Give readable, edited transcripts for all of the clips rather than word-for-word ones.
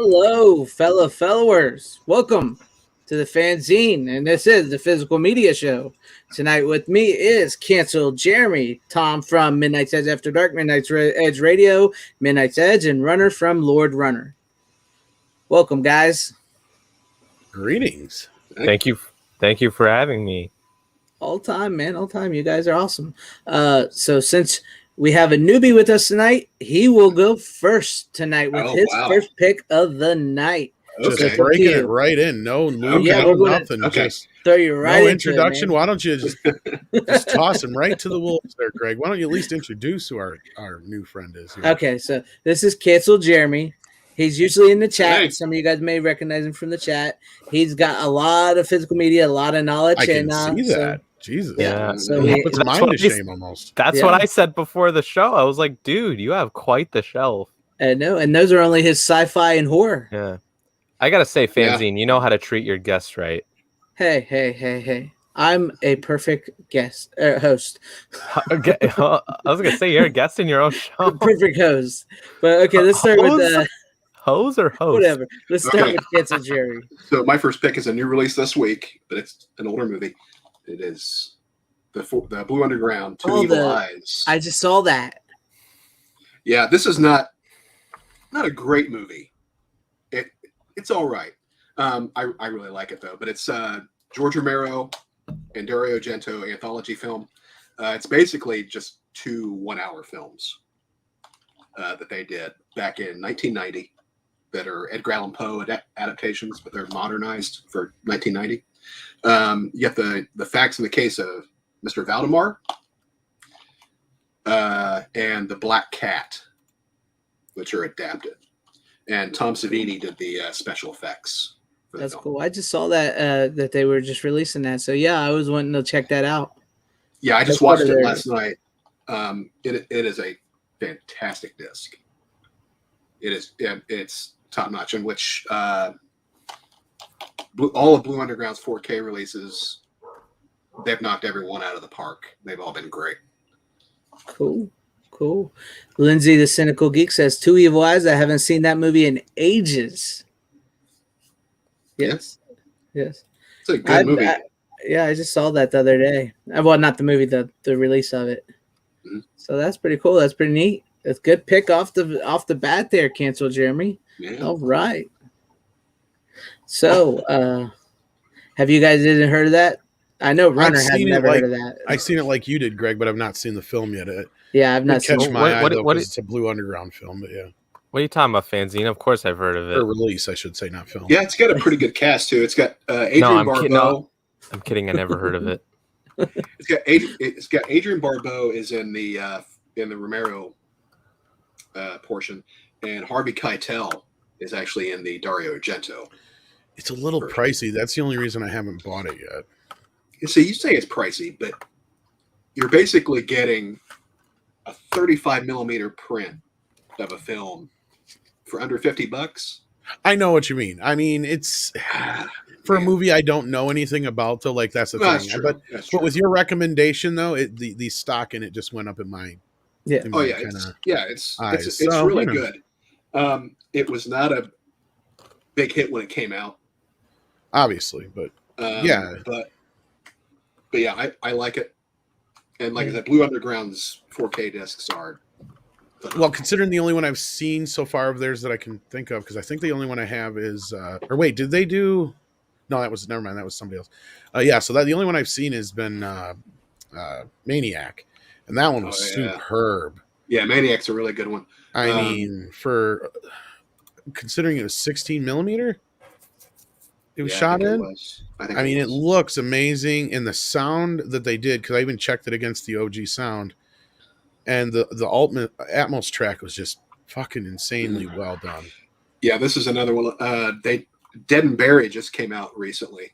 Hello, fellow followers. Welcome to the FanZcene, and this is the Physical Media Show. Tonight with me is Cancel Jeremy, Tom from Midnight's Edge After Dark, Midnight's Edge Radio, Midnight's Edge, and Runner from Lord Runner. Welcome, guys. Greetings. Thank you for having me. All time, man. All time. You guys are awesome. So since we have a newbie with us tonight, he will go first tonight with his first pick of the night. Just breaking it right in. No loop, nothing. Okay. Just throw you right no into introduction. It, Why don't you just toss him right to the wolves there, Greg? Why don't you at least introduce who our new friend is here? Okay, so this is Cancel Jeremy. He's usually in the chat. Hey. Some of you guys may recognize him from the chat. He's got a lot of physical media, a lot of knowledge. I can see that. Jesus. Yeah. So it's mind to shame almost. That's what I said before the show. I was like, dude, you have quite the shelf. I know, and those are only his sci-fi and horror. Yeah. I gotta say, FanZcene, you know how to treat your guests right. Hey. I'm a perfect guest host. I was gonna say you're a guest in your own show. Perfect host. But okay, let's start with hose or host? Whatever. Let's start with Cancel Jerry. So my first pick is a new release this week, but it's an older movie. It is the Blue Underground, Two Evil Eyes. I just saw that. Yeah, this is not a great movie. It's all right. I really like it though. But it's George Romero and Dario Argento anthology film. It's basically just two 1-hour films that they did back in 1990 that are Edgar Allan Poe adaptations, but they're modernized for 1990. You get the facts in the case of Mr. Valdemar and the Black Cat, which are adapted. And Tom Savini did the special effects. That's cool. I just saw that that they were just releasing that. So yeah, I was wanting to check that out. Yeah, I just watched it last night. It is a fantastic disc. It is. It's top notch. In which all of Blue Underground's 4K releases, they've knocked everyone out of the park. They've all been great. Cool. Lindsay, the Cynical Geek, says Two Evil Eyes. I haven't seen that movie in ages. Yes. It's a good movie. I just saw that the other day. Well, not the movie, the release of it. Mm-hmm. So that's pretty cool. That's pretty neat. That's a good pick off the bat there, Cancel Jeremy. Yeah. All right. So, have you guys heard of that? I know Runner has never heard of that. I've seen it like you did, Greg, but I've not seen the film yet. Yeah, I've not seen it. It's a Blue Underground film, but yeah. What are you talking about, FanZcene? Of course I've heard of it. Or release, I should say, not film. Yeah, it's got a pretty good cast, too. It's got Adrian Barbeau. I'm kidding. I never heard of it. It's got Adrian Barbeau is in the Romero portion, and Harvey Keitel is actually in the Dario Argento. It's a little pricey. That's the only reason I haven't bought it yet. So you say it's pricey, but you're basically getting a 35 millimeter print of a film for under $50. I know what you mean. I mean, it's for a movie I don't know anything about, though. Like that's the thing. True. But with your recommendation, though, the stock in it just went up in my it's really good. It was not a big hit when it came out, obviously, but but yeah, I like it. And like I said, Blue Underground's 4K discs are phenomenal. Well, considering the only one I've seen so far of theirs that I can think of, because I think the only one I have is or wait, did they do? No, never mind. That was somebody else. So the only one I've seen has been Maniac, and that one was superb. Yeah, Maniac's a really good one. I mean, for considering it was 16 millimeter. It was shot in. I mean, it looks amazing, and the sound that they did, because I even checked it against the OG sound, and the Atmos track was just fucking insanely well done. Yeah, this is another one. Dead and Buried just came out recently.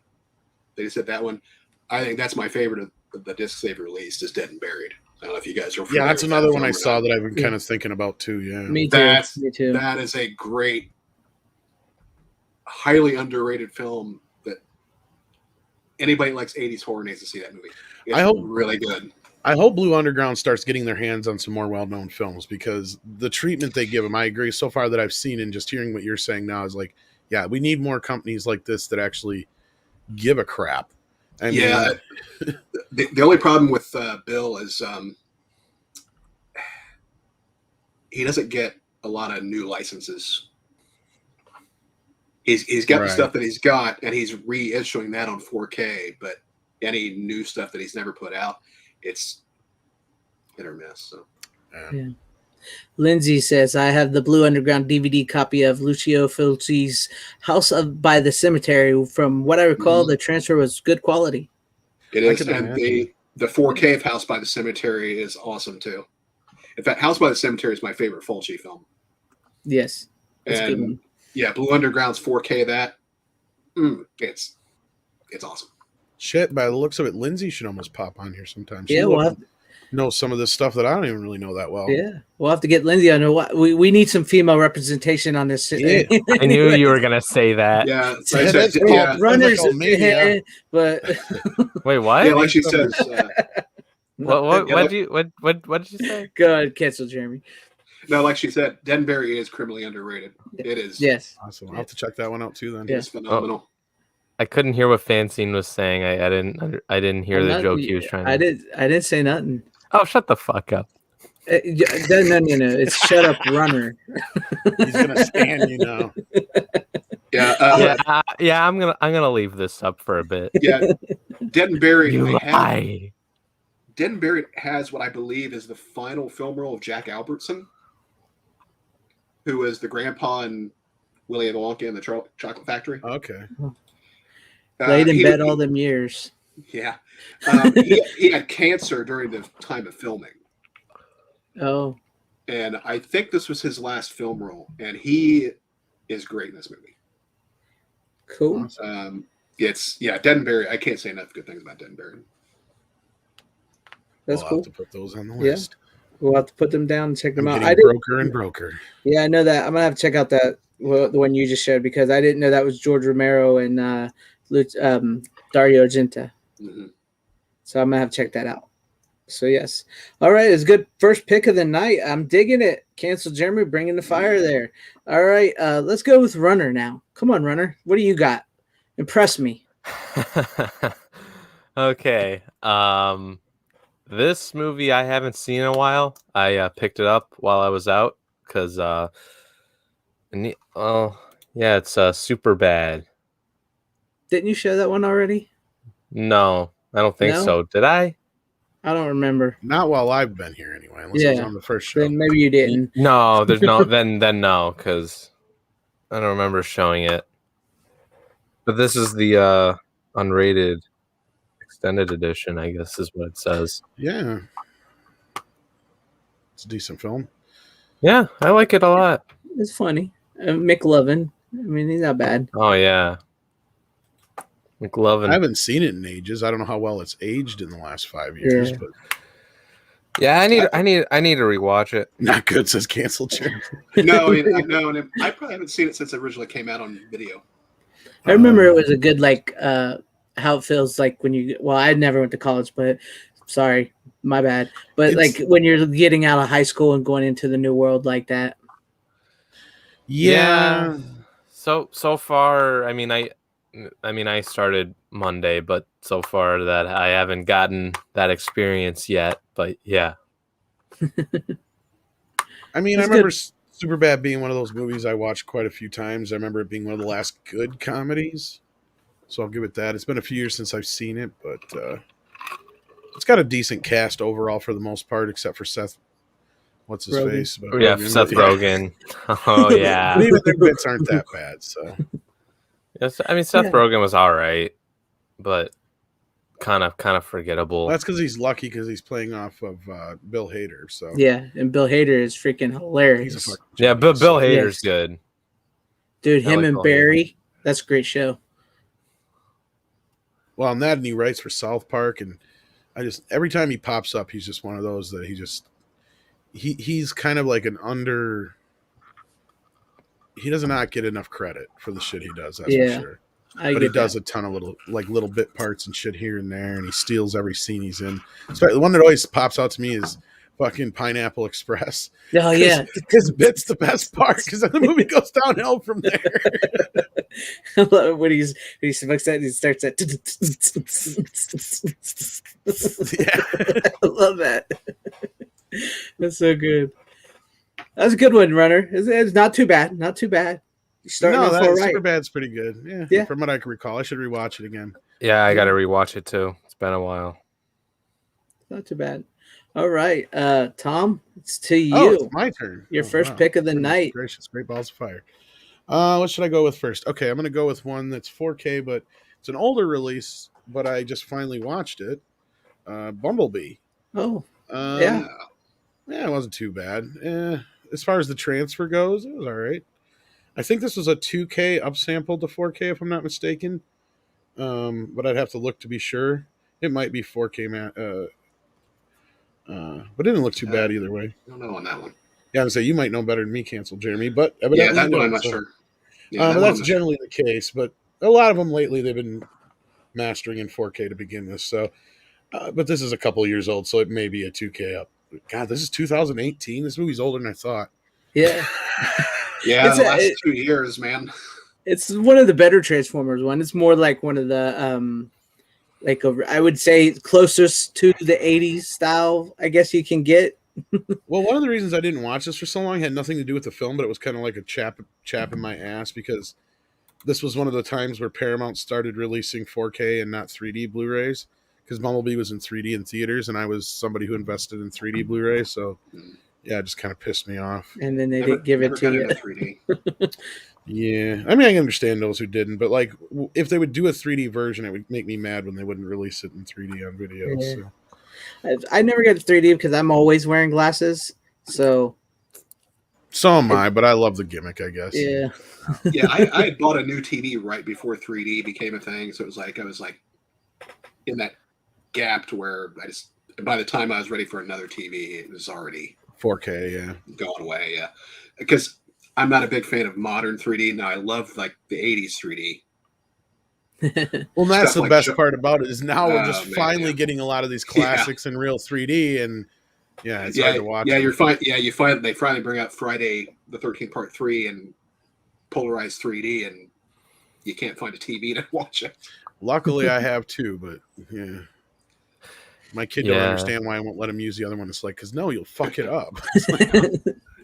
They said that one. I think that's my favorite of the discs they've released is Dead and Buried. I don't know if you guys are familiar. Yeah, that's another one I saw that I've been kind of thinking about too. Yeah, me too. That is a great, highly underrated film that anybody who likes 80s horror needs to see that movie. It's really good. I hope Blue Underground starts getting their hands on some more well-known films, because the treatment they give them, I agree, so far that I've seen, and just hearing what you're saying now is like, yeah, we need more companies like this that actually give a crap. I yeah. mean, The only problem with Bill is he doesn't get a lot of new licenses. He's got the stuff that he's got, and he's reissuing that on 4K. But any new stuff that he's never put out, it's hit or miss. So, Yeah. Lindsay says, I have the Blue Underground DVD copy of Lucio Fulci's House by the Cemetery. From what I recall, the transfer was good quality. It is, and the 4K of House by the Cemetery is awesome too. In fact, House by the Cemetery is my favorite Fulci film. Yes, that's a good one. Yeah, Blue Underground's 4K of that. It's awesome. Shit, by the looks of it, Lindsay should almost pop on here sometime. She knows some of this stuff that I don't even really know that well. Yeah, we'll have to get Lindsay on. We need some female representation on this. Yeah. I knew you were gonna say that. Yeah, runners. Like, but wait, what? Yeah, like she says. What did you say? Go ahead, cancel Jeremy. No, like she said, Denbury is criminally underrated. It is. Yes. Awesome. I'll have to check that one out too then. Yeah. It's phenomenal. I couldn't hear what FanZcene was saying. I didn't hear the joke he was trying to. I didn't say nothing. Oh, shut the fuck up. No. It's shut up, runner. He's gonna stand you now. Yeah. I'm gonna leave this up for a bit. Yeah, Denbury. Denbury has what I believe is the final film role of Jack Albertson, who is the grandpa in Willy Wonka and the Chocolate Factory. Okay. Laid in bed all them years. Yeah. He had cancer during the time of filming. Oh. And I think this was his last film role, and he is great in this movie. Cool. Denbury. I can't say enough good things about Denbury. That's we'll cool. Have to put those on the list. We'll have to put them down and check them out. Broker. Yeah, I know that. I'm gonna have to check out the one you just showed, because I didn't know that was George Romero and Dario Argento. Mm-hmm. So I'm gonna have to check that out. So yes, all right, it's a good first pick of the night. I'm digging it. Cancel Jeremy, bringing the fire there. All right, let's go with Runner now. Come on, Runner. What do you got? Impress me. Okay. This movie I haven't seen in a while. I picked it up while I was out because it's super bad. Didn't you show that one already? No, I don't think so. Did I? I don't remember. Not while I've been here anyway. Unless it was on the first show. Then maybe you didn't. No, there's no. then no, because I don't remember showing it. But this is the unrated extended edition, I guess is what it says. Yeah, it's a decent film. Yeah, I like it a lot. It's funny. McLovin. I mean, he's not bad. Oh yeah, McLovin. I haven't seen it in ages. I don't know how well it's aged in the last 5 years, but yeah, I need to rewatch it. Not good, says cancel chair. No, and I probably haven't seen it since it originally came out on video. I remember it was a good how it feels like when you. Well, I never went to college, but sorry, my bad. But like when you're getting out of high school and going into the new world like that. Yeah. So far, I mean, I started Monday, but so far that I haven't gotten that experience yet. But yeah. I mean, I remember Superbad being one of those movies I watched quite a few times. I remember it being one of the last good comedies. So I'll give it that. It's been a few years since I've seen it, but it's got a decent cast overall for the most part, except for Seth. What's his face? But Seth Rogen. Oh yeah. Even their bits aren't that bad. So. Yes, I mean Seth Rogen was all right, but kind of forgettable. Well, that's because he's lucky because he's playing off of Bill Hader. So yeah, and Bill Hader is freaking hilarious. Yeah, Bill Hader's good. Dude, him and Barry, that's a great show. Well, on that, and he writes for South Park, and every time he pops up, he's just one of those that he's kind of like he does not get enough credit for the shit he does. That's for sure. But he does a ton of little bit parts and shit here and there, and he steals every scene he's in. So the one that always pops out to me is fucking Pineapple Express. Oh yeah, his bit's the best part because then the movie goes downhill from there. I love it when he smokes that and he starts that. Yeah, I love that. That's so good. That's a good one, Runner. It's not too bad. Not too bad. No, that Superbad's pretty good. Yeah. From what I can recall, I should rewatch it again. Yeah, I got to rewatch it too. It's been a while. Not too bad. All right, Tom, it's to you. Oh, it's my turn. Your first pick of the night. Gracious, great balls of fire. What should I go with first? Okay, I'm going to go with one that's 4K, but it's an older release, but I just finally watched it. Bumblebee. Oh, yeah, it wasn't too bad. As far as the transfer goes, it was all right. I think this was a 2K upsampled to 4K, if I'm not mistaken. But I'd have to look to be sure. It might be 4K, but it didn't look too bad either way. I don't know on that one. Yeah, I would say you might know better than me, Cancel Jeremy, but yeah, that one I'm not sure. Yeah, but that's generally the case. But a lot of them lately, they've been mastering in 4K to begin with. So, but this is a couple of years old, so it may be a 2K up. God, this is 2018. This movie's older than I thought. Yeah. Yeah, the last 2 years, man. It's one of the better Transformers one. It's more like one of the I would say closest to the 80s style, I guess you can get. Well, one of the reasons I didn't watch this for so long had nothing to do with the film, but it was kind of like a chap in my ass because this was one of the times where Paramount started releasing 4K and not 3D Blu-rays because Bumblebee was in 3D in theaters, and I was somebody who invested in 3D Blu-ray, so yeah, it just kind of pissed me off. And then they didn't give it to you. 3D. Yeah, I mean, I can understand those who didn't, but like, if they would do a 3D version, it would make me mad when they wouldn't release it in 3D on video. Yeah. So. I never get 3D because I'm always wearing glasses. So am I, but I love the gimmick, I guess. Yeah. Yeah, I had bought a new TV right before 3D became a thing, so it was like I was like in that gap to where by the time I was ready for another TV, it was already 4K, yeah, going away, yeah, because I'm not a big fan of modern 3D. Now I love like the 80s 3D. Well, that's the best part about it is now we're just finally getting a lot of these classics in real 3D, and it's hard to watch. Yeah, you're fine. Yeah, they finally bring out Friday the 13th Part 3 and polarized 3D, and you can't find a TV to watch it. Luckily, I have two, but yeah. My kid don't understand why I won't let him use the other one. It's like, because no, you'll fuck it up.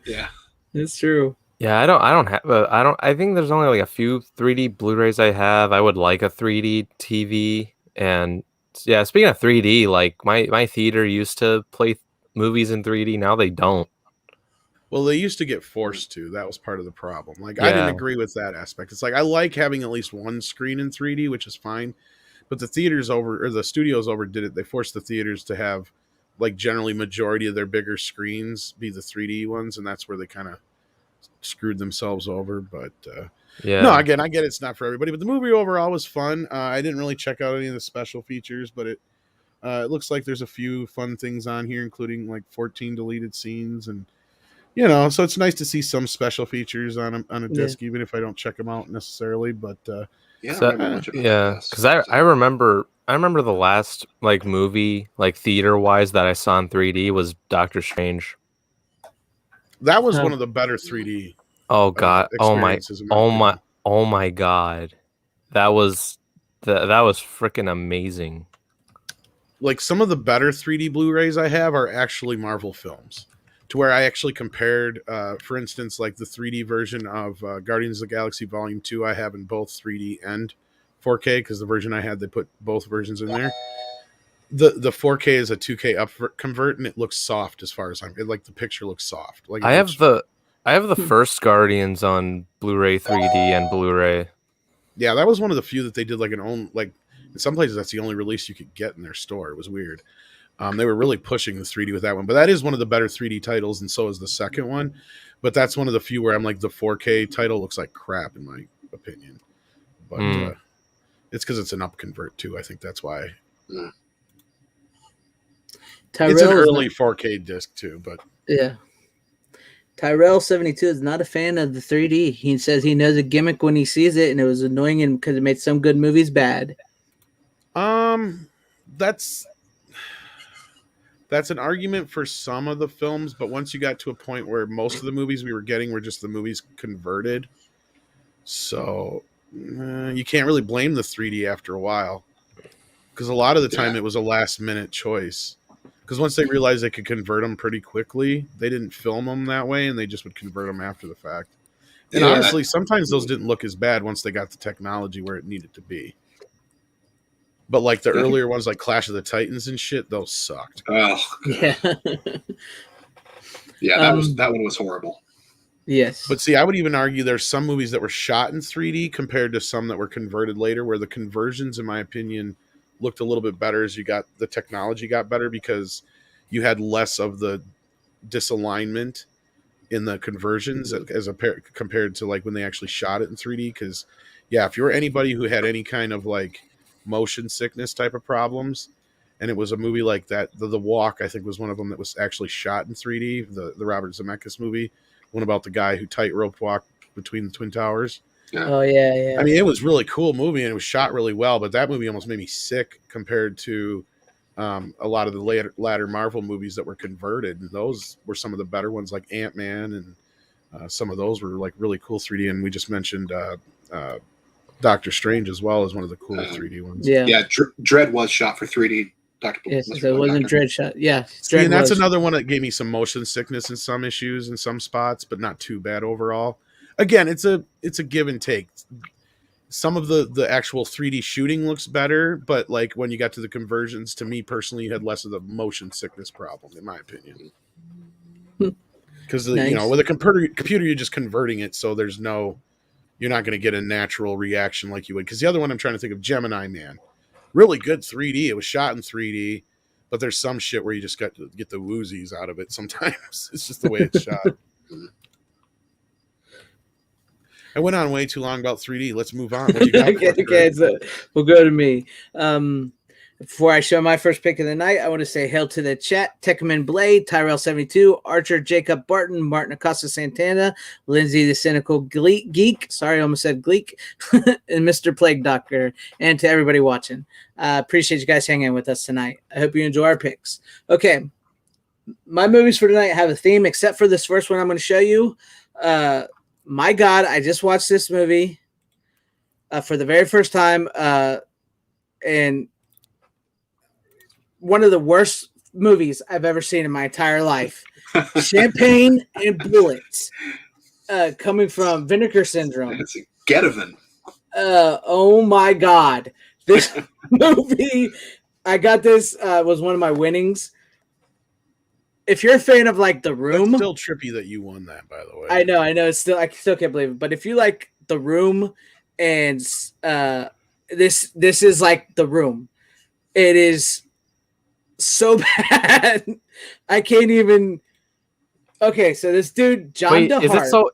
Yeah, that's true. Yeah, I think there's only like a few 3D Blu-rays I have. I would like a 3D TV. And yeah, speaking of 3D, like my theater used to play movies in 3D. Now they don't. Well, they used to get forced to. That was part of the problem. Like, I didn't agree with that aspect. It's like, I like having at least one screen in 3D, which is fine. But the the studios overdid it. They forced the theaters to have, like, generally majority of their bigger screens be the 3D ones. And that's where they kind of screwed themselves over. But no, again, I get it's not for everybody. But the movie overall was fun. I didn't really check out any of the special features, but it looks like there's a few fun things on here, including like 14 deleted scenes, and so it's nice to see some special features on a disc, even if I don't check them out necessarily. But because I remember the last like movie like theater wise that I saw in 3D was Doctor Strange. That was one of the better 3D. Oh god! Oh my god! That was freaking amazing. Like, some of the better 3D Blu-rays I have are actually Marvel films, to where I actually compared, for instance, like the 3D version of Guardians of the Galaxy Volume 2 I have in both 3D and 4K, because the version I had, they put both versions in there. The 4K is a 2K up convert, and it looks soft as far as the picture looks soft. Like, I have the first Guardians on Blu-ray 3D and Blu-ray. Yeah, that was one of the few that they did like an own, like, in some places that's the only release you could get in their store. It was weird. They were really pushing the 3D with that one, but that is one of the better 3D titles, and so is the second one. But that's one of the few where I'm like, the 4K title looks like crap in my opinion. But it's because it's an up convert too. I think that's why. It's an early 4K disc too, but yeah. Tyrell72 is not a fan of the 3D. He says he knows a gimmick when he sees it, and it was annoying him because it made some good movies bad. That's an argument for some of the films, but once you got to a point where most of the movies we were getting were just the movies converted, so you can't really blame the 3D after a while, because a lot of the time it was a last-minute choice. Because once they realized they could convert them pretty quickly, they didn't film them that way, and they just would convert them after the fact. And honestly, sometimes those didn't look as bad once they got the technology where it needed to be. But like the earlier ones, like Clash of the Titans and shit, those sucked. Oh, yeah. Yeah, that one was horrible. Yes. But see, I would even argue there's some movies that were shot in 3D compared to some that were converted later, where the conversions, in my opinion, looked a little bit better as the technology got better, because you had less of the disalignment in the conversions compared to like when they actually shot it in 3D. Because if you're anybody who had any kind of like motion sickness type of problems, and it was a movie like that, the Walk, I think, was one of them that was actually shot in 3D, the Robert Zemeckis movie, one about the guy who tightrope walked between the Twin Towers. Yeah. Oh yeah. I mean, it was really cool movie, and it was shot really well, but that movie almost made me sick compared to a lot of the latter Marvel movies that were converted. And those were some of the better ones, like Ant-Man, and some of those were like really cool 3D. And we just mentioned Doctor Strange as well as one of the cool 3D ones. Yeah. Dread was shot for 3D. Yes, so it wasn't Dread shot. Yeah, Dread and that's another one that gave me some motion sickness and some issues in some spots, but not too bad overall. Again, it's a give and take. Some of the actual 3D shooting looks better, but like when you got to the conversions, to me personally, you had less of the motion sickness problem, in my opinion. Because Nice. With a computer, you're just converting it, so you're not going to get a natural reaction like you would. Because the other one I'm trying to think of, Gemini Man, really good 3D. It was shot in 3D, but there's some shit where you just got to get the woozies out of it. Sometimes it's just the way it's shot. I went on way too long about 3D. Let's move on. What you got okay, so we'll go to me. Before I show my first pick of the night, I want to say hail to the chat. Tekman Blade, Tyrell72, Archer, Jacob Barton, Martin Acosta Santana, Lindsay the Cynical Geek. Sorry, I almost said Gleek. And Mr. Plague Doctor. And to everybody watching. Appreciate you guys hanging with us tonight. I hope you enjoy our picks. Okay. My movies for tonight have a theme, except for this first one I'm going to show you. My God, I just watched this movie for the very first time, and one of the worst movies I've ever seen in my entire life. Champagne and Bullets, coming from Vinegar Syndrome. It's a Getaven. Oh my God. This movie, I got this, was one of my winnings. If you're a fan of like The Room, it's still trippy that you won that, by the way. I know. It's still, I still can't believe it. But if you like The Room, and this is like The Room, it is so bad. I can't even. Okay, so this dude, John DeHart.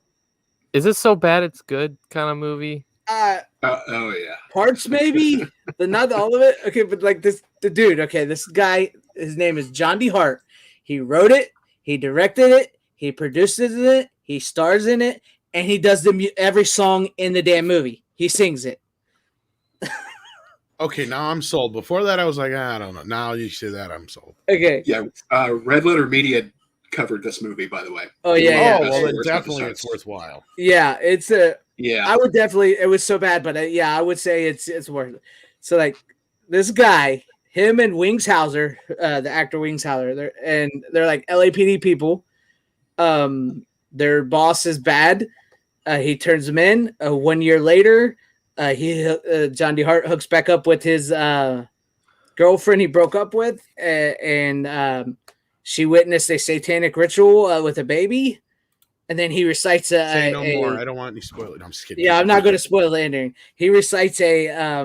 Is it so bad it's good kind of movie? Oh yeah, parts maybe, but not all of it. Okay, but like the dude. Okay, this guy, his name is John DeHart. He wrote it, he directed it, he produces it, he stars in it, and he does every song in the damn movie. He sings it. Okay, now I'm sold. Before that, I was like, I don't know. Now you say that, I'm sold. Okay. Yeah, Red Letter Media covered this movie, by the way. Oh, yeah. Oh, well, then definitely it's worthwhile. Yeah, it's a... Yeah. I would definitely... It was so bad, but I would say it's worth it. So, like, this guy... Him and Wings Hauser, the actor Wings Hauser, they're like LAPD people. Their boss is bad. He turns them in. 1 year later, John DeHart hooks back up with his girlfriend he broke up with, and she witnessed a satanic ritual with a baby. And then he recites Say no more. I don't want any spoilers. I'm just kidding. Yeah, I'm not going to spoil the ending. He recites a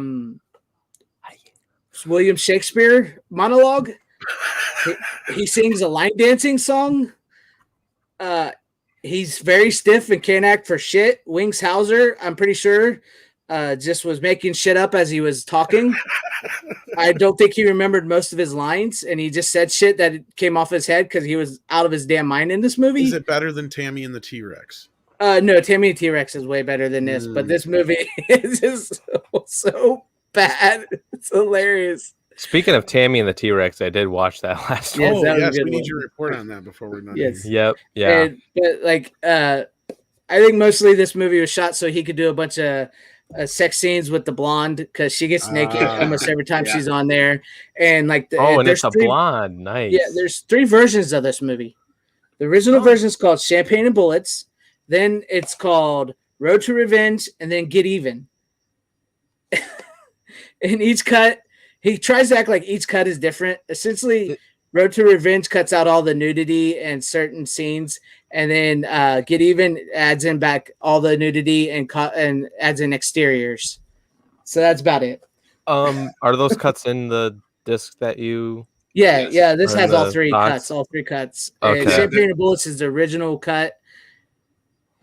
William Shakespeare monologue. He sings a line dancing song. He's very stiff and can't act for shit. Wings Hauser, I'm pretty sure, just was making shit up as he was talking. I don't think he remembered most of his lines, and he just said shit that came off his head because he was out of his damn mind in this movie. Is it better than Tammy and the T-Rex? No, Tammy and T-Rex is way better than this, but this movie is just so bad. It's hilarious. Speaking of Tammy and the T-Rex, I did watch that last Yes, one. that was a Yes, good we one. need your report on that before we're done. Yes. Yep. Yeah. But like, I think mostly this movie was shot so he could do a bunch of sex scenes with the blonde because she gets naked almost every time she's on there, and like, and it's a blonde. Nice. Yeah, there's 3 versions of this movie. The original version is called Champagne and Bullets. Then it's called Road to Revenge, and then Get Even. In each cut, he tries to act like each cut is different. Essentially, Road to Revenge cuts out all the nudity and certain scenes, and then Get Even adds in back all the nudity and adds in exteriors. So that's about it. Are those cuts in the disc that you? Yeah. This has all 3 box? cuts. All 3 cuts. Okay. Champagne and Bullets is the original cut.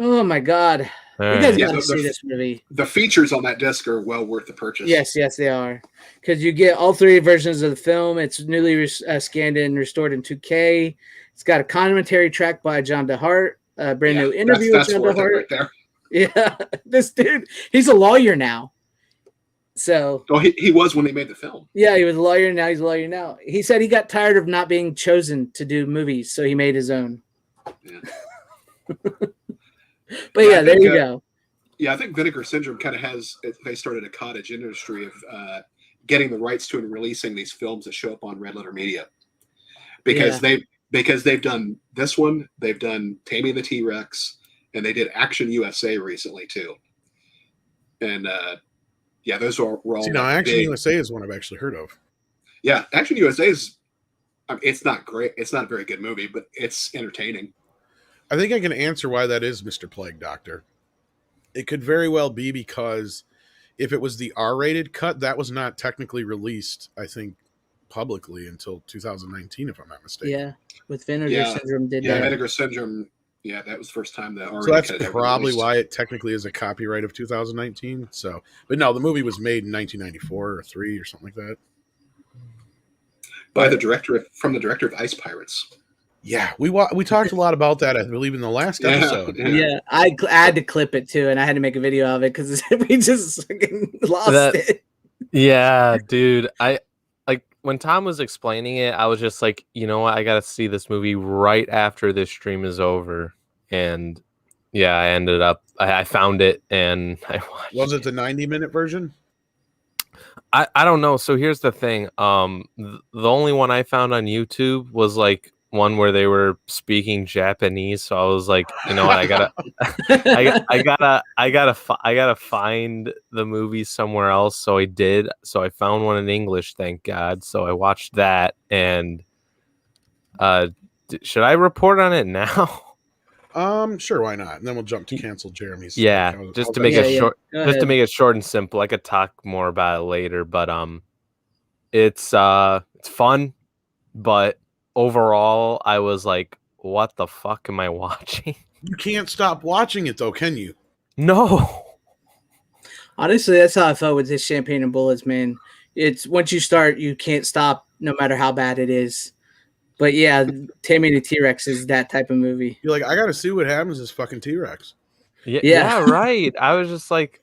Oh my god. You guys gotta see this movie. The features on that disc are well worth the purchase. Yes, they are. Because you get all 3 versions of the film. It's newly scanned and restored in 2K. It's got a commentary track by John DeHart, a brand new interview with John DeHart. Right there. Yeah, this dude, he's a lawyer now. So he was when they made the film. Yeah, he was a lawyer. Now he's a lawyer now. He said he got tired of not being chosen to do movies, so he made his own. Yeah. But yeah, there you go. Yeah, I think Vinegar Syndrome kind of they started a cottage industry of getting the rights to and releasing these films that show up on Red Letter Media. Because they've done this one, they've done Tammy and the T-Rex, and they did Action USA recently too. And those were all. See, now Action USA is one I've actually heard of. Yeah, Action USA is. It's not great. It's not a very good movie, but it's entertaining. I think I can answer why that is, Mr. Plague Doctor. It could very well be because if it was the R-rated cut, that was not technically released, I think, publicly until 2019, if I'm not mistaken. Yeah, with Vinegar Syndrome did that. Yeah, Vinegar Syndrome. Yeah, that was the first time that So that's probably why it technically is a copyright of 2019. So, but no, the movie was made in 1994 or 3 or something like that. By the director of Ice Pirates. Yeah, we talked a lot about that, I believe, in the last episode. Yeah, I had to clip it too, and I had to make a video of it because we just fucking lost it. Yeah, dude. I like when Tom was explaining it, I was just like, you know what, I gotta see this movie right after this stream is over. And yeah, I ended up I found it and I watched. Was it the 90-minute version? I don't know. So here's the thing. The only one I found on YouTube was like one where they were speaking Japanese. So I was like, you know what, I gotta find the movie somewhere else. So I did. So I found one in English, thank God. So I watched that. And should I report on it now? Sure, why not? And then we'll jump to cancel Jeremy's. Yeah, just to make it short. Just to make it short and simple. I could talk more about it later, but it's fun, but overall, I was like, what the fuck am I watching? You can't stop watching it though, can you? No. Honestly, that's how I felt with this Champagne and Bullets, man. It's once you start, you can't stop, no matter how bad it is. But yeah, Tammy and the T-Rex is that type of movie. You're like, I gotta see what happens to this fucking T-Rex. Yeah, right. I was just like,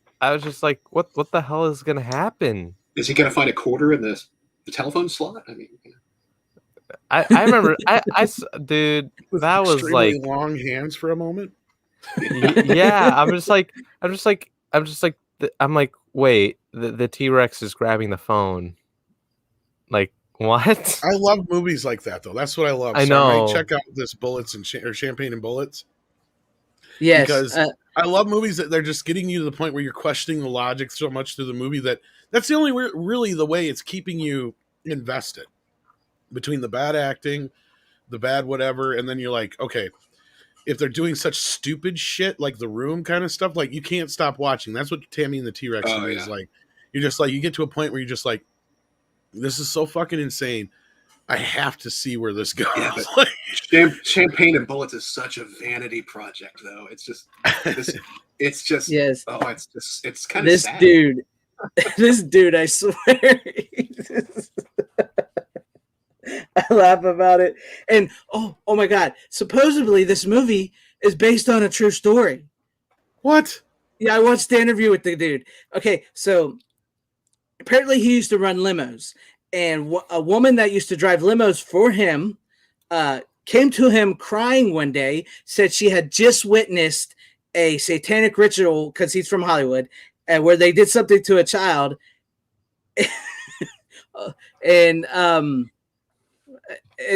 what the hell is gonna happen? Is he gonna find a quarter in the telephone slot? I mean, I remember, dude, that was extremely like long hands for a moment. Yeah, I'm like, wait, the T-Rex is grabbing the phone. Like, what? I love movies like that, though. That's what I love. I know. Check out this Bullets and Champagne and Bullets. Yes, because I love movies that they're just getting you to the point where you're questioning the logic so much through the movie that's the only really the way it's keeping you invested. Between the bad acting, the bad whatever, and then you're like, okay, if they're doing such stupid shit like The Room kind of stuff, like you can't stop watching. That's what Tammy and the T-Rex is like. You're just like, you get to a point where you're just like, this is so fucking insane. I have to see where this goes. Yeah, Champagne and Bullets is such a vanity project, though. It's just Yes. oh, it's kind of This sad. dude, this dude, I swear. I laugh about it. And oh my God. Supposedly this movie is based on a true story. What? Yeah, I watched the interview with the dude. Okay, so apparently he used to run limos, and a woman that used to drive limos for him came to him crying one day, said she had just witnessed a satanic ritual because he's from Hollywood, where they did something to a child, and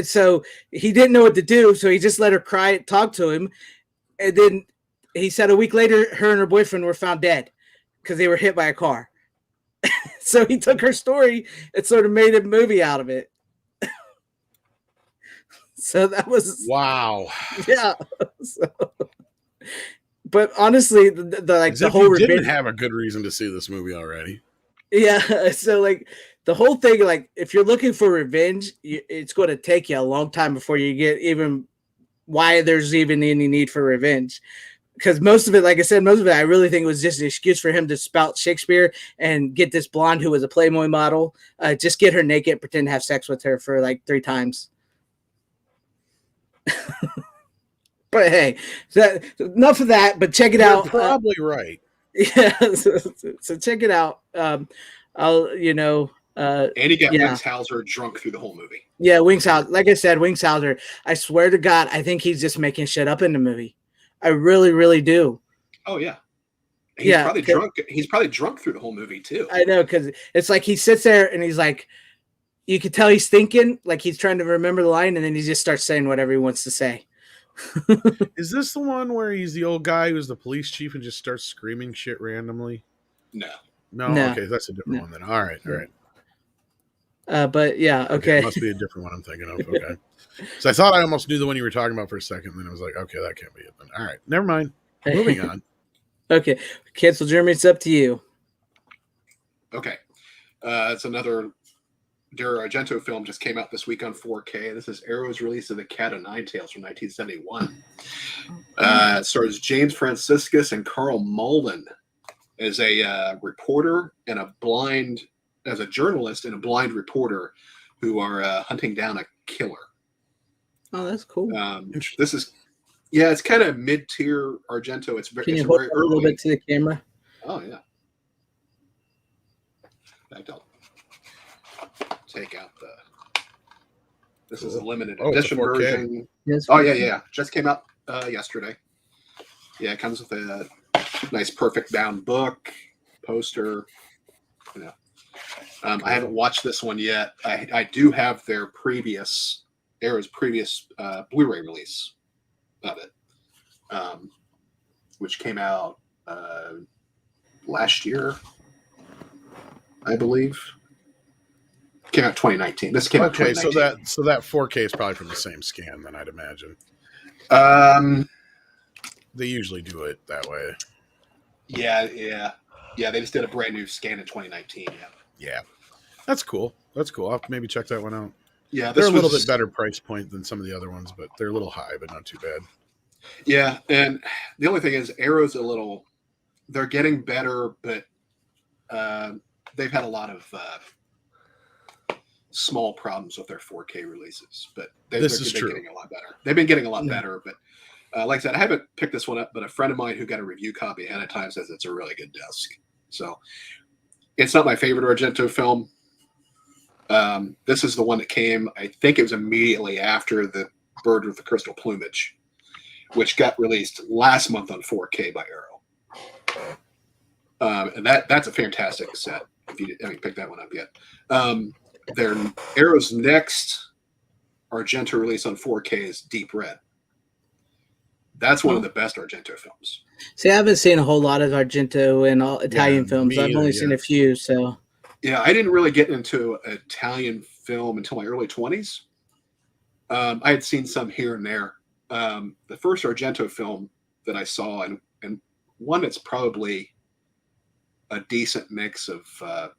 so he didn't know what to do, so he just let her cry, talk to him, and then he said a week later, her and her boyfriend were found dead because they were hit by a car. So he took her story and sort of made a movie out of it. So that was wow. Yeah. So, but honestly, the whole you didn't have a good reason to see this movie already. Yeah. So like the whole thing, like if you're looking for revenge, it's going to take you a long time before you get even why there's even any need for revenge. Because most of it, like I said, I really think it was just an excuse for him to spout Shakespeare and get this blonde who was a Playboy model, just get her naked, pretend to have sex with her for like 3 times. But hey, enough of that. But check it out. You're probably right. Yeah, so check it out. I'll and you got Wings Hauser drunk through the whole movie. Yeah, Wings Hauser. Like I said, Wings Hauser. I swear to God, I think he's just making shit up in the movie. I really, really do. Oh yeah, he's probably drunk. He's probably drunk through the whole movie too. I know, because it's like he sits there and he's like, you can tell he's thinking, like he's trying to remember the line, and then he just starts saying whatever he wants to say. Is this the one where he's the old guy who's the police chief and just starts screaming shit randomly? No. Okay, that's a different one then. All right. But yeah, okay. It must be a different one I'm thinking of. Okay. So I thought I almost knew the one you were talking about for a second, then I was like, okay, that can't be it then. All right, never mind. Moving on. Okay, Cancel Jeremy, it's up to you. Okay, it's another Dario Argento film just came out this week on 4K. This is Arrow's release of The Cat o' Nine Tails from 1971. It stars James Franciscus and Carl Malden as a reporter and as a journalist and a blind reporter who are hunting down a killer. Oh, that's cool. This is, it's kind of mid-tier Argento. Can you hold a little bit to the camera? Oh yeah. I don't take out the. This is a limited edition version. Yes, yeah. Just came out yesterday. Yeah, it comes with a nice, perfect bound book, poster. I haven't watched this one yet. I do have their Arrow's previous Blu-ray release of it, which came out last year, I believe. Came out 2019. This came out 2019. So that 4K is probably from the same scan, then I'd imagine. They usually do it that way. Yeah. They just did a brand new scan in 2019. Yeah. That's cool. I'll have to maybe check that one out. Yeah, they're a little bit better price point than some of the other ones, but they're a little high, but not too bad. Yeah, and the only thing is Arrow's they're getting better, but they've had a lot of small problems with their 4K releases. But they've been getting a lot better. They've been getting a lot better, but like I said, I haven't picked this one up, but a friend of mine who got a review copy ahead of time says it's a really good disc. So it's not my favorite Argento film. This is the one that came, I think it was immediately after the Bird with the Crystal Plumage, which got released last month on 4K by Arrow. And that's a fantastic set. If you haven't picked that one up yet. Their Arrow's next Argento release on 4K is Deep Red. That's one of the best Argento films. See, I haven't seen a whole lot of Argento and all Italian films. I've only seen a few, so. Yeah, I didn't really get into Italian film until my early 20s. I had seen some here and there. The first Argento film that I saw, and one that's probably a decent mix of a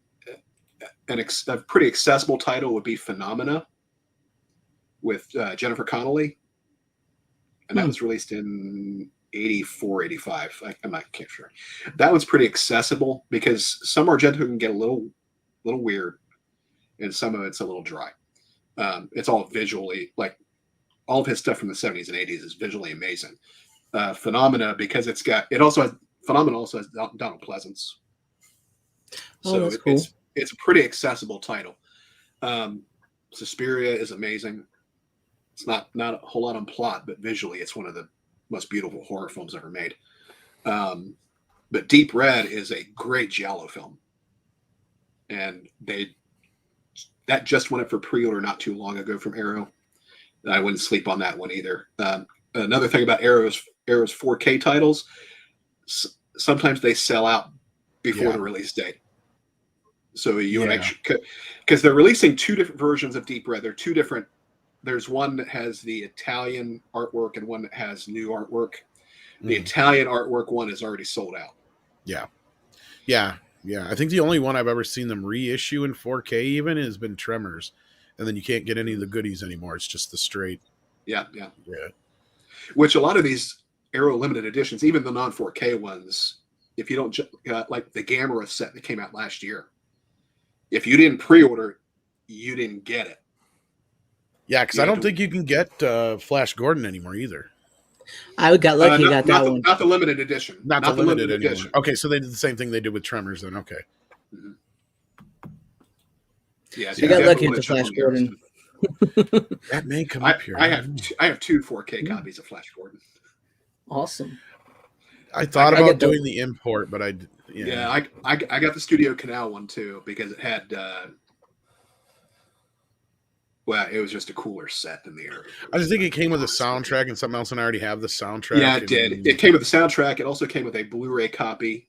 pretty accessible title would be Phenomena. with Jennifer Connelly, and that was released in 84, 85. I'm not sure. That one's pretty accessible because some Argento can get a little weird, and some of it's a little dry. It's all visually, like all of his stuff from the 70s and 80s is visually amazing. Phenomena, because Phenomena also has Donald Pleasance. So that's cool. It's a pretty accessible title. Suspiria is amazing. It's not a whole lot on plot, but visually it's one of the most beautiful horror films ever made. But Deep Red is a great giallo film. And that just went up for pre-order not too long ago from Arrow. I wouldn't sleep on that one either. Another thing about Arrow's 4K titles, sometimes they sell out before the release date. So you would actually, because they're releasing two different versions of Deep Red. They're two different. There's one that has the Italian artwork and one that has new artwork. The Italian artwork one is already sold out. Yeah. I think the only one I've ever seen them reissue in 4K even has been Tremors, and then you can't get any of the goodies anymore. It's just the straight. Yeah. Which a lot of these Arrow limited editions, even the non-4K ones, if you don't like the Gamera set that came out last year, if you didn't pre-order, you didn't get it. Yeah, because I don't think you can get Flash Gordon anymore either. I got lucky. Got that one. Not the limited edition. Not the limited edition. Okay, so they did the same thing they did with Tremors then. Okay. Mm-hmm. Yeah, so you got lucky with the Flash Gordon. That may come up here. I have two 4K copies of Flash Gordon. Awesome. I thought about doing the import, but I got the Studio Canal one too because it had. Well, it was just a cooler set than the Arrow. I just think it came with a soundtrack and something else, and I already have the soundtrack. Yeah, it did. It came with the soundtrack. It also came with a Blu-ray copy,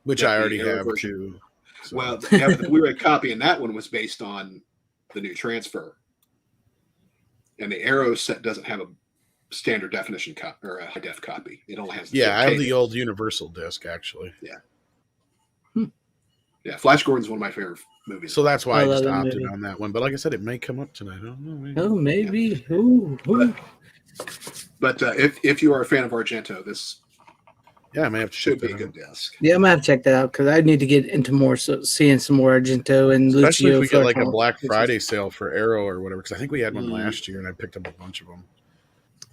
which I already have too. So. Well, the Blu-ray copy, and that one was based on the new transfer. And the Arrow set doesn't have a standard definition copy or a high def copy. It only has. I have the old Universal disc actually. Yeah. Yeah, Flash Gordon's one of my favorite movies. So that's why I just opted on that one. But like I said, it may come up tonight. I don't know. Maybe. Oh, maybe. Yeah. Ooh. But if you are a fan of Argento, this I may have to should be a good disc. Yeah, I'm gonna have to check that out because I need to get into more, seeing some more Argento and especially Lucio. If we get like a Black Friday sale for Arrow or whatever, because I think we had one last year and I picked up a bunch of them.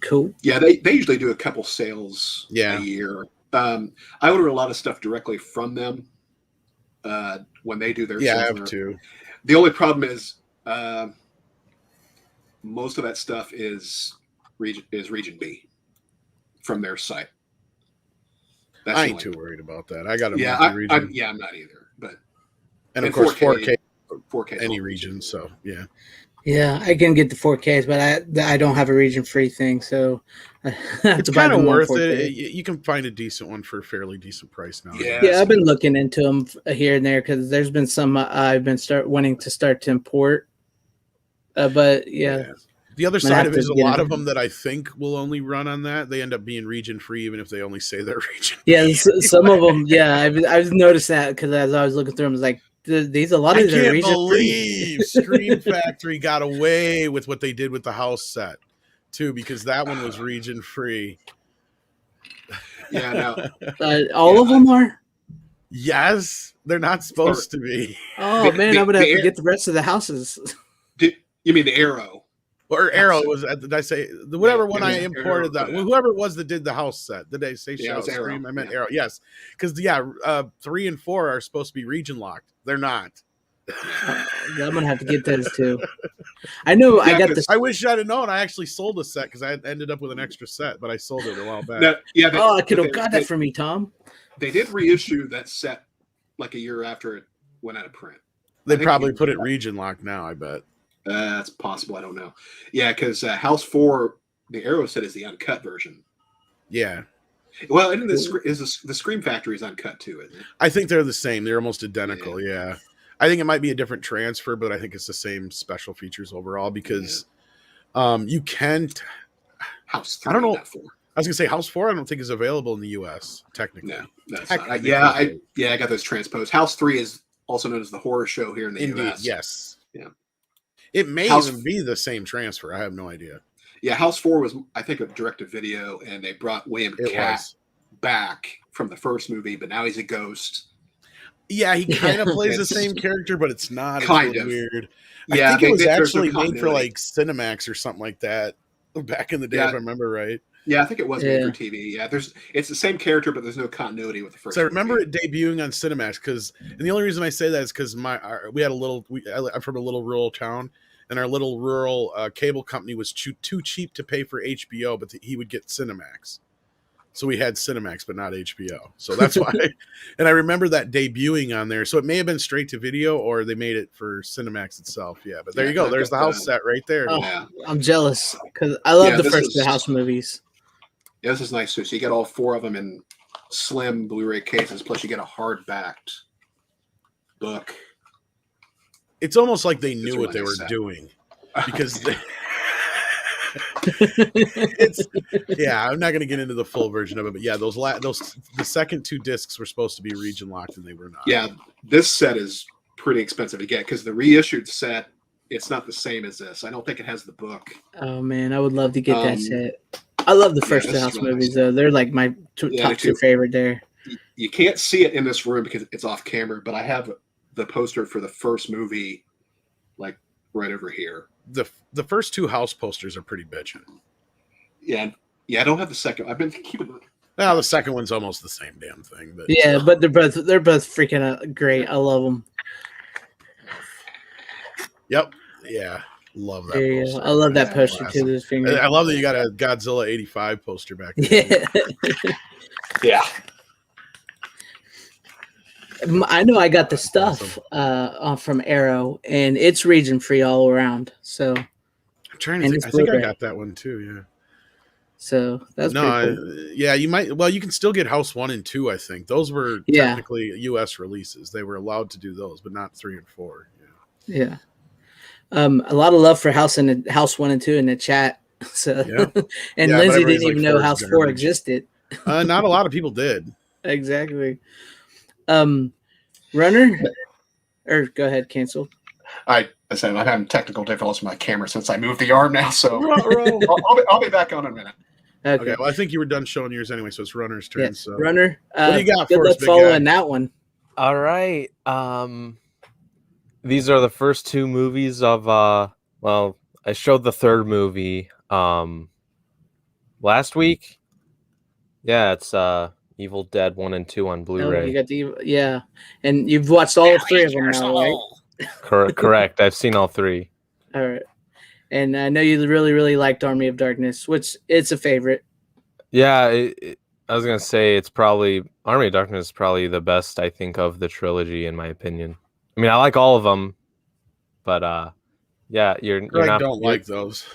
Cool. Yeah, they usually do a couple sales a year. I order a lot of stuff directly from them. When they do their I have too. The only problem is most of that stuff is region B from their site. I ain't too worried about that. I got a region. I'm not either. But and of course 4K any region. So Yeah, I can get the 4Ks, but I don't have a region-free thing, so it's kind of worth it. You can find a decent one for a fairly decent price now. Yeah, I've been looking into them here and there because there's been some I've been wanting to start to import, but The other side of it is a lot of them that I think will only run on that. They end up being region-free, even if they only say they're region. Yeah, some of them. Yeah, I've noticed that because as I was looking through them, I was like. A lot of these are region-free. I can't believe Scream Factory got away with what they did with the house set, too, because that one was region-free. Yeah, all of them are? Yes, they're not supposed to be. Oh, man, I'm going to have to get the rest of the houses. You mean the Arrow? Or Arrow was, did I say, whatever one I imported, whoever it was that did the house set. Did I say Scream? I meant Arrow. Yes, because 3 and 4 are supposed to be region locked. They're not. I'm gonna have to get those too. I know I got this. I wish I'd have known. I actually sold a set because I ended up with an extra set, but I sold it a while back. I could have got that for me, Tom. They did reissue that set like a year after it went out of print. They probably put it region locked now. I bet. That's possible. I don't know. Yeah, because House 4, the Arrow set is the uncut version. Yeah. Well, and the Scream Factory is uncut too, isn't it? I think they're the same. They're almost identical. Yeah. I think it might be a different transfer, but I think it's the same special features overall because you can't. House 3, I don't know. Not 4. I was gonna say House 4. I don't think is available in the U.S. technically. No, that's not. I got those transposed. House 3 is also known as the horror show here in the U.S. Yes. Yeah. It may even be the same transfer. I have no idea. Yeah, House 4 was, I think, a direct-to-video, and they brought William Katt back from the first movie, but now he's a ghost. Yeah, he kind of plays the same character, but it's not. Kind of weird. Yeah, I think it was actually made for like Cinemax or something like that back in the day, if I remember right. Yeah, I think it was made for TV. Yeah, it's the same character, but there's no continuity with the first. So I remember it debuting on Cinemax and the only reason I say that is because we had I'm from a little rural town, and our little rural cable company was too cheap to pay for HBO, but he would get Cinemax. So we had Cinemax, but not HBO. So that's why. And I remember that debuting on there. So it may have been straight to video, or they made it for Cinemax itself. Yeah, but there you go. There's the house set right there. Oh, yeah. I'm jealous because I love the first two house movies. Yeah, this is nice too. So you get all 4 of them in slim Blu-ray cases, plus you get a hard-backed book. It's almost like they knew what they were doing because I'm not going to get into the full version of it, but yeah, the second 2 discs were supposed to be region locked, and they were not. Yeah, this set is pretty expensive to get because the reissued set, it's not the same as this. I don't think it has the book. Oh man, I would love to get that set. I love the first 2 house movies though. They're like my top 2 favorite there. You can't see it in this room because it's off camera, but I have the poster for the first movie like right over here. The first 2 house posters are pretty bitchin'. Yeah, I don't have the second. I've been keeping. Well, the second one's almost the same damn thing. But yeah, but they're both freaking great. I love them. Yep. Yeah. Love that poster. I love that poster too. This finger. I love that you got a Godzilla 85 poster back there. Yeah. I know I got the stuff from Arrow, and it's region free all around. So I'm trying to think. I think I got that one too. Yeah. So that's cool. Yeah. You might. Well, you can still get House 1 and 2. I think those were technically U.S. releases. They were allowed to do those, but not 3 and 4. Yeah. A lot of love for House 1 and 2 in the chat. So, and Lindsay didn't even know House 4 existed. Not a lot of people did. Exactly. Runner, or go ahead, cancel. I said I'm having technical difficulties with my camera since I moved the arm now. So I'll be back on in a minute. Okay. Well, I think you were done showing yours anyway, so it's Runner's turn. Yes. So Runner, what do you got good for luck us, following that one. All right. These are the first 2 movies of well, I showed the third movie last week. Yeah, it's Evil Dead 1 and 2 on Blu-ray. Oh, you got and you've watched all 3 of them now, right? Correct. I've seen all 3. All right. And I know you really, really liked Army of Darkness, which it's a favorite. Yeah, I was gonna say it's probably Army of Darkness is probably the best I think of the trilogy in my opinion. I mean, I like all of them, but yeah, you're not. Don't like those.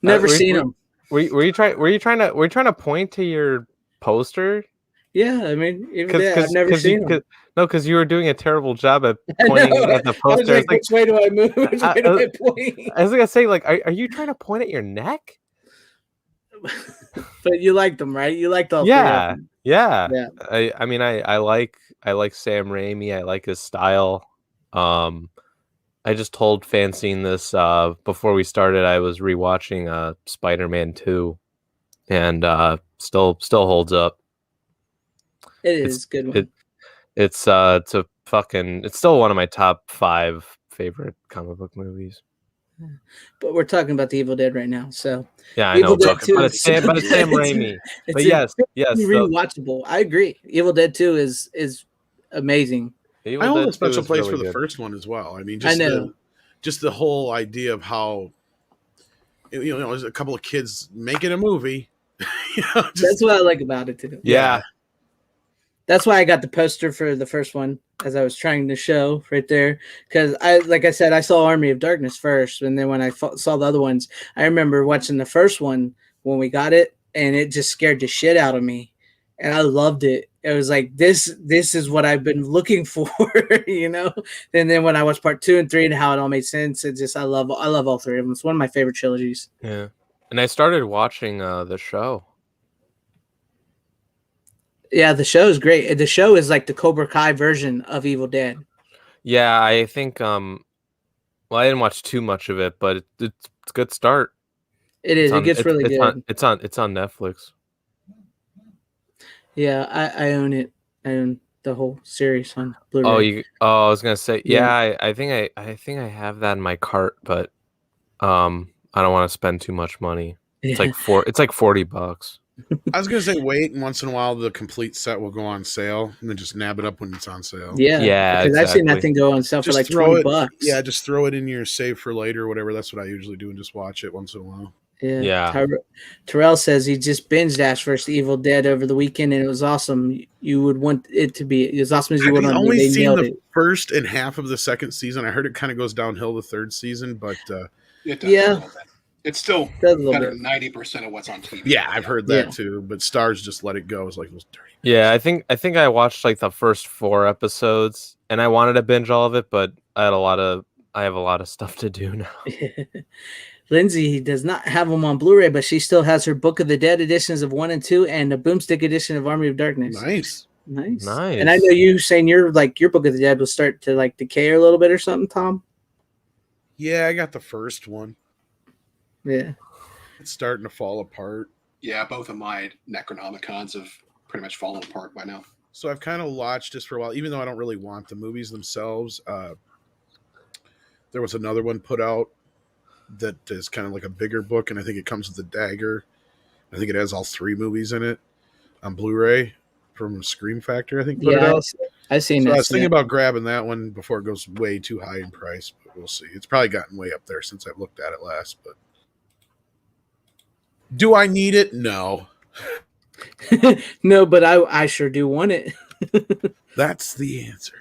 Never seen them. Were you trying to point to your poster? Yeah, I mean, I've never seen them. No, because you were doing a terrible job at pointing at the poster. I was like, which way do I move? Which way do I point? I was gonna say, like, are you trying to point at your neck? But you liked them, right? You liked all 3 of them. Yeah. I mean, I like Sam Raimi. I like his style. I just told FanZcene this before we started. I was rewatching Spider-Man 2, and still holds up. It's a good one. It's still one of my top 5 favorite comic book movies. But we're talking about the Evil Dead right now, so yeah, I know. But it's Sam Raimi. But yes, rewatchable. I agree. Evil Dead 2 is amazing. I hold a special place for the first one as well. I mean, just the whole idea of how there's a couple of kids making a movie. That's what I like about it too. Yeah. That's why I got the poster for the first one, as I was trying to show right there. Because like I said, I saw Army of Darkness first, and then when I saw the other ones, I remember watching the first one when we got it, and it just scared the shit out of me, and I loved it. It was like this is what I've been looking for, And then when I watched part 2 and 3 and how it all made sense, I love all 3 of them. It's one of my favorite trilogies. Yeah, and I started watching the show. Yeah, the show is great. The show is like the Cobra Kai version of Evil Dead. Yeah, I think Well, I didn't watch too much of it, but it's a good start. It is. It gets really good. It's on Netflix. Yeah, I own it. I own the whole series on Blu-ray. I was gonna say, I think I have that in my cart, but I don't want to spend too much money. It's like $40. I was gonna say wait, and once in a while the complete set will go on sale, and then just nab it up when it's on sale. Yeah, because I've seen that thing go on sale for like $20. Yeah, just throw it in your save for later or whatever. That's what I usually do, and just watch it once in a while. Yeah. Terrell says he just binged Ash vs. Evil Dead over the weekend, and it was awesome. You would want it to be as awesome as you would on it. I've only seen the first and half of the second season. I heard it kind of goes downhill the third season, but it does it's still better than 90% of what's on TV. Yeah, I've heard that too, but Stars just let it go. It's like those dirty. Yeah, I think I watched like the first 4 episodes, and I wanted to binge all of it, but I have a lot of stuff to do now. Lindsay does not have them on Blu-ray, but she still has her Book of the Dead editions of 1 and 2 and a Boomstick edition of Army of Darkness. Nice. And I know you saying your Book of the Dead will start to like decay a little bit or something, Tom. Yeah, I got the first one. Yeah. It's starting to fall apart. Yeah, both of my Necronomicons have pretty much fallen apart by now. So I've kind of watched this for a while, even though I don't really want the movies themselves. There was another one put out that is kind of like a bigger book, and I think it comes with a dagger. I think it has all 3 movies in it on Blu-ray from Scream Factor, I think. Put it out. I've seen that. I was thinking about grabbing that one before it goes way too high in price, but we'll see. It's probably gotten way up there since I've looked at it last, but do I need it? No. No, but I sure do want it. That's the answer.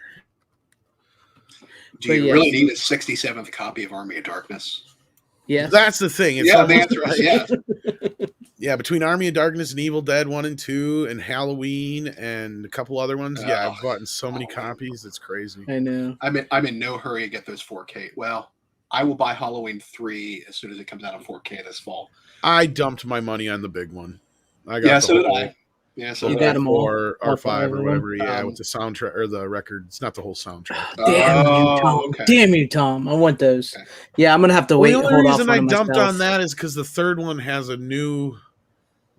Do you really need a 67th copy of Army of Darkness? Yeah. That's the thing. The answer is yes. Yeah, between Army of Darkness and Evil Dead 1 and 2 and Halloween and a couple other ones, I've bought in so many copies. It's crazy. I know. I'm in no hurry to get those 4K. Well, I will buy Halloween 3 as soon as it comes out on 4K this fall. I dumped my money on the big one. I got so did I. Yeah, so you got them all, or 5 or whatever. With the soundtrack or the record. It's not the whole soundtrack. Damn you, Tom! Okay. Damn you, Tom! I want those. Okay. Yeah, I'm gonna have to wait. The only reason I dumped on that is because the third one has a new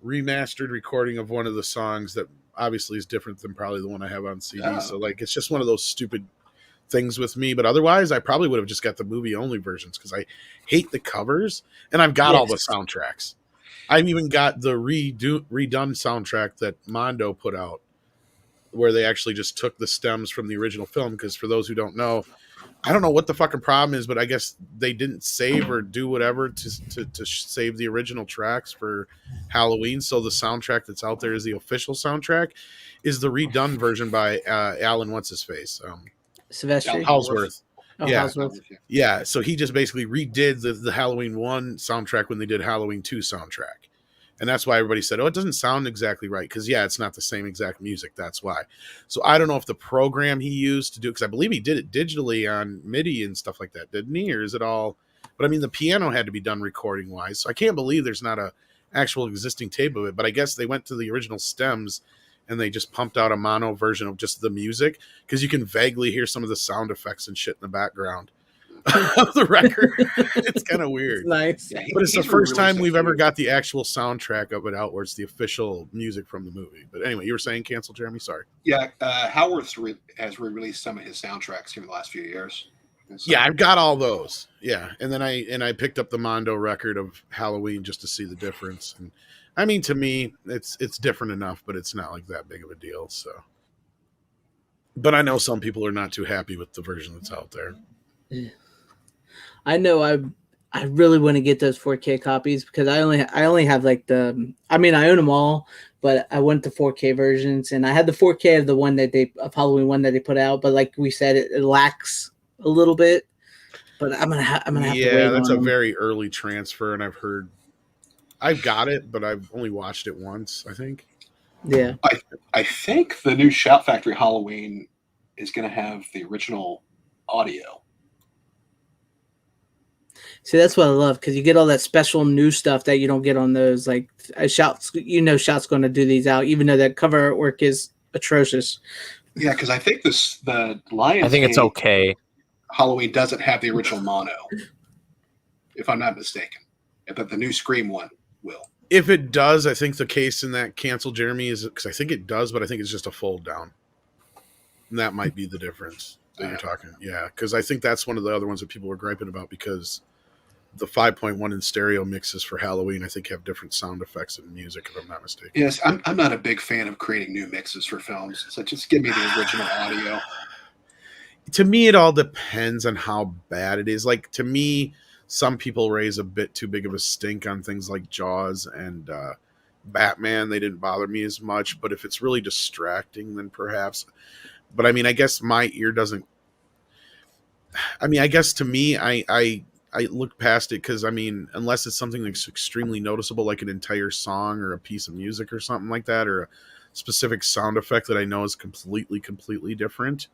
remastered recording of one of the songs that obviously is different than probably the one I have on CD. So like, it's just one of those stupid things with me. But otherwise, I probably would have just got the movie only versions because I hate the covers, and I've got all the soundtracks. I've even got the redone soundtrack that Mondo put out, where they actually just took the stems from the original film. Because for those who don't know, I don't know what the fucking problem is, but I guess they didn't save or do whatever to save the original tracks for Halloween. So the soundtrack that's out there is the official soundtrack, is the redone version by Alan What's-His-Face? Sylvester Halsworth. Halsworth. Yeah, so he just basically redid the Halloween 1 soundtrack when they did Halloween 2 soundtrack. And that's why everybody said, it doesn't sound exactly right. Because, it's not the same exact music. That's why. So I don't know if the program he used to do, because I believe he did it digitally on MIDI and stuff like that, didn't he? Or is it all... But, I mean, the piano had to be done recording-wise. So I can't believe there's not a actual existing tape of it. But I guess they went to the original stems and they just pumped out a mono version of just the music, because you can vaguely hear some of the sound effects and shit in the background of the record. It's kind of weird. Nice. Yeah, but it's the first time we've ever got the actual soundtrack of it out where it's the official music from the movie. But anyway, you were saying cancel, Jeremy? Sorry. Yeah, Howard has re-released some of his soundtracks here in the last few years. So, I've got all those. Yeah, and then I picked up the Mondo record of Halloween just to see the difference. And I mean, to me, it's different enough, but it's not like that big of a deal. So, but I know some people are not too happy with the version that's out there. Yeah. I know I really want to get those 4K copies because I only have like I own them all, but I want the 4K versions, and I had the 4K of the one of Halloween one that they put out, but like we said, it lacks a little bit. But I'm gonna have to wait. Yeah, that's a very early transfer, and I've got it, but I've only watched it once, I think. Yeah. I think the new Shout Factory Halloween is going to have the original audio. See, that's what I love, because you get all that special new stuff that you don't get on those. Like, Shout's going to do these out, even though that cover artwork is atrocious. Yeah, because I think the Lions. I think it's okay. Halloween doesn't have the original mono, if I'm not mistaken. But the new Scream one will. If it does, I think the case in that cancel Jeremy is because I think it does, but I think it's just a fold down. And that might be the difference that you're talking. Yeah, because I think that's one of the other ones that people were griping about because the 5.1 in stereo mixes for Halloween, I think, have different sound effects and music, if I'm not mistaken. Yes, I'm not a big fan of creating new mixes for films. So just give me the original audio. To me, it all depends on how bad it is. Like, to me, some people raise a bit too big of a stink on things like Jaws and Batman. They didn't bother me as much. But if it's really distracting, then perhaps. But, I mean, I guess my ear doesn't. I mean, I guess to me, I look past it because, I mean, unless it's something that's extremely noticeable, like an entire song or a piece of music or something like that, or a specific sound effect that I know is completely different,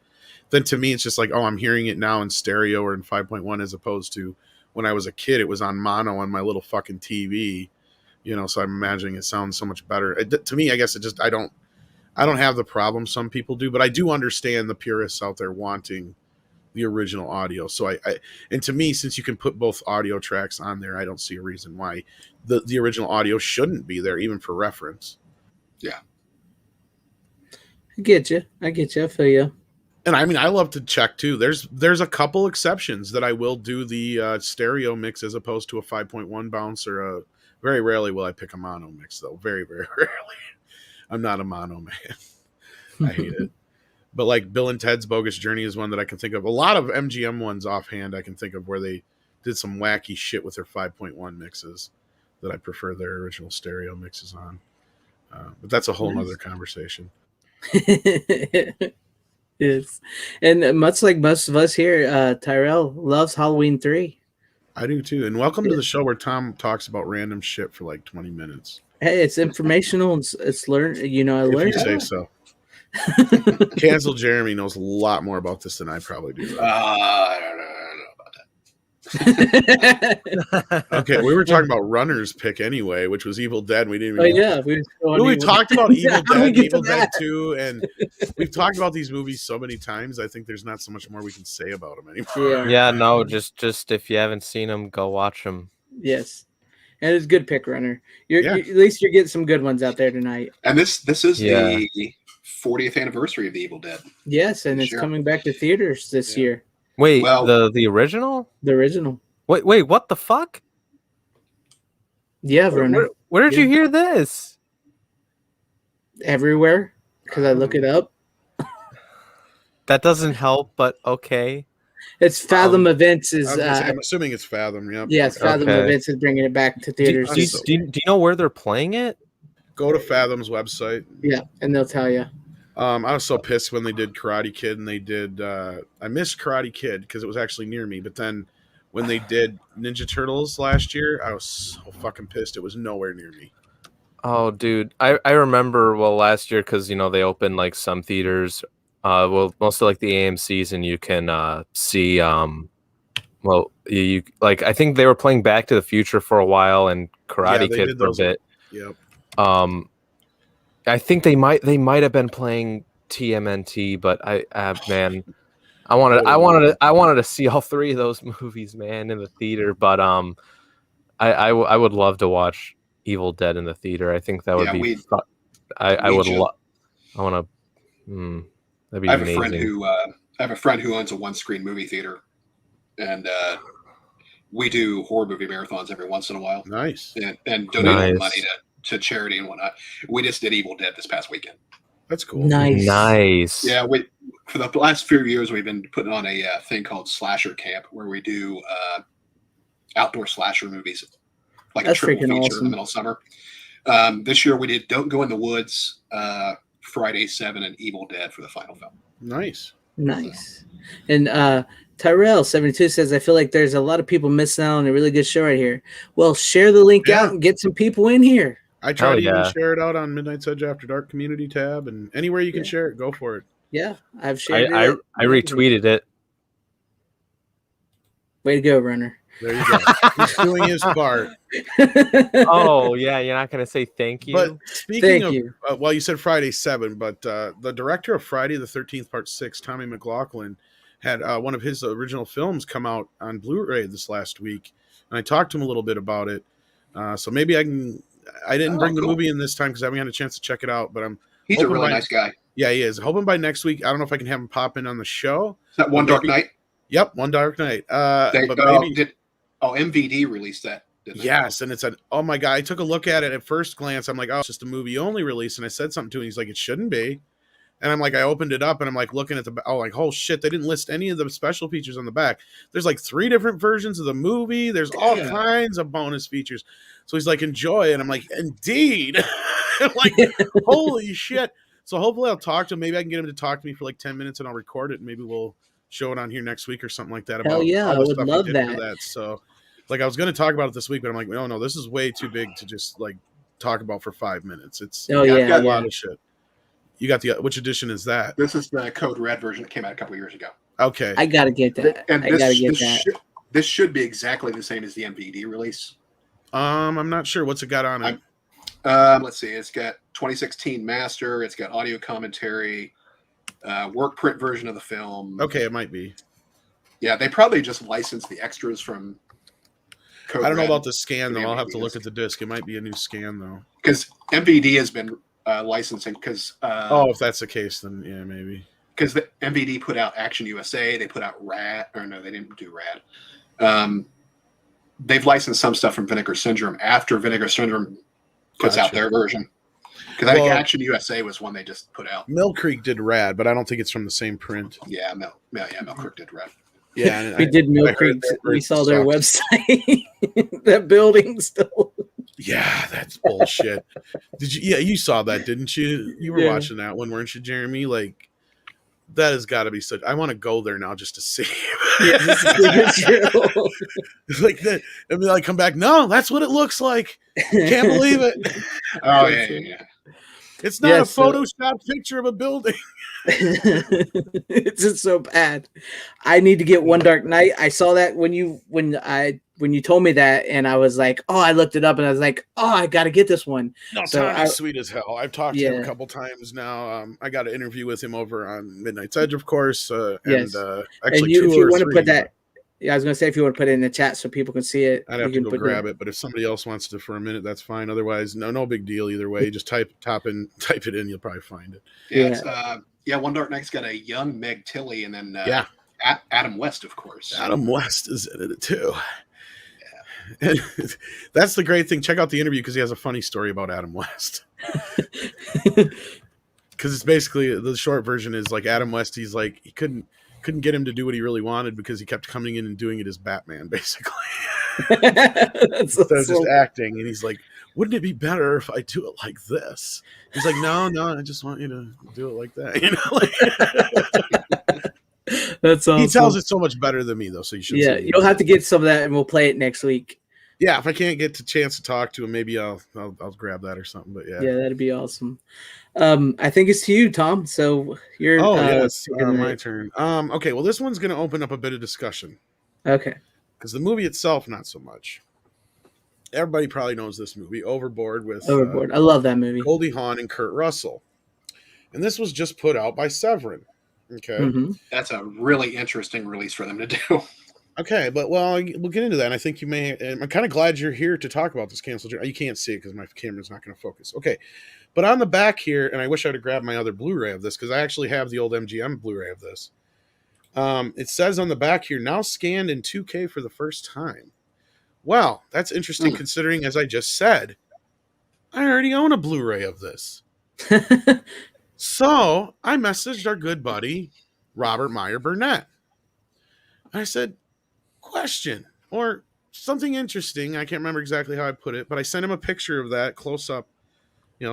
then to me, it's just like, oh, I'm hearing it now in stereo or in 5.1 as opposed to when I was a kid, it was on mono on my little fucking TV, you know, so I'm imagining it sounds so much better. To me, I guess it just, I don't have the problem some people do, but I do understand the purists out there wanting the original audio. So and to me, since you can put both audio tracks on there, I don't see a reason why the original audio shouldn't be there, even for reference. Yeah. I get you. I feel you. And I mean, I love to check too. There's a couple exceptions that I will do the stereo mix as opposed to a 5.1 bounce or very rarely will I pick a mono mix though. Very, very rarely. I'm not a mono man. I hate it. But like Bill and Ted's Bogus Journey is one that I can think of. A lot of MGM ones offhand I can think of where they did some wacky shit with their 5.1 mixes that I prefer their original stereo mixes on. But that's a whole nother conversation. Yes. And much like most of us here, Tyrell loves Halloween 3. I do too. And welcome to the show where Tom talks about random shit for like 20 minutes. Hey, it's informational. It's learned. You know, I learned. If you say so. Cancel Jeremy knows a lot more about this than I probably do. I don't know about that. Okay, we were talking about Runner's pick anyway, which was Evil Dead. We didn't. We talked about Evil Dead, Evil Dead 2, and we've talked about these movies so many times. I think there's not so much more we can say about them anymore. Yeah, no, just if you haven't seen them, go watch them. Yes, and it's a good pick, Runner. At least you're getting some good ones out there tonight. And this is the 40th anniversary of the Evil Dead. Yes, and it's coming back to theaters this year. Wait, the original? The original. Wait, what the fuck? Yeah, Runner. Where did you hear this? Everywhere, because I look it up. That doesn't help, but okay. It's Fathom Events I'm assuming it's Fathom. Yep. Yes, Fathom Events is bringing it back to theaters. Do you know where they're playing it? Go to Fathom's website. Yeah, and they'll tell you. I was so pissed when they did Karate Kid and they did. I missed Karate Kid because it was actually near me, but then when they did Ninja Turtles last year, I was so fucking pissed. It was nowhere near me. Oh, dude, I remember last year because they opened like some theaters, mostly like the AMC's, and you can see you like I think they were playing Back to the Future for a while and Karate Kid for a bit. Yep. I think they might have been playing TMNT, but man, I wanted to see all three of those movies, man, in the theater. But I would love to watch Evil Dead in the theater. I think that would be. I would love. I want to. That'd be amazing. I have a friend who owns a one-screen movie theater, and we do horror movie marathons every once in a while. Nice. And donate money to charity and whatnot. We just did Evil Dead this past weekend. That's cool. Nice. Yeah, for the last few years, we've been putting on a thing called Slasher Camp, where we do outdoor slasher movies, like a triple feature in the middle of summer. This year we did Don't Go in the Woods, Friday 7, and Evil Dead for the final film. Nice. And Tyrell72 says, I feel like there's a lot of people missing out on a really good show right here. Well, share the link out and get some people in here. I try to even share it out on Midnight's Edge After Dark community tab, and anywhere you can share it, go for it. Yeah, I've shared it. I retweeted it. Way to go, Runner. There you go. He's doing his part. Oh, yeah, you're not going to say thank you? But speaking of, well, you said Friday 7, but the director of Friday the 13th Part 6, Tommy McLaughlin, had one of his original films come out on Blu-ray this last week, and I talked to him a little bit about it. So maybe I didn't bring the movie in this time because I haven't had a chance to check it out, but he's a really nice guy. Yeah, he is. Hoping by next week, I don't know if I can have him pop in on the show. Is that One Dark Night? Yep, One Dark Night. MVD released that. Yes, and it's oh my God, I took a look at it at first glance. I'm like, oh, it's just a movie only release. And I said something to him. He's like, it shouldn't be. And I'm like, I opened it up and I'm like looking at oh shit, they didn't list any of the special features on the back. There's like 3 different versions of the movie. There's all kinds of bonus features. So he's like, enjoy. And I'm like, indeed. I'm like, holy shit. So hopefully I'll talk to him. Maybe I can get him to talk to me for like 10 minutes and I'll record it. And maybe we'll show it on here next week or something like that. Hell yeah, I would love that. So like I was going to talk about it this week, but I'm like, no, this is way too big to just like talk about for 5 minutes. It's got a lot of shit. You got which edition is that? This is the Code Red version that came out a couple of years ago. Okay. I got to get that. And this should be exactly the same as the MVD release. I'm not sure. What's it got on it? Let's see. It's got 2016 master. It's got audio commentary, work print version of the film. Okay, it might be. Yeah, they probably just licensed the extras from Code I don't know Red about the scan, though. I'll have to look at the disc. It might be a new scan, though. Because MVD has been licensing. If that's the case, then yeah, maybe. Because the MVD put out Action USA. They put out Rad. Or no, they didn't do Rad. They've licensed some stuff from Vinegar Syndrome after Vinegar Syndrome puts out their version. Because I think Action USA was one they just put out. Mill Creek did Rad, but I don't think it's from the same print. Yeah, Mill Creek did Rad. Yeah, we did Mill Creek. We saw their website. That building still. Yeah, that's bullshit. Did you? Yeah, you saw that, didn't you? You were watching that one, weren't you, Jeremy? Like, that has got to be such. I want to go there now just to see. It's like that, and then I come back. No, that's what it looks like. Can't believe it. Oh yeah. It's not a Photoshop picture of a building. It's just so bad. I need to get One Dark Night. I saw that when you told me that, and I was like, oh, I looked it up, and I was like, oh, I got to get this one. No, so Tommy's sweet as hell. I've talked to him a couple times now. I got an interview with him over on Midnight's Edge, of course. Actually, if you want to put that. Yeah, I was gonna say if you want to put it in the chat so people can see it, I'd have to go grab it. But if somebody else wants to for a minute, that's fine. Otherwise, no big deal either way. Just type it in, you'll probably find it. Yeah, One Dark Night's got a young Meg Tilly, and then Adam West, of course. Adam West is in it too. Yeah, that's the great thing. Check out the interview because he has a funny story about Adam West. Because it's basically the short version is like Adam West. He's like he couldn't get him to do what he really wanted because he kept coming in and doing it as Batman, basically. So just acting, and he's like, wouldn't it be better if I do it like this? He's like, no, I just want you to do it like that. That's awesome. He tells it so much better than me, though, so you should. Yeah, you'll have to get some of that, and we'll play it next week. Yeah, if I can't get the chance to talk to him, maybe I'll grab that or something. But yeah, that'd be awesome. I think it's to you, Tom. So you're. Yes, my turn. Okay, well, this one's going to open up a bit of discussion. Okay. Because the movie itself, not so much. Everybody probably knows this movie, Overboard. I love that movie. Goldie Hawn and Kurt Russell, and this was just put out by Severin. Okay, That's a really interesting release for them to do. Okay, but we'll get into that. And I think you may. And I'm kind of glad you're here to talk about this canceled. You can't see it because my camera's not going to focus. Okay, but on the back here, and I wish I'd have grabbed my other Blu-ray of this because I actually have the old MGM Blu-ray of this. It says on the back here, now scanned in 2K for the first time. Well, that's interesting considering, as I just said, I already own a Blu-ray of this. So I messaged our good buddy, Robert Meyer Burnett. I said, question, or something interesting. I can't remember exactly how I put it, but I sent him a picture of that close up,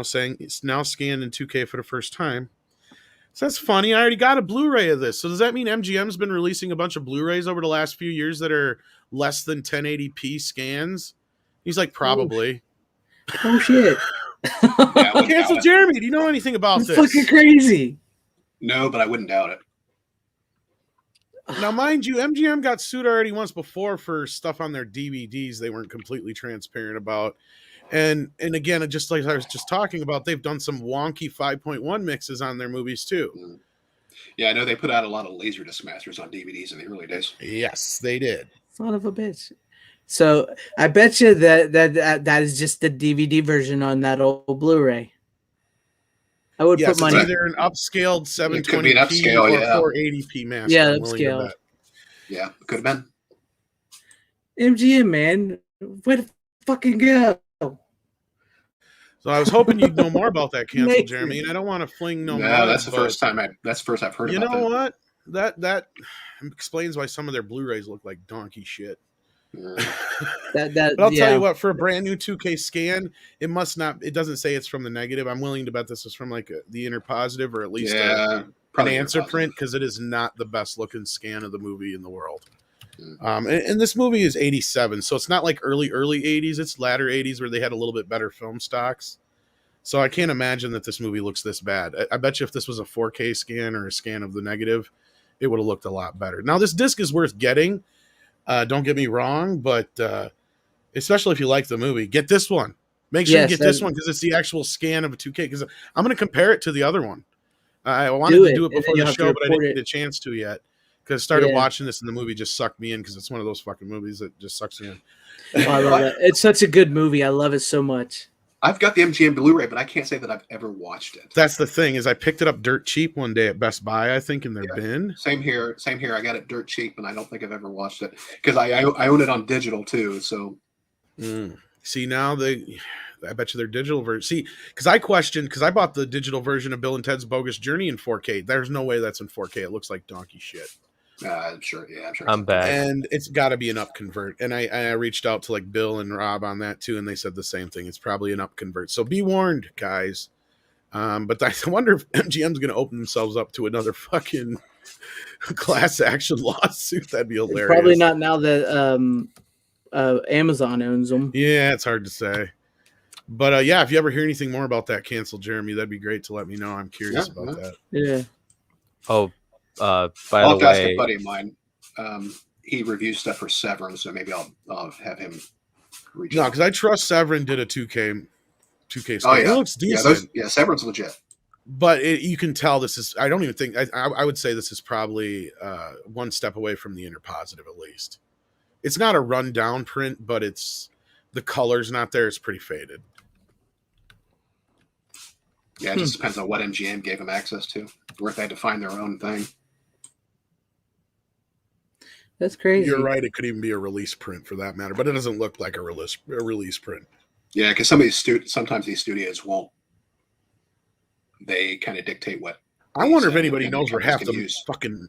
saying it's now scanned in 2K for the first time. So that's funny. I already got a Blu-ray of this. So does that mean MGM's been releasing a bunch of Blu-rays over the last few years that are less than 1080p scans? He's like, probably. Oh, shit. Cancel Jeremy. Do you know anything about this? Fucking crazy. No, but I wouldn't doubt it. Now, mind you, MGM got sued already once before for stuff on their DVDs they weren't completely transparent about. And again, just like I was just talking about, they've done some wonky 5.1 mixes on their movies too. Yeah, I know they put out a lot of Laserdisc masters on DVDs in the early days. Yes, they did. Son of a bitch. So I bet you that is just the DVD version on that old Blu-ray. I would Yes, put money. it's either an upscaled 720p upscale, or yeah. 480p master. Yeah, I'm willing to upscaled. bet. Yeah, could have been. MGM, man, where to fucking go? So I was hoping you'd know more about that cancel, Amazing. Jeremy, and I don't want to fling no No, mud, that's the but first time that's the first I've heard you about know that. what? That explains why some of their Blu-rays look like donkey shit. Yeah. But I'll tell you what, for a brand new 2K scan, it doesn't say it's from the negative. I'm willing to bet this is from like the inner positive, or at least an answer print, because it is not the best looking scan of the movie in the world. And this movie is 87, so it's not like early 80s. It's latter 80s where they had a little bit better film stocks. So I can't imagine that this movie looks this bad. I bet you if this was a 4K scan or a scan of the negative, it would have looked a lot better. Now, this disc is worth getting. Don't get me wrong, but especially if you like the movie, get this one. Make sure you get this one because it's the actual scan of a 2K. Because I'm going to compare it to the other one. I wanted to do it before the show, but I didn't get a chance to yet. Because I started watching this and the movie just sucked me in because it's one of those fucking movies that just sucks me in. Oh, I love it. It's such a good movie. I love it so much. I've got the MGM Blu-ray, but I can't say that I've ever watched it. That's the thing, is I picked it up dirt cheap one day at Best Buy, I think, in their bin. Same here. I got it dirt cheap, and I don't think I've ever watched it because I own it on digital too. So, see, now I bet you their digital version. See, because I bought the digital version of Bill and Ted's Bogus Journey in 4K. There's no way that's in 4K. It looks like donkey shit. I'm sure. Yeah, I'm sure. I'm back. And it's got to be an up convert. And I reached out to like Bill and Rob on that too, and they said the same thing. It's probably an up convert. So be warned, guys. But I wonder if MGM's going to open themselves up to another fucking class action lawsuit. That'd be hilarious. Probably not now that Amazon owns them. Yeah, it's hard to say. But yeah, if you ever hear anything more about that cancel, Jeremy, that'd be great to let me know. I'm curious about that. Yeah. Oh, by I'll the ask way, a buddy of mine. He reviews stuff for Severance, so maybe I'll have him reach out. No, because I trust Severin did a 2K scan. Oh, yeah. It looks decent. Severance legit. But you can tell this is, I don't even think, I would say this is probably one step away from the inner positive at least. It's not a rundown print, but the color's not there. It's pretty faded. Yeah, it just depends on what MGM gave them access to, or if they had to find their own thing. That's crazy. You're right. It could even be a release print for that matter, but it doesn't look like a release print. Yeah, because sometimes these studios won't. They kind of dictate what. I wonder if anybody knows where half the fucking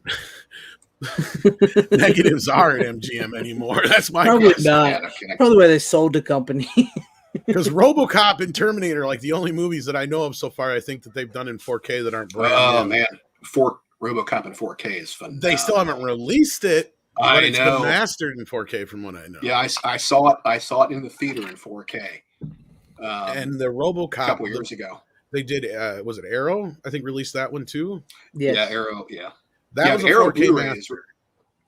negatives are at MGM anymore. That's my Probably guess. not. Yeah, Probably where they sold the company. Because Robocop and Terminator are like the only movies that I know of so far. I think that they've done in 4K that aren't brand new. Man, Robocop in 4K is fun. They still haven't released it. I it's know. been mastered in 4K from what I know. Yeah, I saw it. I saw it in the theater in 4K. And the Robocop a couple years ago. They did. Was it Arrow? I think released that one too. Yes. Yeah, Arrow. Yeah, that was a Arrow 4K Blu-ray master.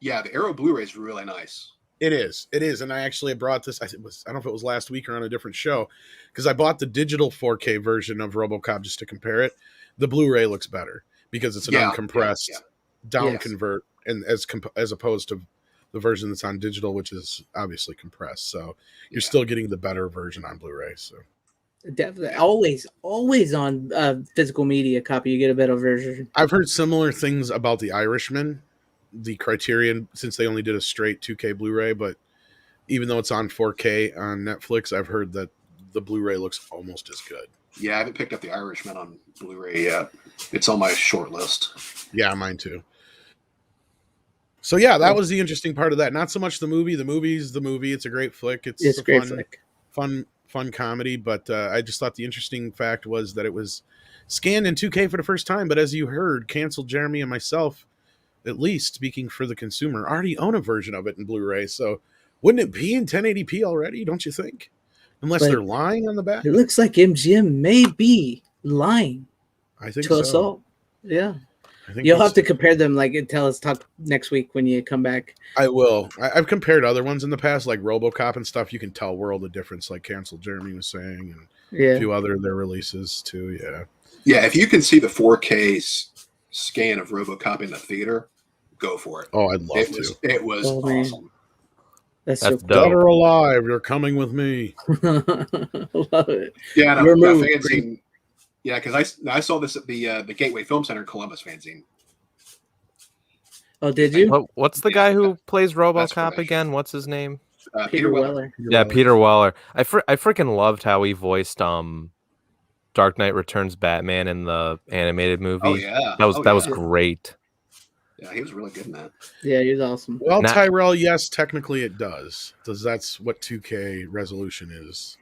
the Arrow Blu-ray is really nice. It is, and I actually brought this. I don't know if it was last week or on a different show, because I bought the digital 4K version of RoboCop just to compare it. The Blu-ray looks better because it's an uncompressed down convert, and as opposed to the version that's on digital, which is obviously compressed. So you're still getting the better version on Blu-ray. So definitely, always on physical media copy, you get a better version. I've heard similar things about The Irishman. The Criterion, since they only did a straight 2K Blu-ray, but even though it's on 4K on Netflix, I've heard that the Blu-ray looks almost as good. Yeah, I haven't picked up The Irishman on Blu-ray yet. It's on my short list. Yeah, mine too. So yeah, that was the interesting part of that. Not so much the movie. The movie's the movie. It's a great flick. It's a great flick. Fun comedy. But I just thought the interesting fact was that it was scanned in 2K for the first time. But as you heard, Canceled Jeremy and myself, at least speaking for the consumer, already own a version of it in Blu-ray. So wouldn't it be in 1080p already, don't you think? Unless they're lying on the back. It looks like MGM may be lying. I think to us all. Yeah. You'll have to compare them, tell us talk next week when you come back. I will. I've compared other ones in the past, like RoboCop and stuff. You can tell world of difference, like Cancel Jeremy was saying, and a few other their releases too. Yeah. Yeah, if you can see the 4K scan of Robocop in the theater, go for it. Oh, I'd love to. It was awesome. That's That's so dope. Dead or alive, you're coming with me. Love it. Yeah, no, Your that move, fanzine. Yeah, because I saw this at the Gateway Film Center in Columbus fanzine. Oh, did you? What's the guy who plays That's RoboCop fresh. again? What's his name? Peter Weller. Yeah, Peter Weller. I freaking loved how he voiced Dark Knight Returns Batman in the animated movie. Oh yeah, that was great. Yeah, he was really good in that. Yeah, he was awesome. Well, Tyrell, yes, technically it does. That's what 2K resolution is.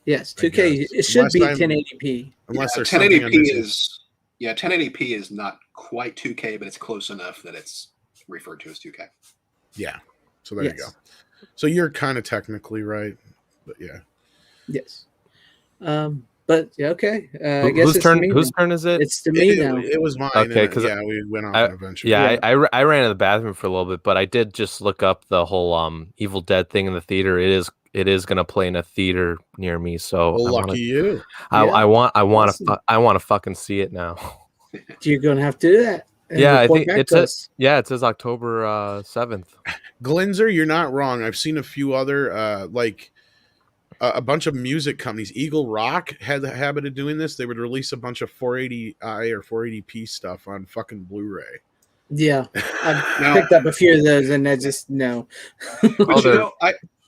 Yes, 2K. It should be 1080p. Unless there's 1080p is 1080p is not quite 2K, but it's close enough that it's referred to as 2K. Yeah. So there you go. So you're kind of technically right, but yeah. Yes. But yeah, okay. I guess whose it's turn? me Whose now. turn is it? It's to me now. It was mine. Okay, because we went off an adventure. Yeah, I ran to the bathroom for a little bit, but I did just look up the whole Evil Dead thing in the theater. It is going to play in a theater near me. So lucky you. I want to fucking see it now. You're gonna have to do that. Yeah, I think it says October 7th. Glinzer, you're not wrong. I've seen a few other a bunch of music companies. Eagle Rock had the habit of doing this. They would release a bunch of 480i or 480p stuff on fucking Blu-ray. Yeah, I've picked up a few of those, and I just no.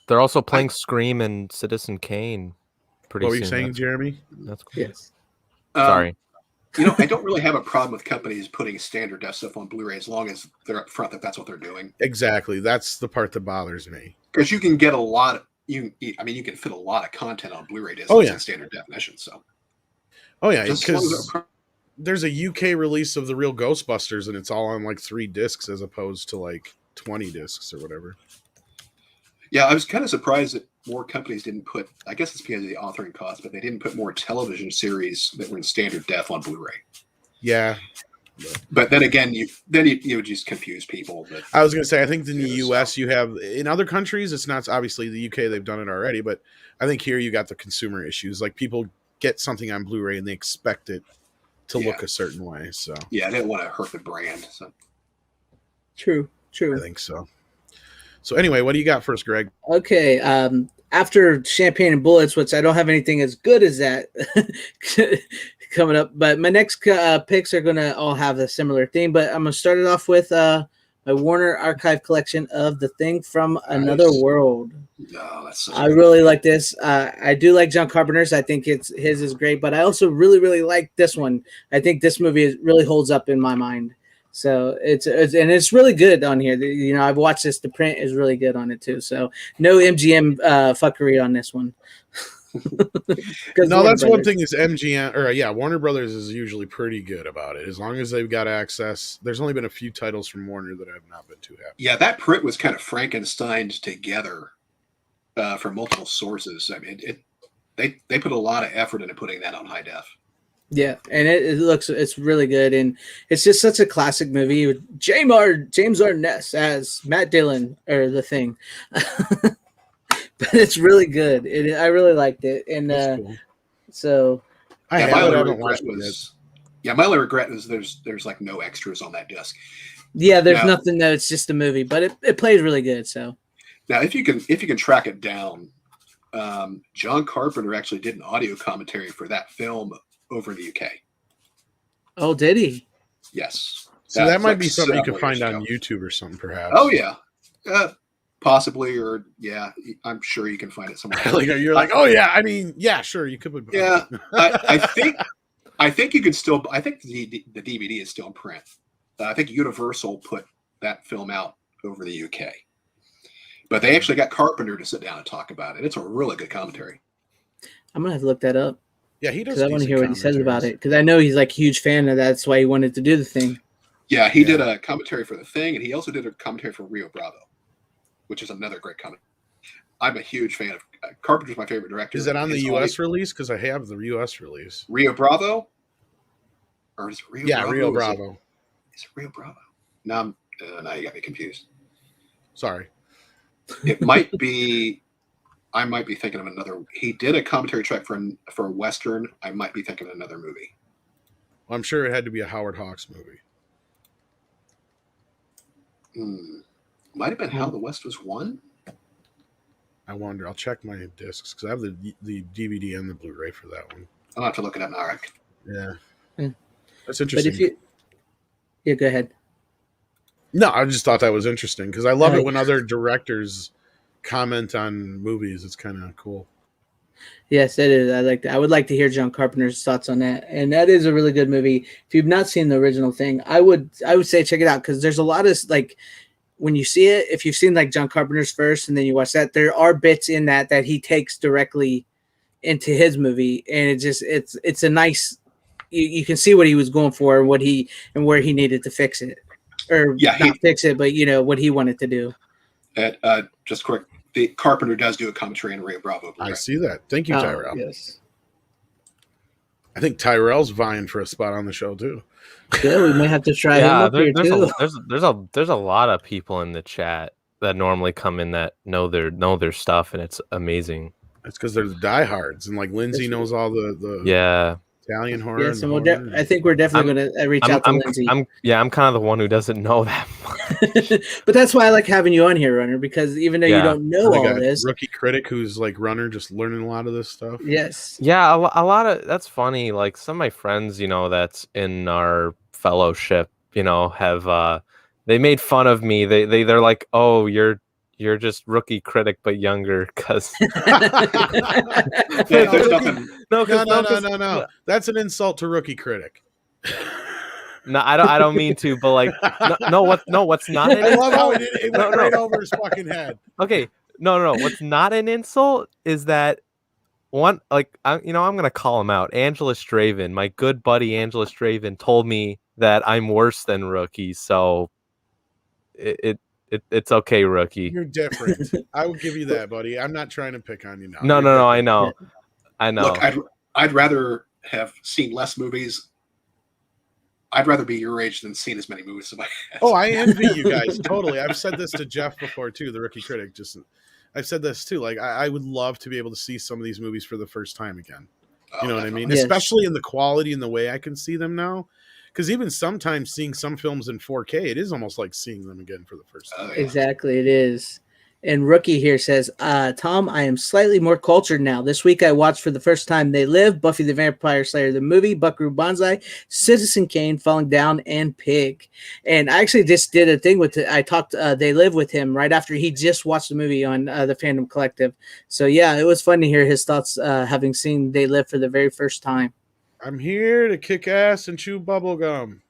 They're also playing Scream and Citizen Kane. Pretty. What were you saying, Jeremy? That's cool. Yes. Sorry. I don't really have a problem with companies putting standard def stuff on Blu-ray as long as they're up front that that's what they're doing. Exactly. That's the part that bothers me. Because you can get a lot of you can fit a lot of content on Blu-ray discs in standard definition. So. Oh yeah, because there's a UK release of the real Ghostbusters, and it's all on like 3 discs as opposed to like 20 discs or whatever. Yeah, I was kind of surprised that more companies didn't put. I guess it's because of the authoring cost, but they didn't put more television series that were in standard def on Blu-ray. Yeah, but then again, you would just confuse people. But I was going to say, I think in the US you have, in other countries, it's not obviously the UK. They've done it already, but I think here you got the consumer issues. Like people get something on Blu-ray and they expect it to look a certain way. So yeah, I didn't want to hurt the brand. So true. I think so. So anyway, what do you got first, Greg? Okay. After Champagne and Bullets, which I don't have anything as good as that coming up, but my next picks are going to all have a similar theme. But I'm going to start it off with my Warner Archive collection of The Thing from Another World. No, that's I really like this. I do like John Carpenter's. I think his is great, but I also really, really like this one. I think this movie really holds up in my mind. So it's really good on here. I've watched this. The print is really good on it too. So no MGM fuckery on this one. No, that's one thing is MGM or Warner Brothers is usually pretty good about it. As long as they've got access. There's only been a few titles from Warner that I've not been too happy. Yeah, that print was kind of Frankensteined together from multiple sources. I mean, they put a lot of effort into putting that on high def. Yeah, and it's really good, and it's just such a classic movie with James Arness as Matt Dillon or The Thing. But it's really good. I really liked it, and cool. So my only regret is there's like no extras on that disc. Yeah, there's nothing. No, it's just a movie, but it plays really good. So now, if you can track it down, John Carpenter actually did an audio commentary for that film over in the UK. Oh, did he? Yes. So that might be something you can find on YouTube or something, perhaps. Oh yeah, possibly, or I'm sure you can find it somewhere. Like you're like, oh yeah, I mean, yeah, sure, you could. Yeah, I think you could still. I think the DVD is still in print. I think Universal put that film out over the UK, but they actually got Carpenter to sit down and talk about it. It's a really good commentary. I'm gonna have to look that up. Yeah, he does. Because I want to hear what he says about it. Because I know he's like a huge fan of that. That's why he wanted to do The Thing. Yeah, he did a commentary for The Thing, and he also did a commentary for Rio Bravo, which is another great commentary. I'm a huge fan of Carpenter's my favorite director. Is that on the U.S. release? Because I have the U.S. release. Rio Bravo? Or is it Rio Bravo? Yeah, Rio Bravo. Is it Rio Bravo? Now you got me confused. Sorry. It might be... I might be thinking of another. He did a commentary track for a Western. I might be thinking of another movie. Well, I'm sure it had to be a Howard Hawks movie. Might have been How the West Was Won. I wonder. I'll check my discs because I have the DVD and the Blu-ray for that one. I'll have to look it up now, Rick. Yeah. Yeah. That's interesting. But yeah, go ahead. No, I just thought that was interesting because I love it when other directors comment on movies. It's kind of cool. Yes, it is. I would like to hear John Carpenter's thoughts on that. And that is a really good movie. If you've not seen the original thing, I would say check it out because there's a lot of like when you see it, if you've seen like John Carpenter's first and then you watch that, there are bits in that he takes directly into his movie, and it's a nice. You can see what he was going for and where he needed to fix it, or not fix it, but what he wanted to do. Just quick. The Carpenter does do a commentary on Rio Bravo. I see that. Thank you, Tyrell. Yes. I think Tyrell's vying for a spot on the show too. Yeah, we may have to try him up here too. There's a lot of people in the chat that normally come in that know their stuff, and it's amazing. That's because they're the diehards, and like Lindsay knows all the Italian horror. Yes, and I think we're definitely going to reach out to Lindsay. I'm kind of the one who doesn't know that much. But that's why I like having you on here, Runner, because even though you don't know all this. Rookie critic who's like Runner, just learning a lot of this stuff. Yes. Yeah, a lot of that's funny. Like some of my friends, that's in our fellowship, have they made fun of me. They're like, oh, you're just rookie critic but younger because no. That's an insult to rookie critic. No, I don't mean to, but like what's not an insult? I love how it went right over his fucking head. Okay, no. What's not an insult is that one, like I'm gonna call him out. Angela Straven, my good buddy Angela Straven, told me that I'm worse than Rookie, so it's okay, Rookie. You're different. I will give you that, buddy. I'm not trying to pick on you now. No. I know. Look, I'd rather have seen less movies. I'd rather be your age than seen as many movies as I have. Oh, I envy you guys totally. I've said this to Jeff before too, the rookie critic. I've said this too. Like I would love to be able to see some of these movies for the first time again. You know what I mean? Yes. Especially in the quality and the way I can see them now. Because even sometimes seeing some films in 4K, it is almost like seeing them again for the first time. Exactly, it is. And Rookie here says, Tom, I am slightly more cultured now. This week I watched for the first time They Live, Buffy the Vampire Slayer, the movie, Buckaroo Banzai, Citizen Kane, Falling Down, and Pig. And I actually just did a thing with it. I talked They Live with him right after he just watched the movie on the Fandom Collective. So yeah, it was fun to hear his thoughts having seen They Live for the very first time. I'm here to kick ass and chew bubble gum.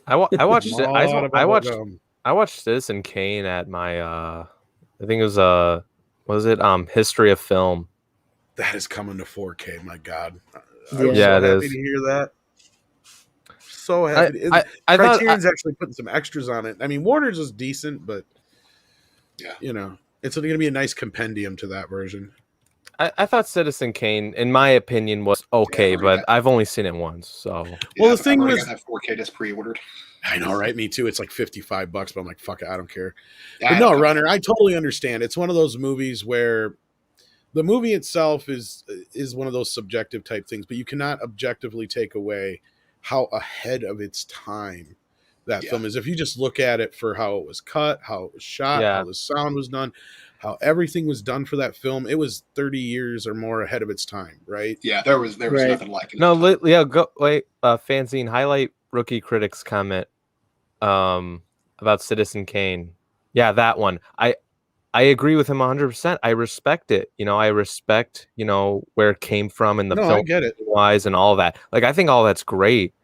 I watched Citizen Kane at my I think it was History of Film. That is coming to 4K, my God. I was so happy to hear that. So happy. Criterion's actually putting some extras on it. I mean, Warner's is decent, but it's going to be a nice compendium to that version. I thought Citizen Kane, in my opinion, was okay, but I've only seen it once. So the thing was, I have 4K just pre-ordered. I know, right? Me too. It's like $55, but I'm like, fuck it, I don't care. But no, Runner, I totally understand. It's one of those movies where the movie itself is one of those subjective type things, but you cannot objectively take away how ahead of its time that film is. If you just look at it for how it was cut, how it was shot, how the sound was done, how everything was done for that film, it was 30 years or more ahead of its time, right? Yeah, there was nothing like it. No, go wait. FanZcene, highlight Rookie Critic's comment about Citizen Kane. Yeah, that one. I agree with him 100%. I respect it. I respect where it came from and the film I get it. Wise and all that. Like I think all that's great.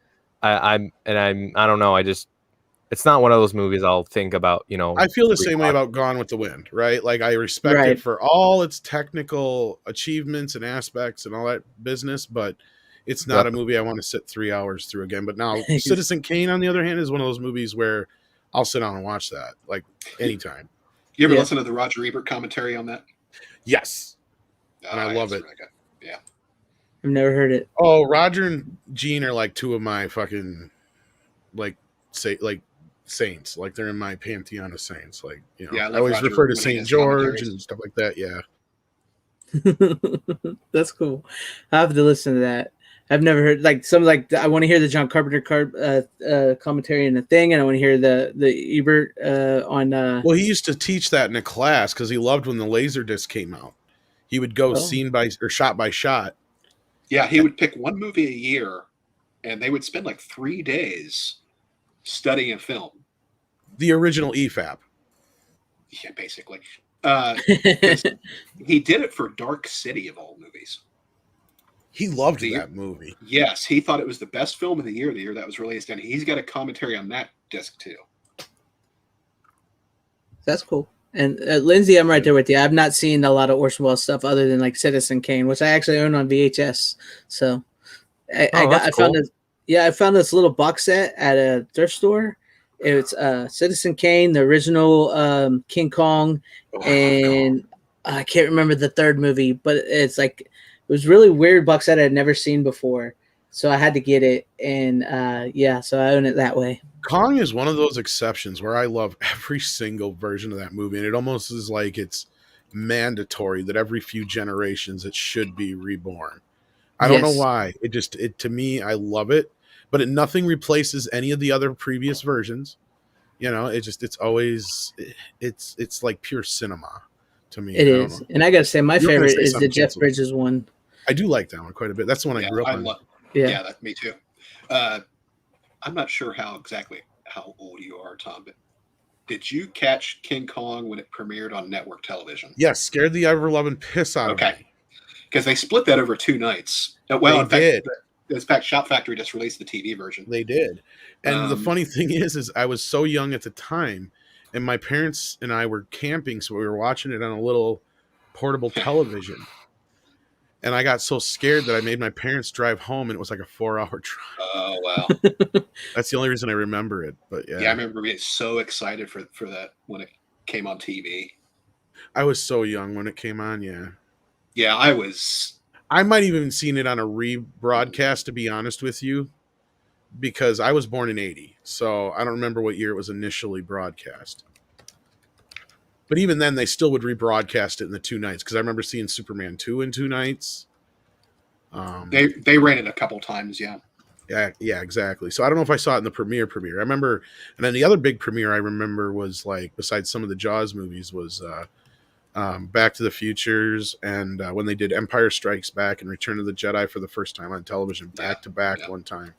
I don't know. It's not one of those movies I'll think about, I feel the same way about Gone with the Wind, right? Like I respect it for all its technical achievements and aspects and all that business, but it's not a movie I want to sit 3 hours through again. But now Citizen Kane, on the other hand, is one of those movies where I'll sit down and watch that like anytime. You ever listen to the Roger Ebert commentary on that? Yes. And I love it. Really good. Yeah. I've never heard it. Oh, Roger and Gene are like two of my fucking saints. Like they're in my pantheon of saints. Like, I always Roger refer to St. George and stuff like that. Yeah. That's cool. I have to listen to that. I've never heard like some like I want to hear the John Carpenter commentary in the thing, and I want to hear the Ebert on. Well, he used to teach that in a class because he loved when the Laserdisc came out. He would go scene by or shot by shot. Yeah, he would pick one movie a year, and they would spend like 3 days studying a film. The original EFAP. Yeah, basically. He did it for Dark City of all movies. He loved that movie. Yes, he thought it was the best film of the year that was released, and he's got a commentary on that disc too. That's cool. And Lindsay, I'm right there with you. I've not seen a lot of Orson Welles stuff other than like Citizen Kane, which I actually own on VHS. So I found this little box set at a thrift store. It's Citizen Kane, the original King Kong, and I can't remember the third movie, but it's like it was really weird box set I'd never seen before. So I had to get it, and so I own it that way. Kong is one of those exceptions where I love every single version of that movie, and it almost is like it's mandatory that every few generations it should be reborn. I don't know why. It to me, I love it, but nothing replaces any of the other previous versions. You know, it's always it's like pure cinema to me. It is, and I gotta say, my favorite is the Jeff Bridges one. I do like that one quite a bit. That's the one I grew up on. Yeah, me too. I'm not sure how old you are, Tom, but did you catch King Kong when it premiered on network television? Yes, scared the ever-loving piss out of me. Okay, because they split that over 2 nights. Well, in fact, Shop Factory just released the TV version. They did. And the funny thing is I was so young at the time, and my parents and I were camping, so we were watching it on a little portable television. And I got so scared that I made my parents drive home, and it was like a 4-hour drive. Oh, wow. That's the only reason I remember it. But yeah, I remember being so excited for that when it came on TV. I was so young when it came on, yeah. Yeah, I was. I might even seen it on a rebroadcast, to be honest with you, because I was born in 80. So I don't remember what year it was initially broadcast. But even then, they still would rebroadcast it in the 2 nights, because I remember seeing Superman 2 in 2 nights. They ran it a couple times, yeah. Yeah, exactly. So I don't know if I saw it in the premiere. I remember, and then the other big premiere I remember was like, besides some of the Jaws movies, was Back to the Futures, and when they did Empire Strikes Back and Return of the Jedi for the first time on television, back to back one time.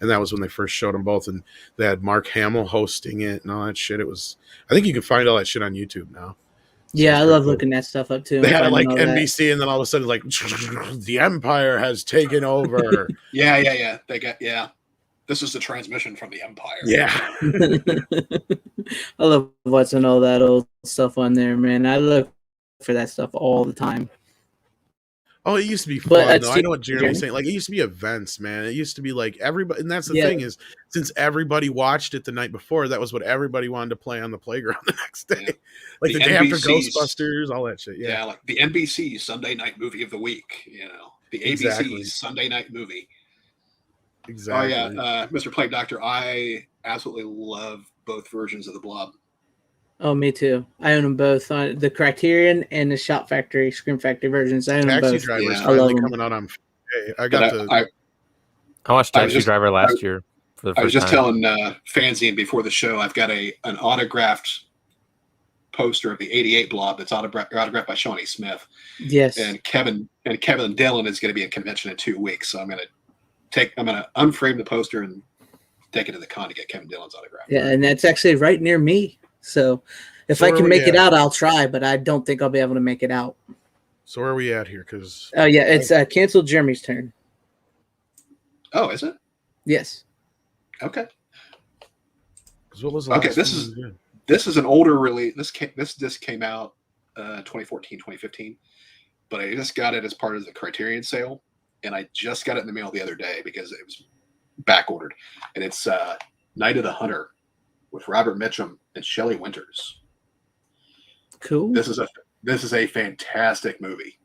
And that was when they first showed them both, and they had Mark Hamill hosting it and all that shit. It was, I think you can find all that shit on YouTube now. Yeah, I love looking that stuff up too. They had like NBC, and then all of a sudden, like, the Empire has taken over. Yeah. This is the transmission from the Empire. Yeah. I love watching all that old stuff on there, man. I look for that stuff all the time. Oh, it used to be fun, though. I know what Jeremy's saying. Like, it used to be events, man. It used to be like everybody, and that's the thing is, since everybody watched it the night before, that was what everybody wanted to play on the playground the next day. Yeah. Like the day after Ghostbusters, all that shit. Yeah, like the NBC Sunday night movie of the week, you know, the ABC Sunday night movie. Exactly. Oh, yeah. Mr. Plague Doctor, I absolutely love both versions of the Blob. Oh, me too. I own them both on the Criterion and the Shop Factory, Scream Factory versions. I own them both. Taxi Driver's finally coming out on. I watched Taxi Driver last year for the first time. I was just telling FanZcene before the show, I've got an autographed poster of the '88 Blob that's autographed by Shawnee Smith. Yes. And Kevin Dillon is going to be at convention in 2 weeks, so I'm going to unframe the poster and take it to the con to get Kevin Dillon's autograph. Yeah, and that's actually right near me. So if I can make it out, I'll try, but I don't think I'll be able to make it out. So where are we at here? Because it's canceled Jeremy's turn. Oh, is it? Yes. Okay. What was the last this is an older release. This disc came out 2014, 2015, but I just got it as part of the Criterion sale, and I just got it in the mail the other day because it was back ordered, and it's Night of the Hunter with Robert Mitchum and Shelley Winters. Cool. This is a fantastic movie.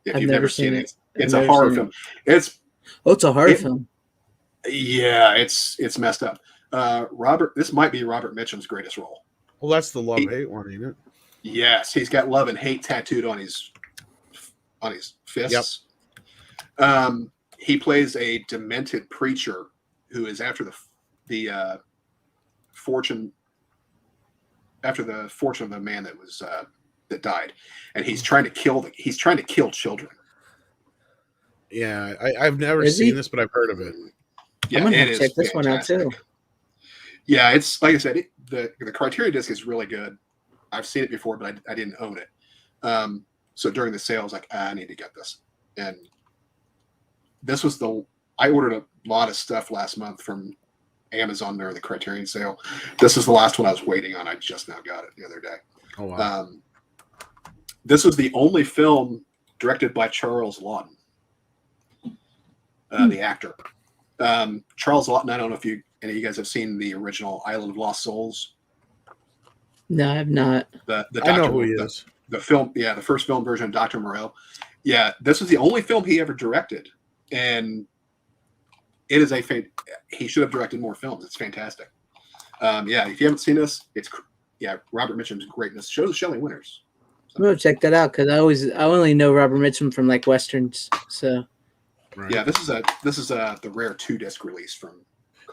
If I've you've never seen it, it's a horror film. It's a horror film. Yeah, it's messed up. This might be Robert Mitchum's greatest role. Well, that's the love-hate one, ain't it? Yes, he's got love and hate tattooed on his fists. Yep. he plays a demented preacher who is after the fortune of the man that was that died, and he's trying to kill children. Yeah, I've never seen this, but I've heard of it. Yeah, I'm gonna have to check this one out too. Yeah, it's like I said, the Criterion disc is really good. I've seen it before, but I didn't own it. So during the sale, I was like, I need to get this. And this was I ordered a lot of stuff last month from Amazon during the Criterion sale. This is the last one I was waiting on. I just now got it the other day. Oh, wow. This was the only film directed by Charles Lawton, the actor. Charles Lawton, I don't know if any of you guys have seen the original Island of Lost Souls. No, I have not. The I know who he is. The film, yeah, the first film version of Dr. Moreau. Yeah, this was the only film he ever directed. And it is he should have directed more films. It's fantastic. Yeah, if you haven't seen this, Robert Mitchum's greatness. Shows Shelley Winters. So. I'm gonna check that out because I only know Robert Mitchum from like westerns. So Right. Yeah, this is the rare 2-disc release from.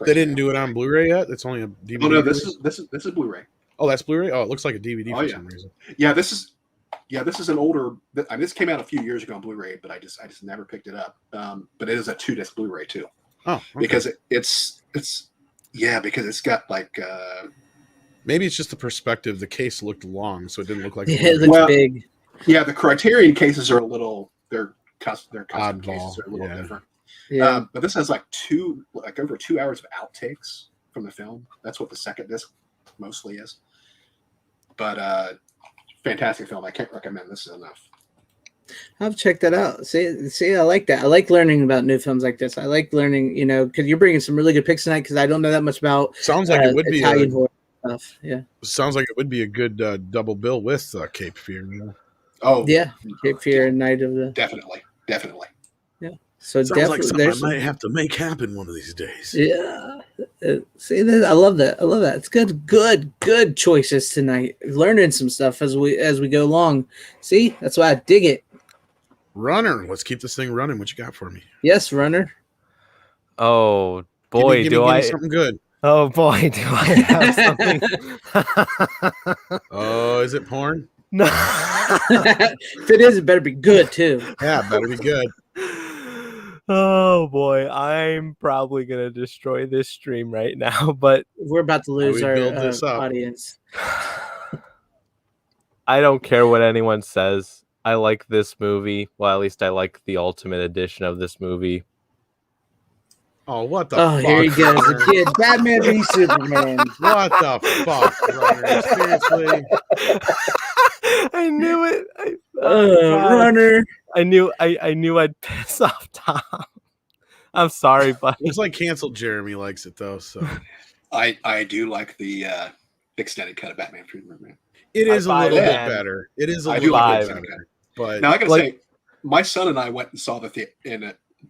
They didn't do it on Blu-ray yet. It's only a DVD. Oh no, this is Blu-ray. Oh, that's Blu-ray. Oh, it looks like a DVD for some reason. Yeah, this is an older. I mean, this came out a few years ago on Blu-ray, but I just never picked it up. But it is a 2-disc Blu-ray too. Oh, okay. Because it's got like. Maybe it's just the perspective. The case looked long, so it didn't look like. it looks big. Yeah, the Criterion cases are a little. Their custom cases are a little different. Yeah, but this has like over 2 hours of outtakes from the film. That's what the second disc mostly is. But fantastic film. I can't recommend this enough. I'll check that out. See, I like that. I like learning about new films like this. I like learning, because you're bringing some really good picks tonight. Because I don't know that much about. Sounds like it would be Italian horror stuff. Yeah. Sounds like it would be a good double bill with Cape Fear. Oh yeah, Cape Fear and Night of the. Definitely. Yeah. So sounds definitely, like something I might have to make happen one of these days. Yeah. See, I love that. It's good choices tonight. Learning some stuff as we go along. See, that's why I dig it. Runner, let's keep this thing running. What you got for me? Yes, Runner. Oh boy, give me something good. Oh boy, do I have something? Oh, is it porn? No. If it is, it better be good too. Yeah, it better be good. Oh boy, I'm probably gonna destroy this stream right now, but we're about to lose our audience. I don't care what anyone says. I like this movie. Well, at least I like the Ultimate Edition of this movie. Oh, what the fuck? Here he goes again. Batman v Superman. What the fuck, Runner? Seriously? I knew it. Runner. I knew I'd piss off Tom. I'm sorry, but it's like canceled Jeremy likes it though, so I do like the extended cut of Batman v Superman. It is a little bit better. It is a little bit better. But now I gotta say, my son and I went and saw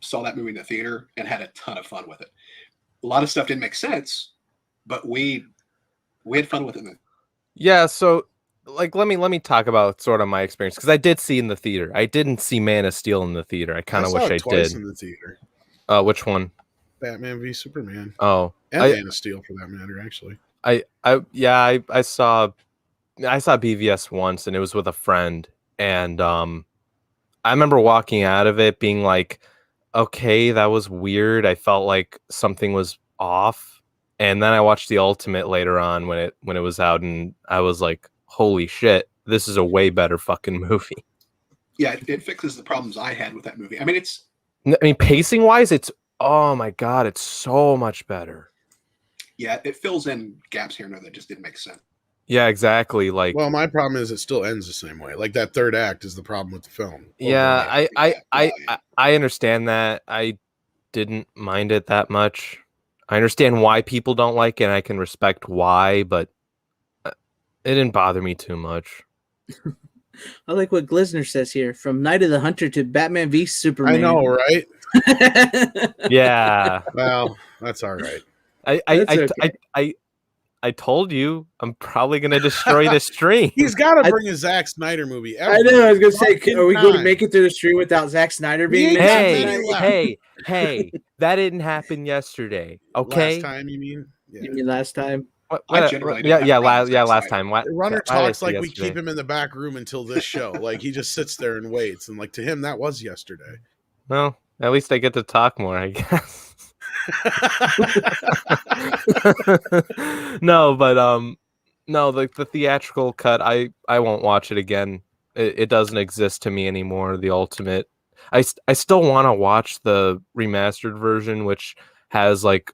saw that movie in the theater and had a ton of fun with it. A lot of stuff didn't make sense, but we had fun with it. Yeah, so like let me talk about sort of my experience because I did see in the theater. I didn't see Man of Steel in the theater. I kind of wish I did. In the theater. Which one? Batman v Superman. Oh, and Man of Steel for that matter. Actually, I saw BVS once and it was with a friend, and I remember walking out of it being like, okay, that was weird. I felt like something was off, and then I watched the Ultimate later on when it was out, and I was like, holy shit, this is a way better fucking movie. Yeah, it fixes the problems I had with that movie. I mean, pacing wise, oh my god, it's so much better. Yeah, it fills in gaps here and there that just didn't make sense. Yeah, exactly. Like, well, my problem is it still ends the same way. Like that third act is the problem with the film. Yeah, I understand that. I didn't mind it that much. I understand why people don't like it, and I can respect why, but it didn't bother me too much. I like what Glisner says here. From Night of the Hunter to Batman v Superman. I know, right? Yeah. Well, that's all right. I told you I'm probably going to destroy the stream. He's got to bring a Zack Snyder movie. I know. I was going to say, are we going to make it through the stream without Zack Snyder being? Hey, hey, that didn't happen yesterday. Okay. Last time, you mean? Yeah. You mean last time? I generally don't have a problem with Zack last Snyder. time. The runner Why did I talks say like we yesterday? keep him in the back room until this show. Like he just sits there and waits, and like to him that was yesterday. Well, at least I get to talk more, I guess. No, but no, the theatrical cut, I won't watch it again. It doesn't exist to me anymore. The ultimate. I still want to watch the remastered version, which has like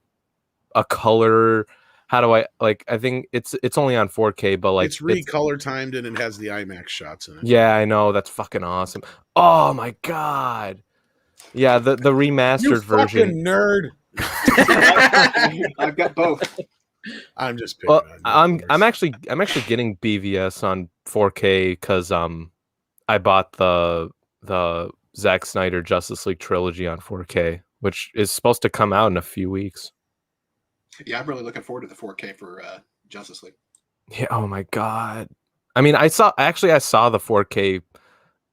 a color. How do I like? I think it's only on 4K, but like it's recolor timed and it has the IMAX shots in it. yeah, I know, that's fucking awesome. Oh my god. Yeah, the You remastered version. fucking nerd. I've got both. I'm just picking on you, I'm of course. I'm actually getting BVS on 4K because I bought the Zack Snyder Justice League trilogy on 4K, which is supposed to come out in a few weeks. Yeah, I'm really looking forward to the 4K for Justice League. Yeah, oh my god. I mean, I saw the 4K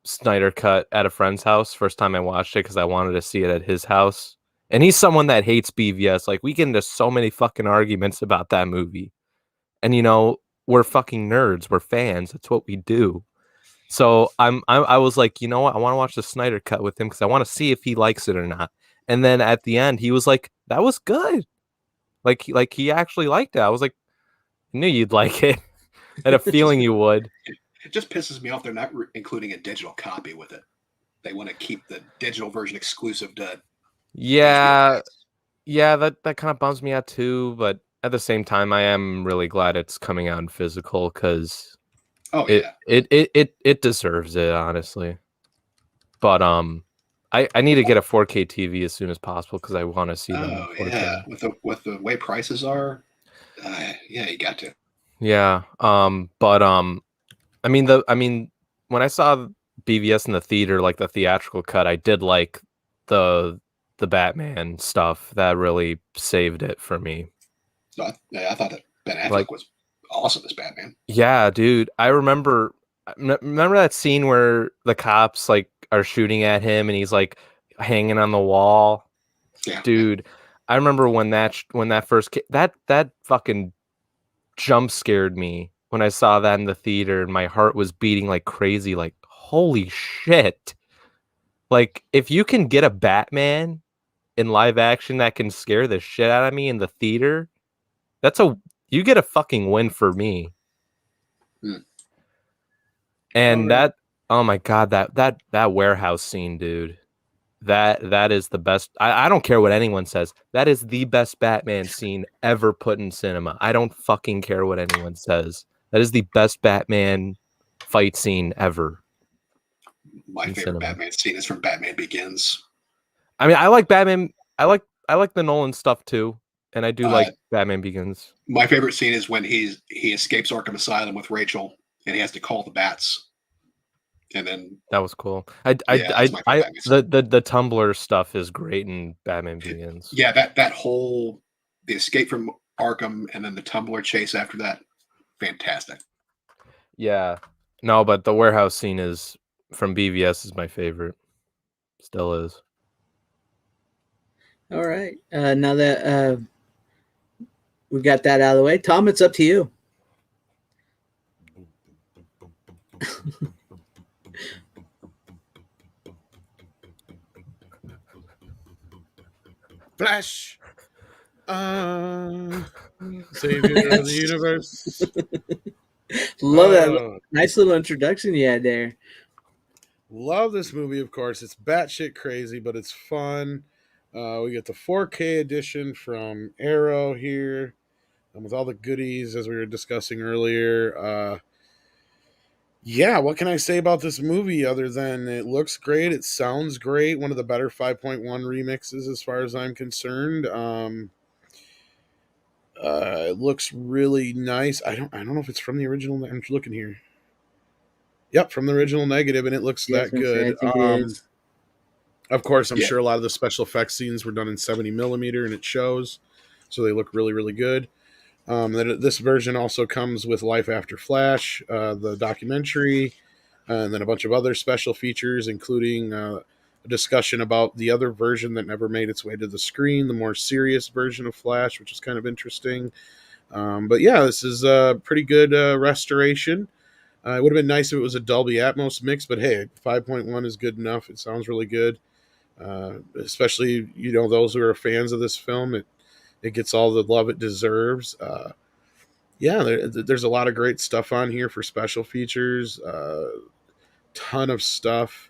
Snyder cut at a friend's house first time I watched it because I wanted to see it at his house. And he's someone that hates BVS. Like, we get into so many fucking arguments about that movie. And you know, we're fucking nerds. We're fans. That's what we do. So I was like, you know what? I want to watch the Snyder cut with him because I want to see if he likes it or not. And then at the end, he was like, "That was good." Like he actually liked it. I was like, I knew you'd like it. I had a feeling you would. It just pisses me off they're not including a digital copy with it. They want to keep the digital version exclusive to Yeah, HBO. yeah, that kind of bums me out too. But at the same time, I am really glad it's coming out in physical because it deserves it, honestly. But I need to get a 4K TV as soon as possible because I want to see them. Oh yeah, with the way prices are, yeah, you got to. Yeah. But I mean when I saw BVS in the theater, like the theatrical cut, I did like the Batman stuff. That really saved it for me. So I thought that Ben Affleck was awesome as Batman. Yeah, dude. I remember that scene where the cops like are shooting at him and he's like hanging on the wall. Yeah, dude. I remember when that first that fucking jump scared me when I saw that in the theater and my heart was beating like crazy. Like, holy shit. Like, if you can get a Batman in live action that can scare the shit out of me in the theater, you get a fucking win for me. And that, oh my god, that warehouse scene, dude. That is the best. I don't care what anyone says. That is the best Batman scene ever put in cinema. I don't fucking care what anyone says. That is the best Batman fight scene ever. My favorite Batman scene is from Batman Begins. I mean, I like Batman. I like the Nolan stuff too, and I do like Batman Begins. My favorite scene is when he escapes Arkham Asylum with Rachel, and he has to call the bats. And then that was cool. The Tumblr stuff is great in Batman Begins. Yeah, the escape from Arkham and then the Tumblr chase after that, fantastic. Yeah, no, but the warehouse scene is from BVS is my favorite. Still is. All right. Now that we got that out of the way, Tom, it's up to you. Flash, savior of the universe. Love that nice little introduction you had there. Love this movie, of course. It's batshit crazy, but it's fun. We get the 4K edition from Arrow here, and with all the goodies as we were discussing earlier. Yeah, what can I say about this movie other than it looks great, it sounds great, one of the better 5.1 remixes as far as I'm concerned. It looks really nice. I don't know if it's from the original. I'm looking here. Yep, from the original negative, and it looks that good. Of course, I'm sure a lot of the special effects scenes were done in 70 millimeter, and it shows, so they look really, really good. This version also comes with Life After Flash, the documentary, and then a bunch of other special features, including a discussion about the other version that never made its way to the screen, the more serious version of Flash, which is kind of interesting. But yeah, this is a pretty good restoration. It would have been nice if it was a Dolby Atmos mix, but hey, 5.1 is good enough. It sounds really good. Especially, those who are fans of this film, it gets all the love it deserves. There's a lot of great stuff on here for special features. Ton of stuff.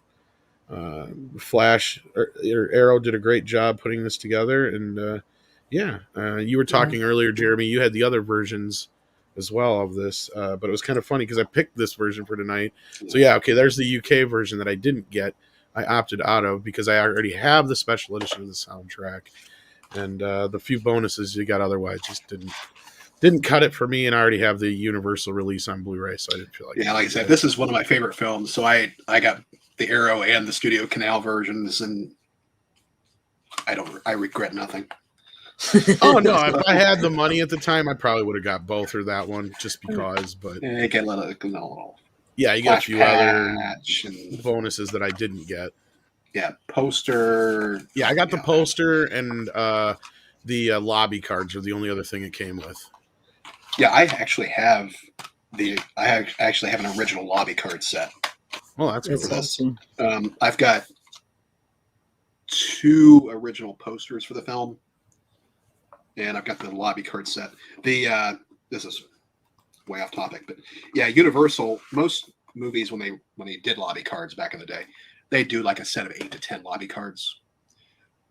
Flash or Arrow did a great job putting this together, and you were talking earlier, Jeremy. You had the other versions as well of this, but it was kind of funny because I picked this version for tonight. So there's the UK version that I didn't get. I opted out of because I already have the special edition of the soundtrack, and the few bonuses you got otherwise just didn't cut it for me, and I already have the Universal release on Blu-ray, so I didn't feel like like I said, this is one of my favorite films, so I got the Arrow and the Studio Canal versions, and I regret nothing. Oh no, if I had the money at the time, I probably would have got both or that one just because, but you get a little you get a few other and bonuses that I didn't get. Poster. I got the poster and the lobby cards are the only other thing it came with. I actually have an original lobby card set. Oh, that's cool. Awesome. I've got 2 original posters for the film, and I've got the lobby card set. This is way off topic, but Universal, most movies when they did lobby cards back in the day, they do like a set of 8 to 10 lobby cards.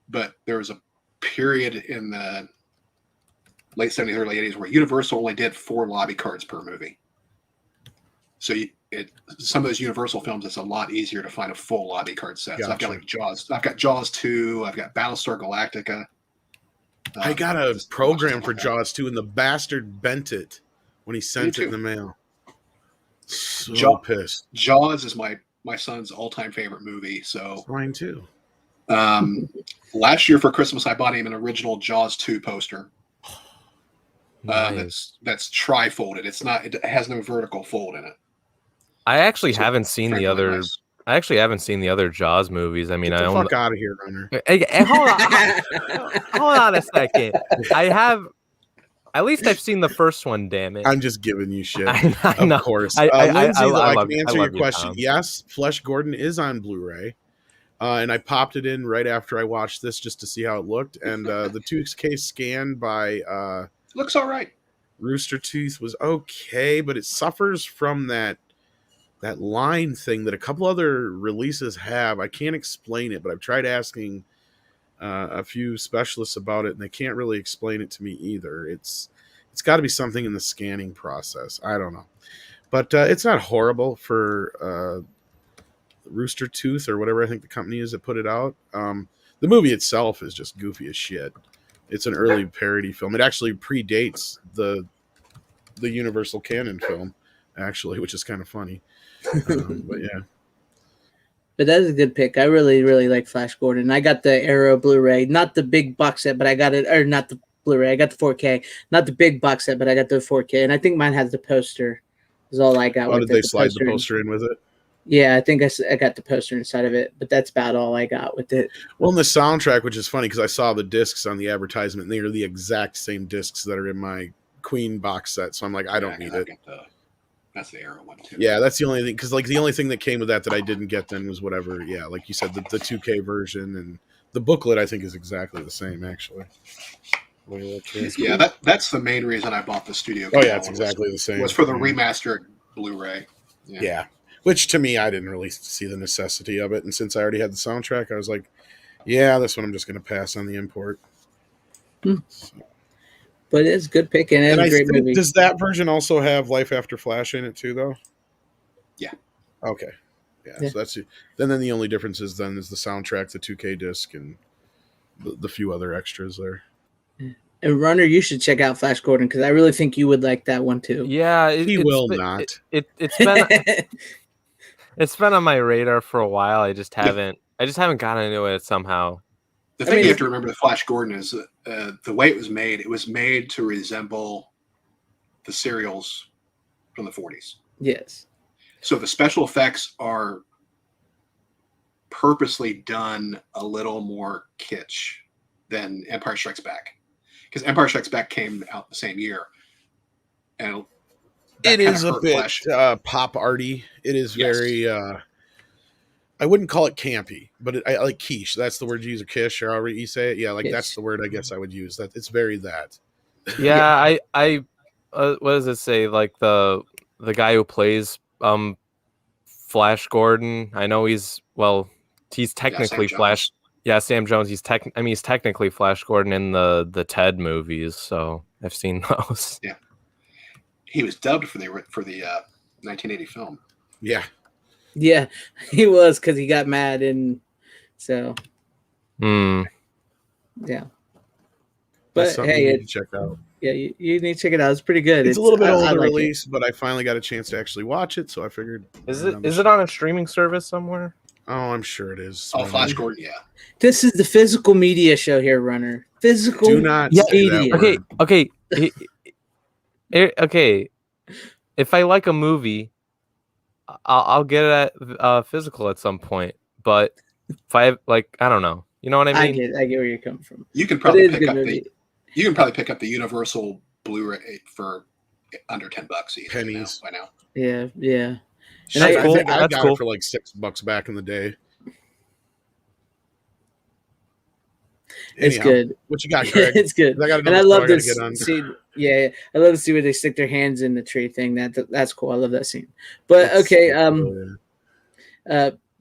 But there was a period in the late 70s, early 80s where Universal only did 4 lobby cards per movie. So some of those Universal films, it's a lot easier to find a full lobby card set. Gotcha. So I've got like Jaws. I've got Jaws 2. I've got Battlestar Galactica. I got a program for Jaws 2, and the bastard bent it when he sent it in the mail. So pissed. Jaws is my son's all-time favorite movie. So mine too. Last year for Christmas, I bought him an original Jaws 2 poster. Nice. That's tri-folded. It has no vertical fold in it. I actually haven't seen the other. Nice. I actually haven't seen the other Jaws movies. I mean, Get the fuck out of here, Runner. Hey, hold on a second. I have. At least I've seen the first one. Damn it! I'm just giving you shit. I know. Of course. Lindsay, I can answer your question. Yes, Flesh Gordon is on Blu-ray, and I popped it in right after I watched this just to see how it looked. And the 2K scan by looks all right. Rooster Teeth was okay, but it suffers from that line thing that a couple other releases have. I can't explain it, but I've tried asking a few specialists about it, and they can't really explain it to me either. It's got to be something in the scanning process. I don't know, but it's not horrible for Rooster Tooth or whatever I think the company is that put it out. The movie itself is just goofy as shit. It's an early parody film. It actually predates the Universal canon film, actually, which is kind of funny. But yeah. But that is a good pick. I really, really like Flash Gordon. I got the Arrow Blu-ray, not the big box set, but I got it, or not the Blu-ray. I got the 4K, not the big box set, but I got the 4K, and I think mine has the poster. Is all I got. Oh, did they slide the poster in with it? Yeah, I think I got the poster inside of it, but that's about all I got with it. Well, in the soundtrack, which is funny because I saw the discs on the advertisement, and they are the exact same discs that are in my Queen box set. So I'm like, I don't need it. That's the Arrow one too. Yeah, that's the only thing, because like the only thing that came with that I didn't get then was whatever. Yeah, like you said, the 2K version, and the booklet I think is exactly the same actually. Yeah, that's the main reason I bought the studio. Oh yeah, it's exactly the same. Was for the remastered Blu-ray. Yeah, which to me I didn't really see the necessity of it, and since I already had the soundtrack, I was like, yeah, this one I'm just going to pass on the import. So. But it's a good pick, and it's a great movie. Does that version also have Life After Flash in it too, though? Yeah. Okay. Yeah. So that's it. Then the only difference is the soundtrack, the 2K disc, and the few other extras there. And Runner, you should check out Flash Gordon because I really think you would like that one too. Yeah, he will not. It's been it's been on my radar for a while. I just haven't gotten into it somehow. The thing you have to remember with Flash Gordon is the way it was made to resemble the serials from the 40s. Yes. So the special effects are purposely done a little more kitsch than Empire Strikes Back, because Empire Strikes Back came out the same year, and it is a bit pop arty. It is very. I wouldn't call it campy, but I like quiche. That's the word you use, or quiche, or however you say it. Yeah, like that's the word I guess I would use. That it's very that. Yeah, I what does it say? Like the guy who plays Flash Gordon. I know he's technically Flash. Yeah, Sam Jones. He's technically Flash Gordon in the Ted movies. So I've seen those. Yeah, he was dubbed for the 1980 film. Yeah. Yeah, he was, because he got mad, and so. Yeah. But hey, you need to check out. Yeah, you need to check it out. It's pretty good. It's a little bit older release, but I finally got a chance to actually watch it, so I figured. Is it on a streaming service somewhere? Oh, I'm sure it is. Oh, Flash Gordon, yeah. This is the physical media show here, Runner. Physical. Do not say that word. Okay. If I like a movie, I'll get it at physical at some point. But if I I don't know. You know what I mean? I get where you're coming from. You can probably pick up the Universal Blu-ray for under $10 pennies by now. Yeah. And I think I got it for like $6 back in the day. It's good. What you got, Craig? It's good. I love this scene. Yeah, I love to see where they stick their hands in the tree thing. That's cool. I love that scene. But okay,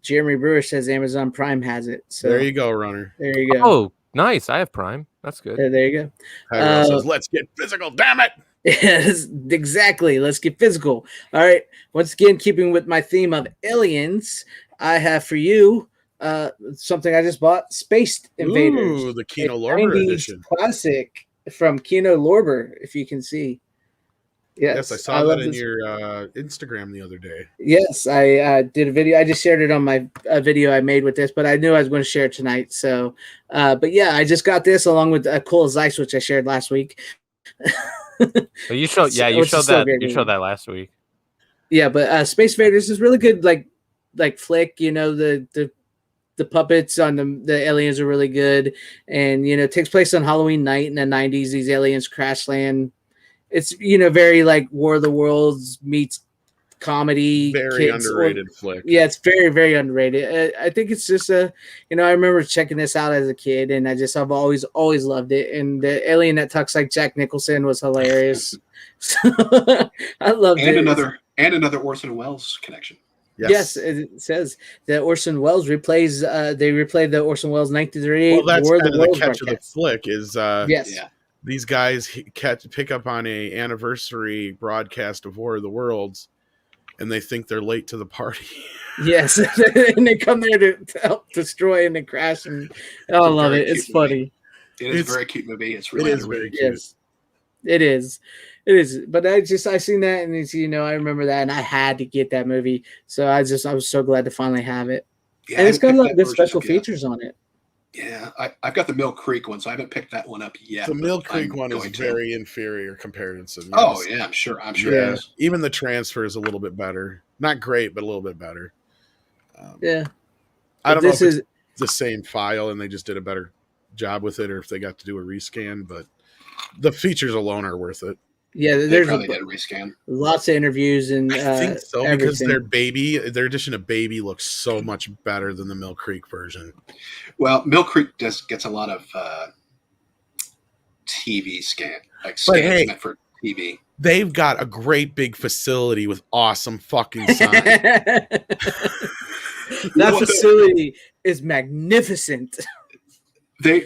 Jeremy Brewer says Amazon Prime has it. So there you go, Runner. There you go. Oh, nice. I have Prime. That's good. There you go. Says, let's get physical. Damn it. Yes, exactly. Let's get physical. All right. Once again, keeping with my theme of aliens, I have for you something I just bought: Space Invaders. Ooh, the Kino Lorber edition, classic from Kino Lorber. If you can see. Yes, I saw that in your Instagram the other day. Yes, I did a video. I just shared it on my video I made with this, but I knew I was going to share it tonight. So, but yeah, I just got this along with Cool as Ice, which I shared last week. You showed that last week. Yeah, but Space Invaders is really good. Like flick, you know, the puppets on the aliens are really good, and you know, it takes place on Halloween night in the 90s. These aliens crash land. It's, you know, very like War of the Worlds meets comedy. Very underrated flick. Yeah, it's very, very underrated. I think it's just I remember checking this out as a kid, and I've always loved it. And the alien that talks like Jack Nicholson was hilarious. So, I loved it. Another Orson Welles connection. Yes, it says that Orson Welles replayed the Orson Welles 1938 Well, that's War of the kind of Worlds the catch broadcast. of the flick is yes. Yeah. These guys pick up on a anniversary broadcast of War of the Worlds, and they think they're late to the party. Yes, and they come there to help destroy and then crash. And I love it. It's funny. It's a very cute movie. It's really very cute. Yes, it is. It is. But I seen that, and it's, you know, I remember that, and I had to get that movie. So I was so glad to finally have it. Yeah, and it's got a lot of good special features on it. Yeah, I've got the Mill Creek one, so I haven't picked that one up yet. The Mill Creek one is very inferior compared to some. Oh yeah, I'm sure. Yeah. Even the transfer is a little bit better. Not great, but a little bit better. Yeah. I don't know if it's the same file and they just did a better job with it, or if they got to do a rescan, but the features alone are worth it. Yeah, they probably did a rescan. Lots of interviews and I think so, because their edition of Baby looks so much better than the Mill Creek version. Well, Mill Creek gets a lot of TV scans meant for TV. They've got a great big facility with awesome fucking signs. That facility is magnificent. They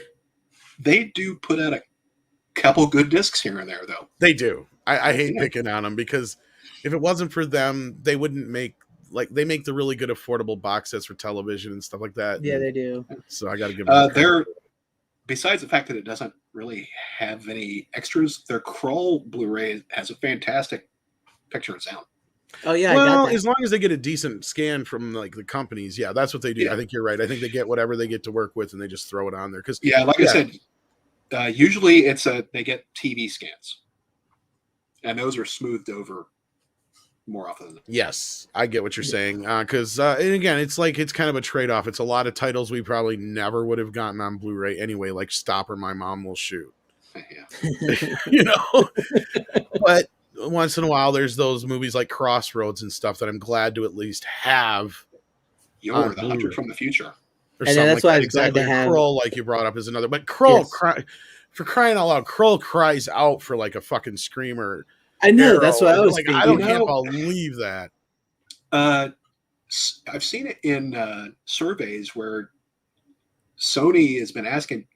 do put out a couple good discs here and there, though. They do. I hate picking on them, because if it wasn't for them, they wouldn't make, like, they make the really good affordable box sets for television and stuff like that. Yeah, they do. So I got to give them besides the fact that it doesn't really have any extras, their Crawl Blu-ray has a fantastic picture and sound. Oh yeah. Well, as long as they get a decent scan from like the companies, yeah, that's what they do. Yeah. I think you're right. I think they get whatever they get to work with, and they just throw it on there. I said, usually they get TV scans, and those are smoothed over more often than not. Yes, I get what you're saying. Because and again, it's like it's kind of a trade-off. It's a lot of titles we probably never would have gotten on Blu-ray anyway, like Stop or My Mom Will Shoot. Yeah. But once in a while, there's those movies like Crossroads and stuff that I'm glad to at least have. You're the Hunter from the Future. Or and something that's like why that. I was glad Exactly. to have. Krull, like you brought up, is another. But Krull, Yes. for crying out loud, Krull cries out for like a fucking screamer. I know. Arrow. That's what I was like, thinking. can't believe that. I've seen it in surveys where Sony has been asking.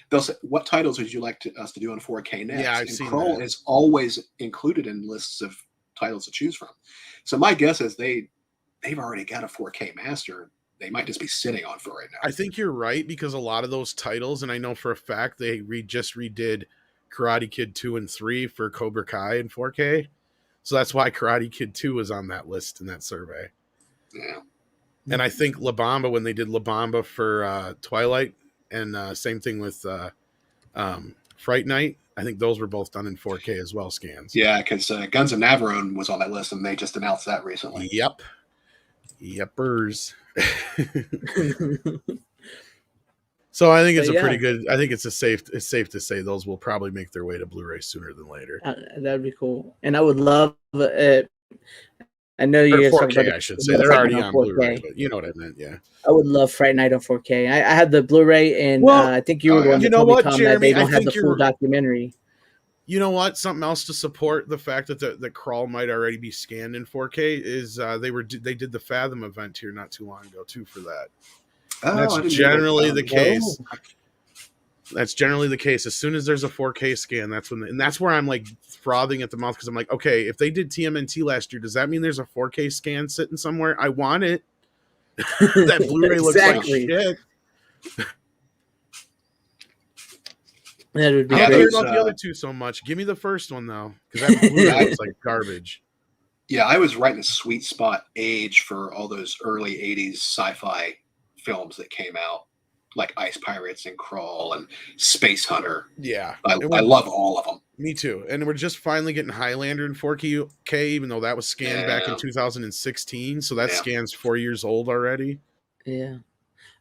They'll say, "What titles would you like us to do on 4K next?" Yeah, I've and seen Krull that. is always included in lists of titles to choose from. So my guess is they've already got a 4K master. They might just be sitting on for right now. I think you're right, because a lot of those titles, and I know for a fact they just redid Karate Kid 2 and 3 for Cobra Kai in 4K. So that's why Karate Kid 2 was on that list in that survey. Yeah. And I think La Bamba, when they did La Bamba for Twilight, and same thing with Fright Night, I think those were both done in 4K as well, scans. Yeah, because Guns of Navarone was on that list, and they just announced that recently. Yep. Yepers. So I think it's pretty good. I think it's safe to say those will probably make their way to Blu-ray sooner than later. That'd be cool. And I would love it. I know you guys 4K, I should say. They're already on Blu-ray, but you know what I meant, yeah. I would love Fright Night on 4K. I had the Blu-ray, and I think you were the one you that know told me, what, Tom, Jeremy, that they don't have the full documentary. You know what? Something else to support the fact that the Crawl might already be scanned in 4K is they did the Fathom event here not too long ago too for that. That's generally the case. That's generally the case. As soon as there's a 4K scan, that's when, and that's where I'm like frothing at the mouth, because I'm like, okay, if they did TMNT last year, does that mean there's a 4K scan sitting somewhere? I want it. That Blu-ray looks like shit. That would be I don't great. care about the other two so much. Give me the first one though, because that Blu-ray looks like garbage. Yeah, I was right in a sweet spot age for all those early 80s sci-fi films that came out, like Ice Pirates and Crawl and Space Hunter. Yeah. I love all of them. Me too. And we're just finally getting Highlander in 4K, even though that was scanned back in 2016. So that scan's 4 years old already. Yeah.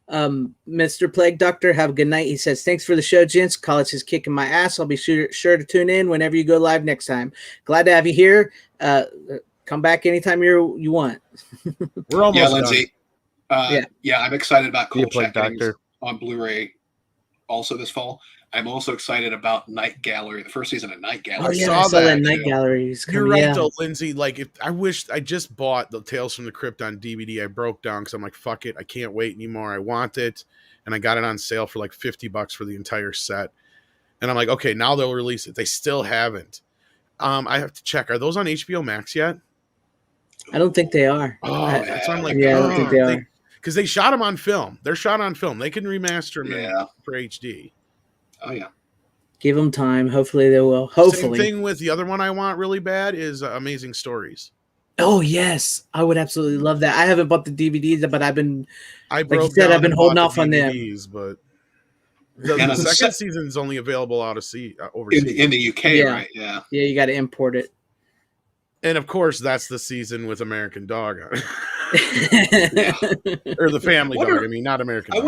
Mr. Plague Doctor, have a good night. He says, thanks for the show, gents. College is kicking my ass. I'll be sure to tune in whenever you go live next time. Glad to have you here. Come back anytime you want. We're almost Lindsay. Yeah, I'm excited about Cold Check Doctor on Blu-ray also this fall. I'm also excited about Night Gallery, the first season of Night Gallery. Oh, yeah, I saw that Night Gallery. You're right, though, Lindsay. Like, I just bought the Tales from the Crypt on DVD. I broke down because I'm like, fuck it. I can't wait anymore. I want it. And I got it on sale for like $50 for the entire set. And I'm like, okay, now they'll release it. They still haven't. I have to check. Are those on HBO Max yet? I don't think they are. Oh, that's why I'm like, I don't think they are. Because they shot them on film. They're shot on film. They can remaster them for HD. Oh, yeah. Give them time. Hopefully they will. Hopefully. Same thing with the other one I want really bad is Amazing Stories. Oh, yes. I would absolutely love that. I haven't bought the DVDs, but I've been holding off on them. But the second season is only available overseas. In the UK, right? Yeah. Yeah, you got to import it. And of course, that's the season with American Dog on it. Or the Family Dog. I mean, not American Dog. I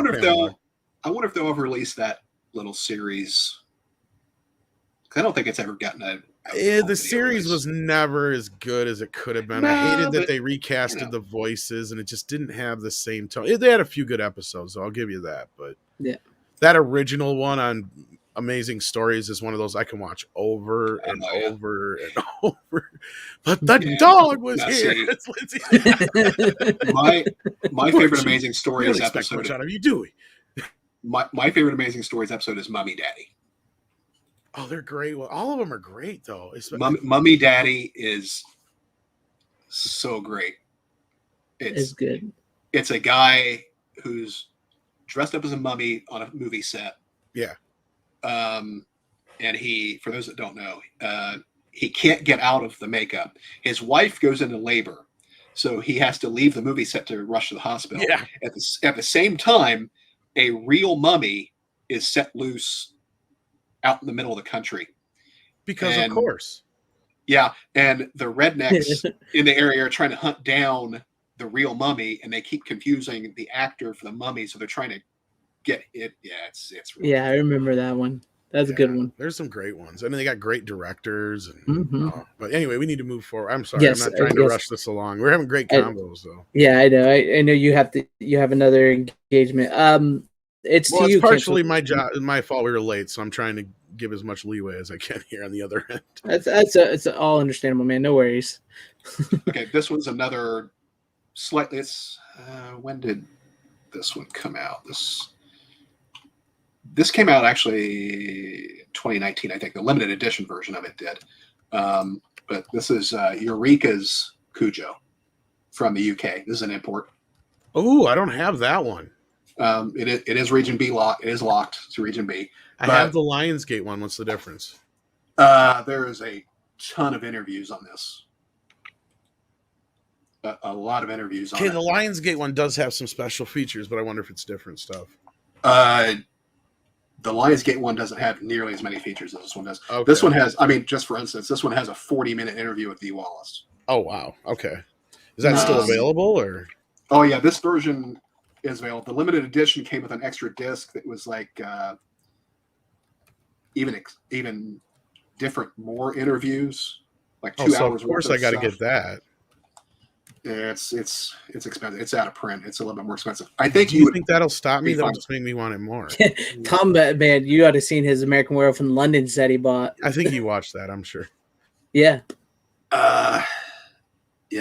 wonder if they'll ever release that little series. I don't think it's ever gotten the series was never as good as it could have been. I hated that they recasted the voices, and it just didn't have the same tone. They had a few good episodes, so I'll give you that. But that original one on Amazing Stories is one of those I can watch over and over and over. But the dog was here. My favorite Amazing Stories episode. What are you doing? My favorite Amazing Stories episode is Mummy Daddy. Oh, they're great. Well, all of them are great, though. Mummy Daddy is so great. It's good. It's a guy who's dressed up as a mummy on a movie set. Yeah. And he, for those that don't know, he can't get out of the makeup. His wife goes into labor, so he has to leave the movie set to rush to the hospital. Yeah. At the same time, a real mummy is set loose out in the middle of the country. Because of course. Yeah, and the rednecks in the area are trying to hunt down the real mummy, and they keep confusing the actor for the mummy, so they're trying to get it. Yeah, it's really Yeah, I remember that one. That's a good one. There's some great ones. I mean, they got great directers. And, Mm-hmm. but anyway, we need to move forward. I'm sorry. Yes, I'm not trying to rush this along. We're having great combos, though. Yeah, I know. I know you have another engagement. It's partially my job, my fault. We were late, so I'm trying to give as much leeway as I can here on the other end. It's all understandable, man. No worries. Okay, this one's another slightly. It's when did this one come out? This came out actually 2019, I think. The limited edition version of it did. But this is Eureka's Cujo from the UK. This is an import. Oh, I don't have that one. It is region B locked. It is locked to region B. I have the Lionsgate one. What's the difference? There is a ton of interviews on this. A lot of interviews on it. Okay, the Lionsgate one does have some special features, but I wonder if it's different stuff. The Lionsgate one doesn't have nearly as many features as this one does. Okay. This one has, just for instance, this one has a 40-minute interview with Dee Wallace. Oh, wow. Okay. Is that still available? Or? Oh, yeah. This version is available. The limited edition came with an extra disc that was like even different, more interviews, like 2 hours. Of course, I got to get that. It's expensive. It's out of print. It's a little bit more expensive. I think you think that'll stop me? That'll just make me want it more. Tom, man, you ought to seen his American Werewolf in London set he bought. I think he watched that. I'm sure. Yeah. Yeah,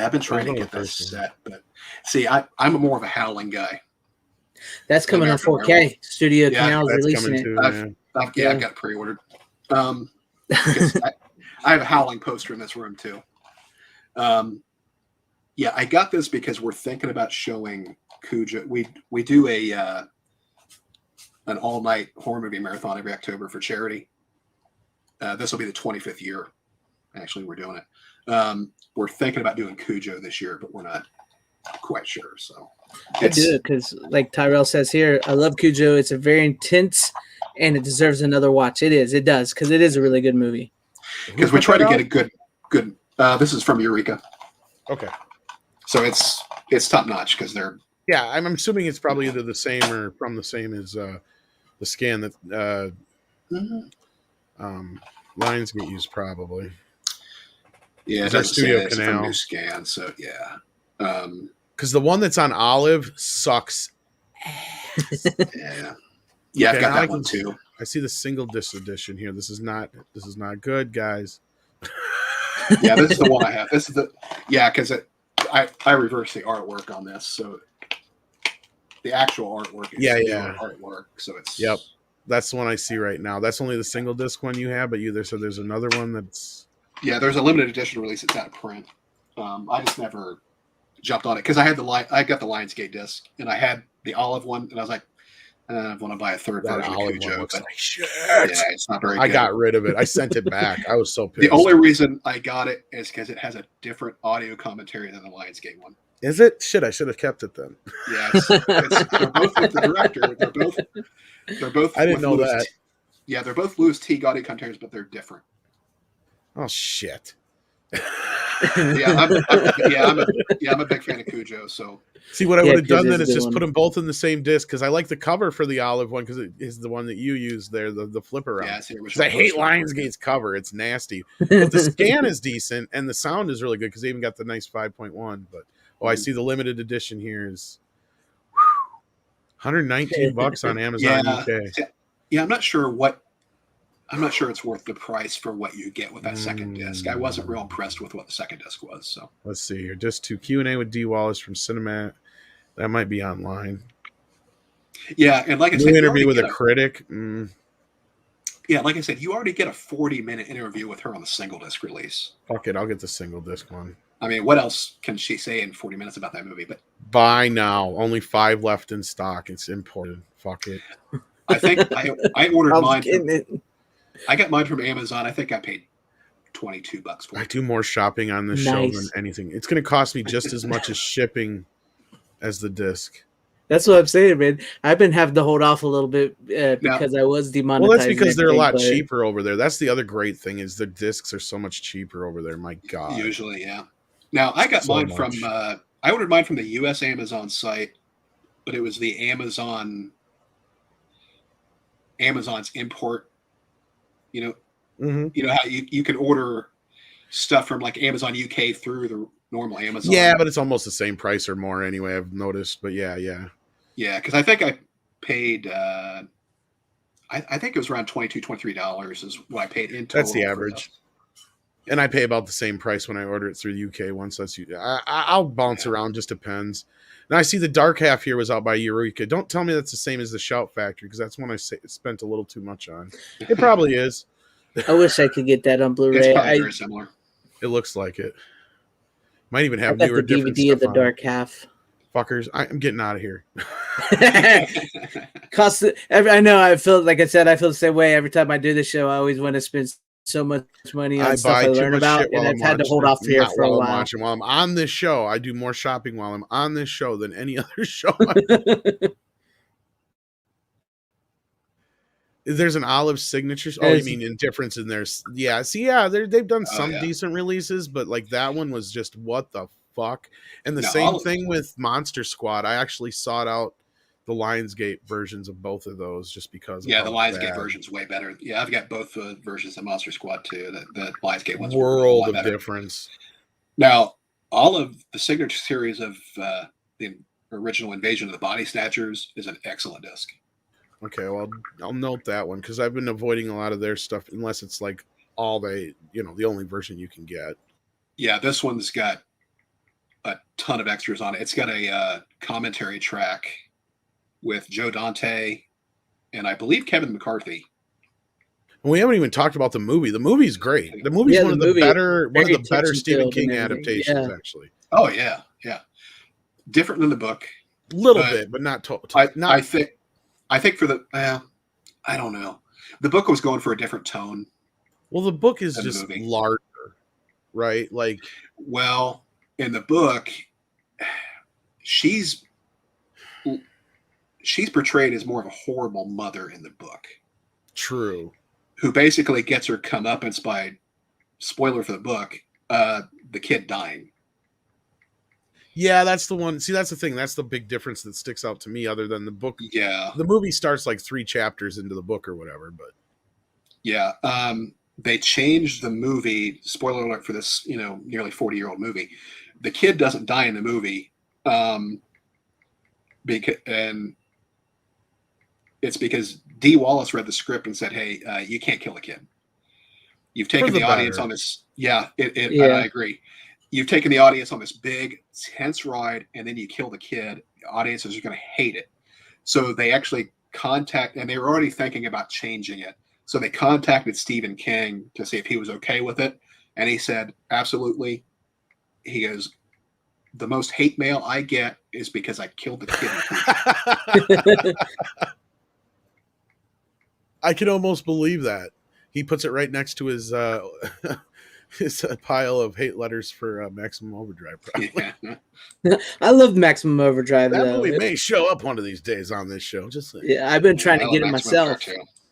I've been trying to get this set, but see, I'm more of a Howling guy. That's coming on 4K. Werewolf. Studio Canal's releasing it. Too, I've got it pre-ordered. I have a Howling poster in this room too. Yeah, I got this because we're thinking about showing Cujo. We do an all-night horror movie marathon every October for charity. This will be the 25th year. Actually, we're doing it. We're thinking about doing Cujo this year, but we're not quite sure. So I do it because, like Tyrell says here, I love Cujo. It's a very intense, and it deserves another watch. It is. It does, because it is a really good movie. Because we try to get a good. This is from Eureka. Okay. So it's top notch because they're. Yeah, I'm assuming it's probably either the same or from the same as the scan that Lionsgate used probably. Yeah, it's Studio Canal new scan. So yeah, because the one that's on Olive sucks. Yeah, I've got that one too. I see the single disc edition here. This is not good, guys. Yeah, this is the one I have. This is because I reversed the artwork on this, so the actual artwork is artwork. So it's that's the one I see right now. That's only the single disc one you have, but there's another one that's there's a limited edition release. It's out of print. I just never jumped on it because I got the Lionsgate disc and I had the Olive one, and I was like, I want to buy a third version of Cujo. Looks like shit. Yeah, it's not very good. I got rid of it. I sent it back. I was so pissed. The only reason I got it is because it has a different audio commentary than the Lionsgate one. Is it? Shit, I should have kept it then. Yeah, they're both with the director. They're both. I didn't know Louis that. Yeah, they're both Louis T. audio commentaries, but they're different. Oh shit. I'm a big fan of Cujo. So see, what I would have done then is just put them both in the same disc because I like the cover for the Olive one because it is the one that you use there, the flipper around. Yeah, I hate Lionsgate's cover; it's nasty. But the scan is decent and the sound is really good because they even got the nice 5.1. But I see the limited edition here is $119 on Amazon UK. Yeah, I'm not sure it's worth the price for what you get with that second disc. I wasn't real impressed with what the second disc was. So let's see here. Disc 2 Q&A with Dee Wallace from Cinema. That might be online. Yeah, and like I said, interview with a critic. Yeah, like I said, you already get a 40-minute interview with her on the single disc release. Fuck it, I'll get the single disc one. I mean, what else can she say in 40 minutes about that movie? But buy now. Only 5 left in stock. It's imported. Fuck it. I think I ordered mine. I got mine from Amazon. I think I paid $22 for it. I do more shopping on this show than anything. It's going to cost me just as much as shipping as the disc. That's what I'm saying, man. I've been having to hold off a little bit because I was demonetized. Well, that's because they're a lot cheaper over there. That's the other great thing is the discs are so much cheaper over there. My God. Usually, yeah. Now I got mine from I ordered mine from the U.S. Amazon site, but it was the Amazon's import. You know how you can order stuff from like Amazon UK through the normal Amazon. Yeah, but it's almost the same price or more anyway. I've noticed, but yeah. Because I think I paid. I think it was around $22-$23 is what I paid in total. That's the average. And I pay about the same price when I order it through the UK once. I'll bounce around, just depends. Now I see the Dark Half here was out by Eureka. Don't tell me that's the same as the Shout Factory because that's one I spent a little too much on. It probably is. I wish I could get that on Blu-ray. It's probably very similar. It looks like it. Might even have newer the DVD of the Dark Half. Fuckers, I'm getting out of here. I know. I feel like I said. I feel the same way every time I do this show. I always want to spend so much money on stuff I learn about, and I've had to hold off here for a while. While I'm on this show, I do more shopping while I'm on this show than any other show. There's an Olive signature. Oh, you mean indifference in there? Yeah. See, yeah, they've done some decent releases, but like that one was just what the fuck. And the same thing with Monster Squad. I actually sought out the Lionsgate versions of both of those just because. Yeah, the Lionsgate version's way better. Yeah, I've got both versions of Monster Squad too. The Lionsgate one's world of difference. Now, all of the signature series of the original Invasion of the Body Snatchers is an excellent disc. Okay, well, I'll note that one because I've been avoiding a lot of their stuff unless it's like the only version you can get. Yeah, this one's got a ton of extras on it. It's got a commentary track with Joe Dante and I believe Kevin McCarthy. And we haven't even talked about the movie. The movie's great. The movie's one of the better Stephen King adaptations, actually. Oh yeah. Different than the book. A little bit, but not totally. I think for the I don't know. The book was going for a different tone. Well, the book is just larger, right? Like, well, in the book, she's portrayed as more of a horrible mother in the book. True. Who basically gets her comeuppance by, spoiler for the book, the kid dying. Yeah, that's the one. See, that's the thing. That's the big difference that sticks out to me other than the book. Yeah. The movie starts like 3 chapters into the book or whatever, but. Yeah. They changed the movie, spoiler alert for this, nearly 40-year-old movie. The kid doesn't die in the movie. And it's because Dee Wallace read the script and said, hey, you can't kill a kid. You've taken the audience on this. Yeah, I agree. You've taken the audience on this big, tense ride, and then you kill the kid. The audiences are going to hate it. So they actually and they were already thinking about changing it. So they contacted Stephen King to see if he was okay with it. And he said, absolutely. He goes, the most hate mail I get is because I killed the kid. I can almost believe that. He puts it right next to his pile of hate letters for Maximum Overdrive. Probably. Yeah. I love Maximum Overdrive. That movie may show up one of these days on this show. Yeah, I've been trying to get it myself.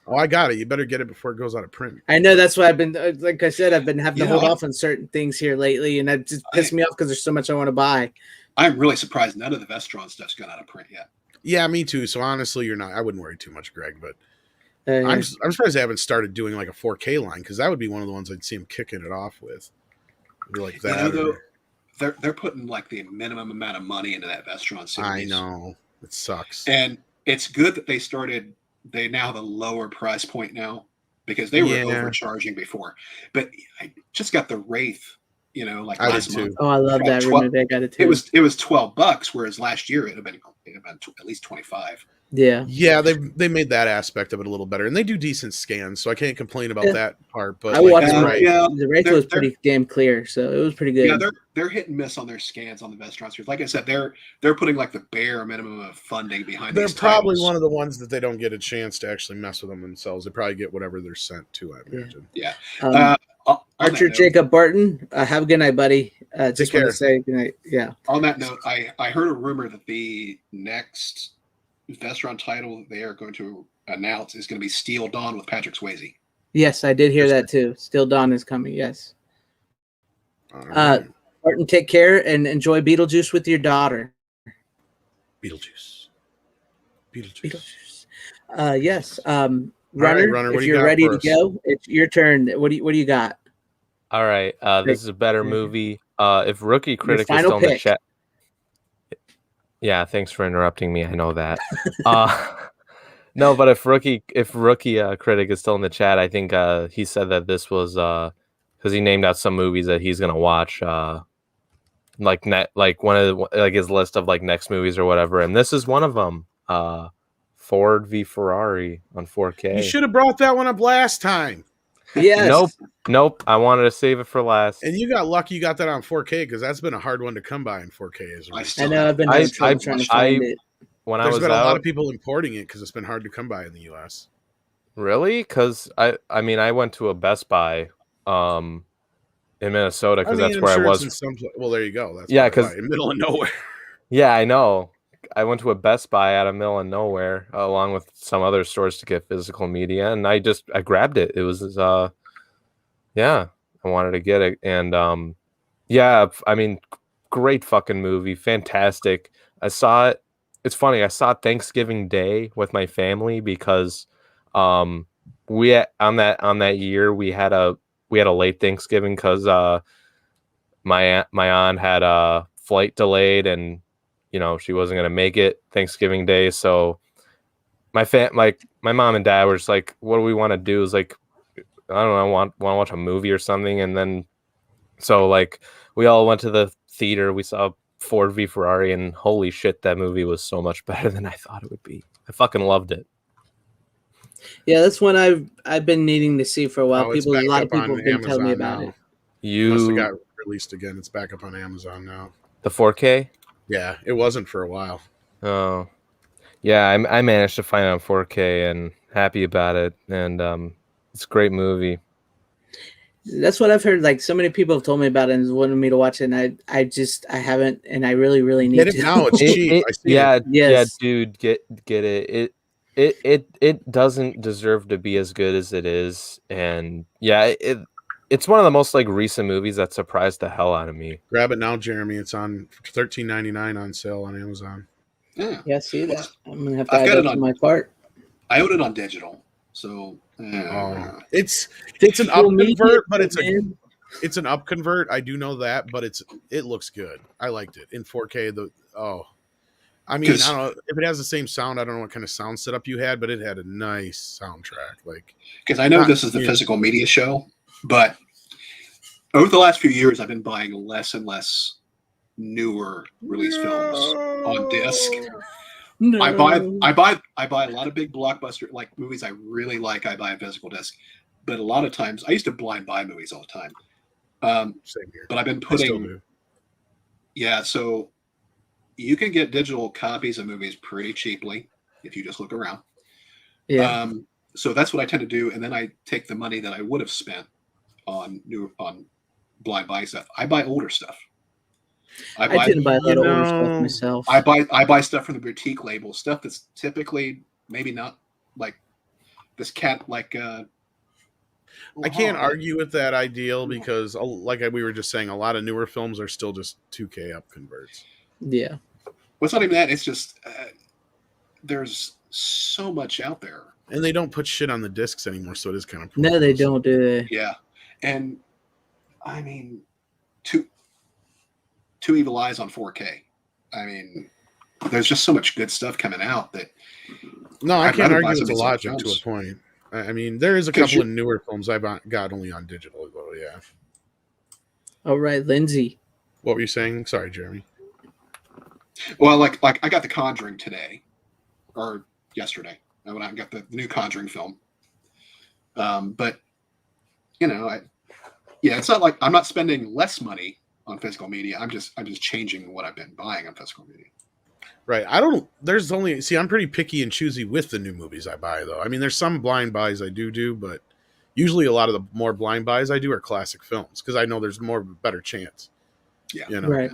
Oh, I got it. You better get it before it goes out of print. I know that's why I've been, like I said, I've been having to hold off on certain things here lately, and that just pissed me off because there's so much I want to buy. I'm really surprised none of the Vestron stuff's gone out of print yet. Yeah, me too. So honestly, I wouldn't worry too much, Greg, but I'm surprised they haven't started doing like a 4K line because that would be one of the ones I'd see them kicking it off with. Like that. They're putting like the minimum amount of money into that Vestron series. I know. It sucks. And it's good that they now have a lower price point now because they were overcharging before. At I just got the Wraith, like last month. Oh, I love that. I got it too. It was $12, whereas last year it had been at least 25. Yeah. Yeah, they made that aspect of it a little better, and they do decent scans, so I can't complain about that part. But I watched the Wraith was pretty damn clear, so it was pretty good. Yeah, they're hit and miss on their scans on the Vestron series. Like I said, they're putting like the bare minimum of funding behind. They're probably one of the ones that they don't get a chance to actually mess with them themselves. They probably get whatever they're sent to. I imagine. Yeah. I Archer note, Jacob Barton, have a good night, buddy. Just want care. to say good night. Yeah. On that note, I heard a rumor that the next Vestron title they are going to announce is going to be Steel Dawn with Patrick Swayze. Yes, I did hear that too. Still Dawn is coming. Yes. Right. Barton, take care and enjoy Beetlejuice with your daughter. Beetlejuice. Yes. Runner, Runner, what if do you you're got ready for to us? go, it's your turn. What do you got? All right. This is a better movie. If Rookie Critic is final still in the pick. chat. Yeah, thanks for interrupting me. I know that. No, but if Rookie Critic is still in the chat, I think he said that this was because he named out some movies that he's gonna watch, like one of his list of like next movies or whatever, and this is one of them. Ford v Ferrari on 4K. You should have brought that one up last time. Yes. Nope. I wanted to save it for last. And you got lucky you got that on 4K because that's been a hard one to come by in 4K. I know. I've been having trouble trying to find it. When There's I was been a out, lot of people importing it because it's been hard to come by in the U.S. Really? Because I mean, I went to a Best Buy in Minnesota because that's where I was. Well, there you go. That's because in the middle of nowhere. Yeah, I know. I went to a Best Buy out of middle of nowhere, along with some other stores to get physical media, and I grabbed it. It was I wanted to get it, and I mean, great fucking movie, fantastic. I saw it. It's funny. I saw it Thanksgiving Day with my family because on that year we had a late Thanksgiving because my aunt had a flight delayed and she wasn't gonna make it Thanksgiving Day. So my mom and dad were just like, what do we want to do? Is like, I don't know, want to watch a movie or something, and then so like we all went to the theater. We saw Ford v Ferrari, and holy shit, that movie was so much better than I thought it would be. I fucking loved it. Yeah, that's one I've been needing to see for a while. A lot of people have been telling me about it. Must have got released again. It's back up on Amazon now. The 4K? Yeah, it wasn't for a while. Oh, yeah, I managed to find it on 4K and happy about it, and it's a great movie. That's what I've heard. Like so many people have told me about it and wanted me to watch it, and I have and I really need Get it to. now. It's cheap. Yeah, dude, get it. It doesn't deserve to be as good as it is, and yeah, it's one of the most like recent movies that surprised the hell out of me. Grab it now, Jeremy. It's on $13.99 on sale on Amazon. Yeah, see that. I'm gonna have to add it on my part. I own it on digital, so it's an up convert, but it's an up convert. I do know that, but it looks good. I liked it in 4K. I mean, I don't know if it has the same sound. I don't know what kind of sound setup you had, but it had a nice soundtrack. Like, because I know this is the physical media show, but over the last few years, I've been buying less and less newer release films on disc. No. I buy a lot of big blockbuster like movies I really like. I buy a physical disc, but a lot of times I used to blind buy movies all the time. Same here. But I've been putting, so you can get digital copies of movies pretty cheaply if you just look around. Yeah. So that's what I tend to do, and then I take the money that I would have spent on blind buy stuff. I buy older stuff. I didn't buy a lot of older stuff myself. I buy stuff from the boutique label, stuff that's typically maybe not like this cat like. I can't argue with that ideal because, like we were just saying, a lot of newer films are still just 2K up converts. Yeah. Well, it's not even that. It's just there's so much out there, and they don't put shit on the discs anymore, so it is kind of no, they don't do it. Yeah, and I mean, two Evil Eyes on 4K. I mean, there's just so much good stuff coming out that. No, I can't argue with the logic to a point. I mean, there is a couple of newer films I got only on digital, though. Yeah. All right, Lindsay. What were you saying? Sorry, Jeremy. Well, like I got The Conjuring today, or yesterday. I went out and got the new Conjuring film. But it's not like I'm not spending less money on physical media. I'm just changing what I've been buying on physical media. Right. I'm pretty picky and choosy with the new movies I buy, though. I mean, there's some blind buys I do, but Usually, a lot of the more blind buys I do are classic films because I know there's better chance. Yeah, Right.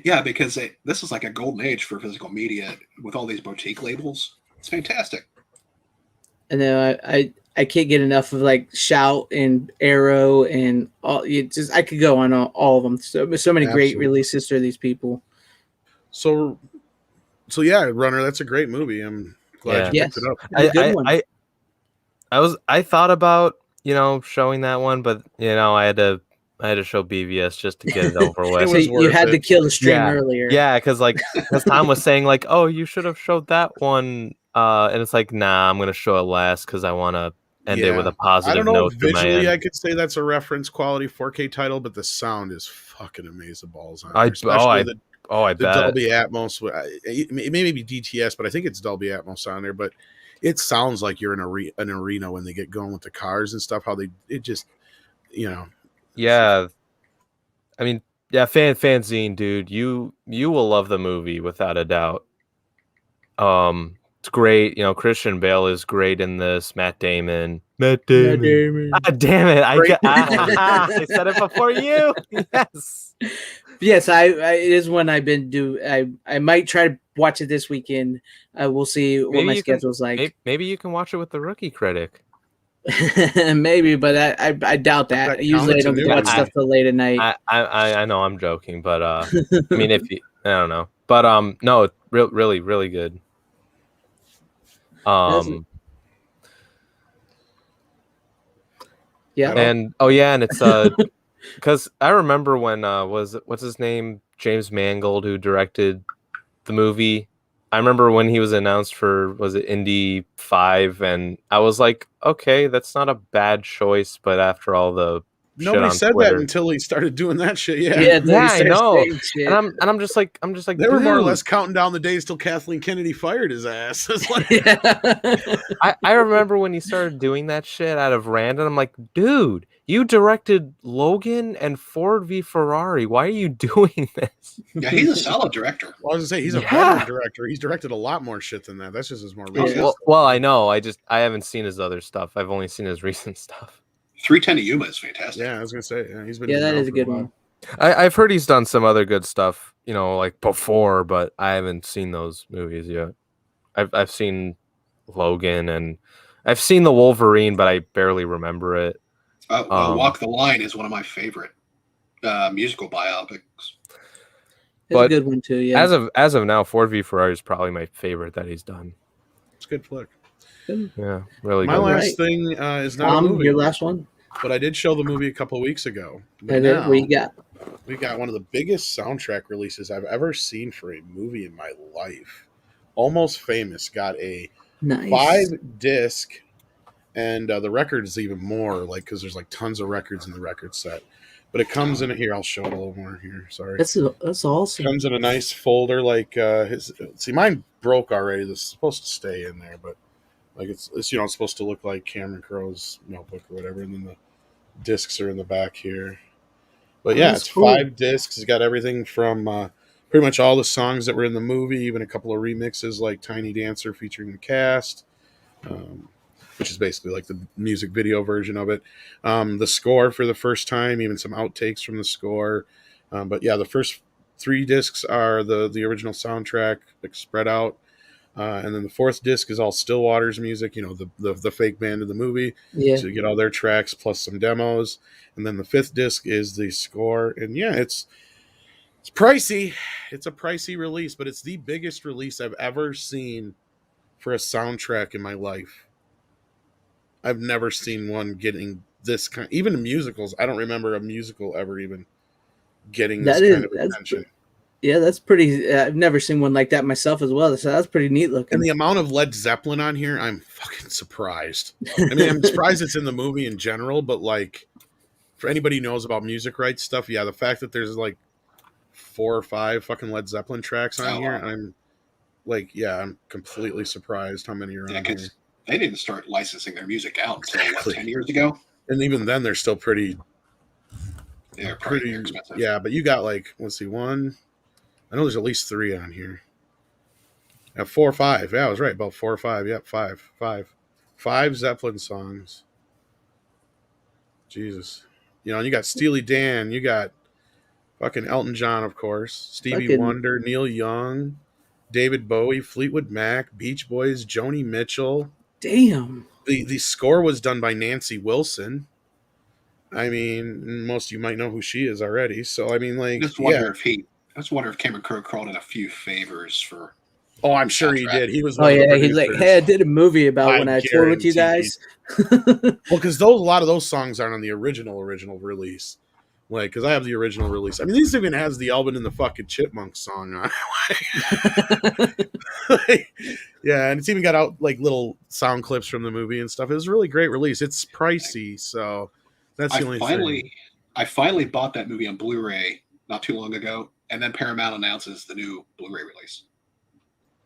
Yeah, because this is like a golden age for physical media with all these boutique labels. It's fantastic. And then I can't get enough of like Shout and Arrow and all. I could go on all of them. So many great Absolutely. releases for these people. So yeah, Runner. That's a great movie. I'm glad you picked it up. It's a good one. I thought about showing that one, but I had to show BVS just to get it over with. So you had to kill the stream earlier. Yeah, because Tom was saying like, oh, you should have showed that one, and it's like, nah, I'm gonna show it last because I want to end it with a positive I don't know note. if visually I could say that's a reference quality 4K title, but the sound is fucking amazing balls on it. Especially the Dolby Atmos. It may be DTS, but I think it's Dolby Atmos on there. But it sounds like you're in an arena when they get going with the cars and stuff. Yeah, I mean, yeah, FanZcene, dude, you will love the movie without a doubt. It's great. Christian Bale is great in this. Matt Damon. Ah, damn it! I said it before you. Yes. Yes, it is one I've been I might try to watch it this weekend. We'll see what my schedule's like. Maybe you can watch it with the rookie critic. Maybe, but I doubt that. Usually I don't watch stuff till late at night. I know I'm joking, but I mean, I don't know, but no, really, really good. Yeah, and it's because I remember when what's his name, James Mangold, who directed the movie. I remember when he was announced for, was it Indy 5, and I was like, okay, that's not a bad choice, but after all the nobody said Twitter, that until he started doing that shit. Yeah, I know. And I'm just like, they were more or less counting down the days till Kathleen Kennedy fired his ass. I remember when he started doing that shit out of random. I'm like, dude, you directed Logan and Ford v Ferrari. Why are you doing this? Yeah, he's a solid director. Well, I was gonna say he's a veteran director. He's directed a lot more shit than that. That's just his more recent. Well, I know. I haven't seen his other stuff. I've only seen his recent stuff. 310 to Yuma is fantastic. Yeah, I was gonna say he's been. Yeah, that is a good one. I've heard he's done some other good stuff, like before, but I haven't seen those movies yet. I've seen Logan and I've seen the Wolverine, but I barely remember it. Walk the Line is one of my favorite musical biopics. It's a good one too. Yeah. As of now, Ford v Ferrari is probably my favorite that he's done. It's a good flick. Yeah, really. My last thing is not a movie. Your last one. But I did show the movie a couple of weeks ago. What you got? We got one of the biggest soundtrack releases I've ever seen for a movie in my life. Almost Famous got a 5-disc, and the record is even more, because there's tons of records in the record set. But it comes in here. I'll show it a little more here. Sorry. That's awesome. It comes in a nice folder. Mine broke already. This is supposed to stay in there, but it's supposed to look like Cameron Crowe's notebook or whatever, and then the discs are in the back here. But yeah, it's cool. 5 discs. It's got everything from pretty much all the songs that were in the movie, even a couple of remixes like Tiny Dancer featuring the cast, which is basically like the music video version of it. The score for the first time, even some outtakes from the score. But yeah, the first 3 discs are the original soundtrack, spread out. And then the 4th disc is all Stillwater's music, the fake band of the movie. Yeah. So you get all their tracks plus some demos. And then the 5th disc is the score. And yeah, it's pricey. It's a pricey release, but it's the biggest release I've ever seen for a soundtrack in my life. I've never seen one getting this kind. Even musicals, I don't remember a musical ever even getting this kind of attention. Yeah, that's pretty. I've never seen one like that myself as well. So that's pretty neat looking. And the amount of Led Zeppelin on here, I'm fucking surprised. I mean, I'm surprised it's in the movie in general, but for anybody who knows about music rights stuff, yeah, the fact that there's 4 or 5 fucking Led Zeppelin tracks on here, I'm I'm completely surprised how many are on here. They didn't start licensing their music out until 10 years ago. And even then, they're still pretty. They're pretty expensive. Yeah, but you got let's see, 1. I know there's at least 3 on here. 4 or 5. Yeah, I was right. About 4 or 5. Yep, 5. 5 Zeppelin songs. Jesus. You know, you got Steely Dan, you got fucking Elton John, of course, Stevie Wonder, Neil Young, David Bowie, Fleetwood Mac, Beach Boys, Joni Mitchell. Damn. The score was done by Nancy Wilson. I mean, most of you might know who she is already. So I mean, like, I just wonder if Cameron Crowe crawled in a few favors for. Oh, I'm sure he did. He was. Oh yeah, he's like, hey, I did a movie about when I toured with you guys. Well, because a lot of those songs aren't on the original release. Like, because I have the original release. I mean, this even has the Alvin and the fucking Chipmunks song on it. Yeah, and it's even got out like little sound clips from the movie and stuff. It was a really great release. It's pricey, so that's the only thing. I finally bought that movie on Blu-ray not too long ago, and then Paramount announces the new Blu-ray release.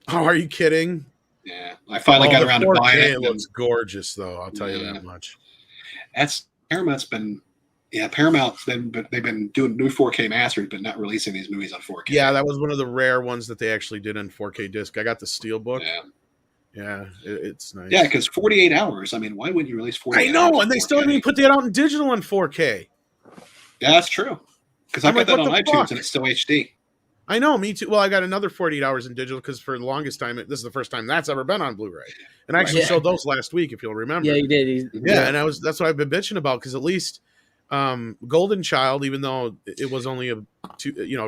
Oh, are you kidding? Yeah, I finally got around to buying it. It looks gorgeous, though. I'll tell you that much. Paramount's been. Yeah, Paramount's they've been doing new 4K masters, but not releasing these movies on 4K. Yeah, that was one of the rare ones that they actually did in 4K disc. I got the Steelbook. Yeah, it's nice. Yeah, because 48 hours. I mean, why wouldn't you release 48 hours? I know, and they still didn't put that out in digital in 4K. Yeah, that's true. Because I got that on iTunes and it's still HD. I know, me too. Well, I got another 48 hours in digital because for the longest time, this is the first time that's ever been on Blu-ray. And I actually showed those last week, if you'll remember. Yeah, you did. And that's what I've been bitching about, because at least Golden Child, even though it was only a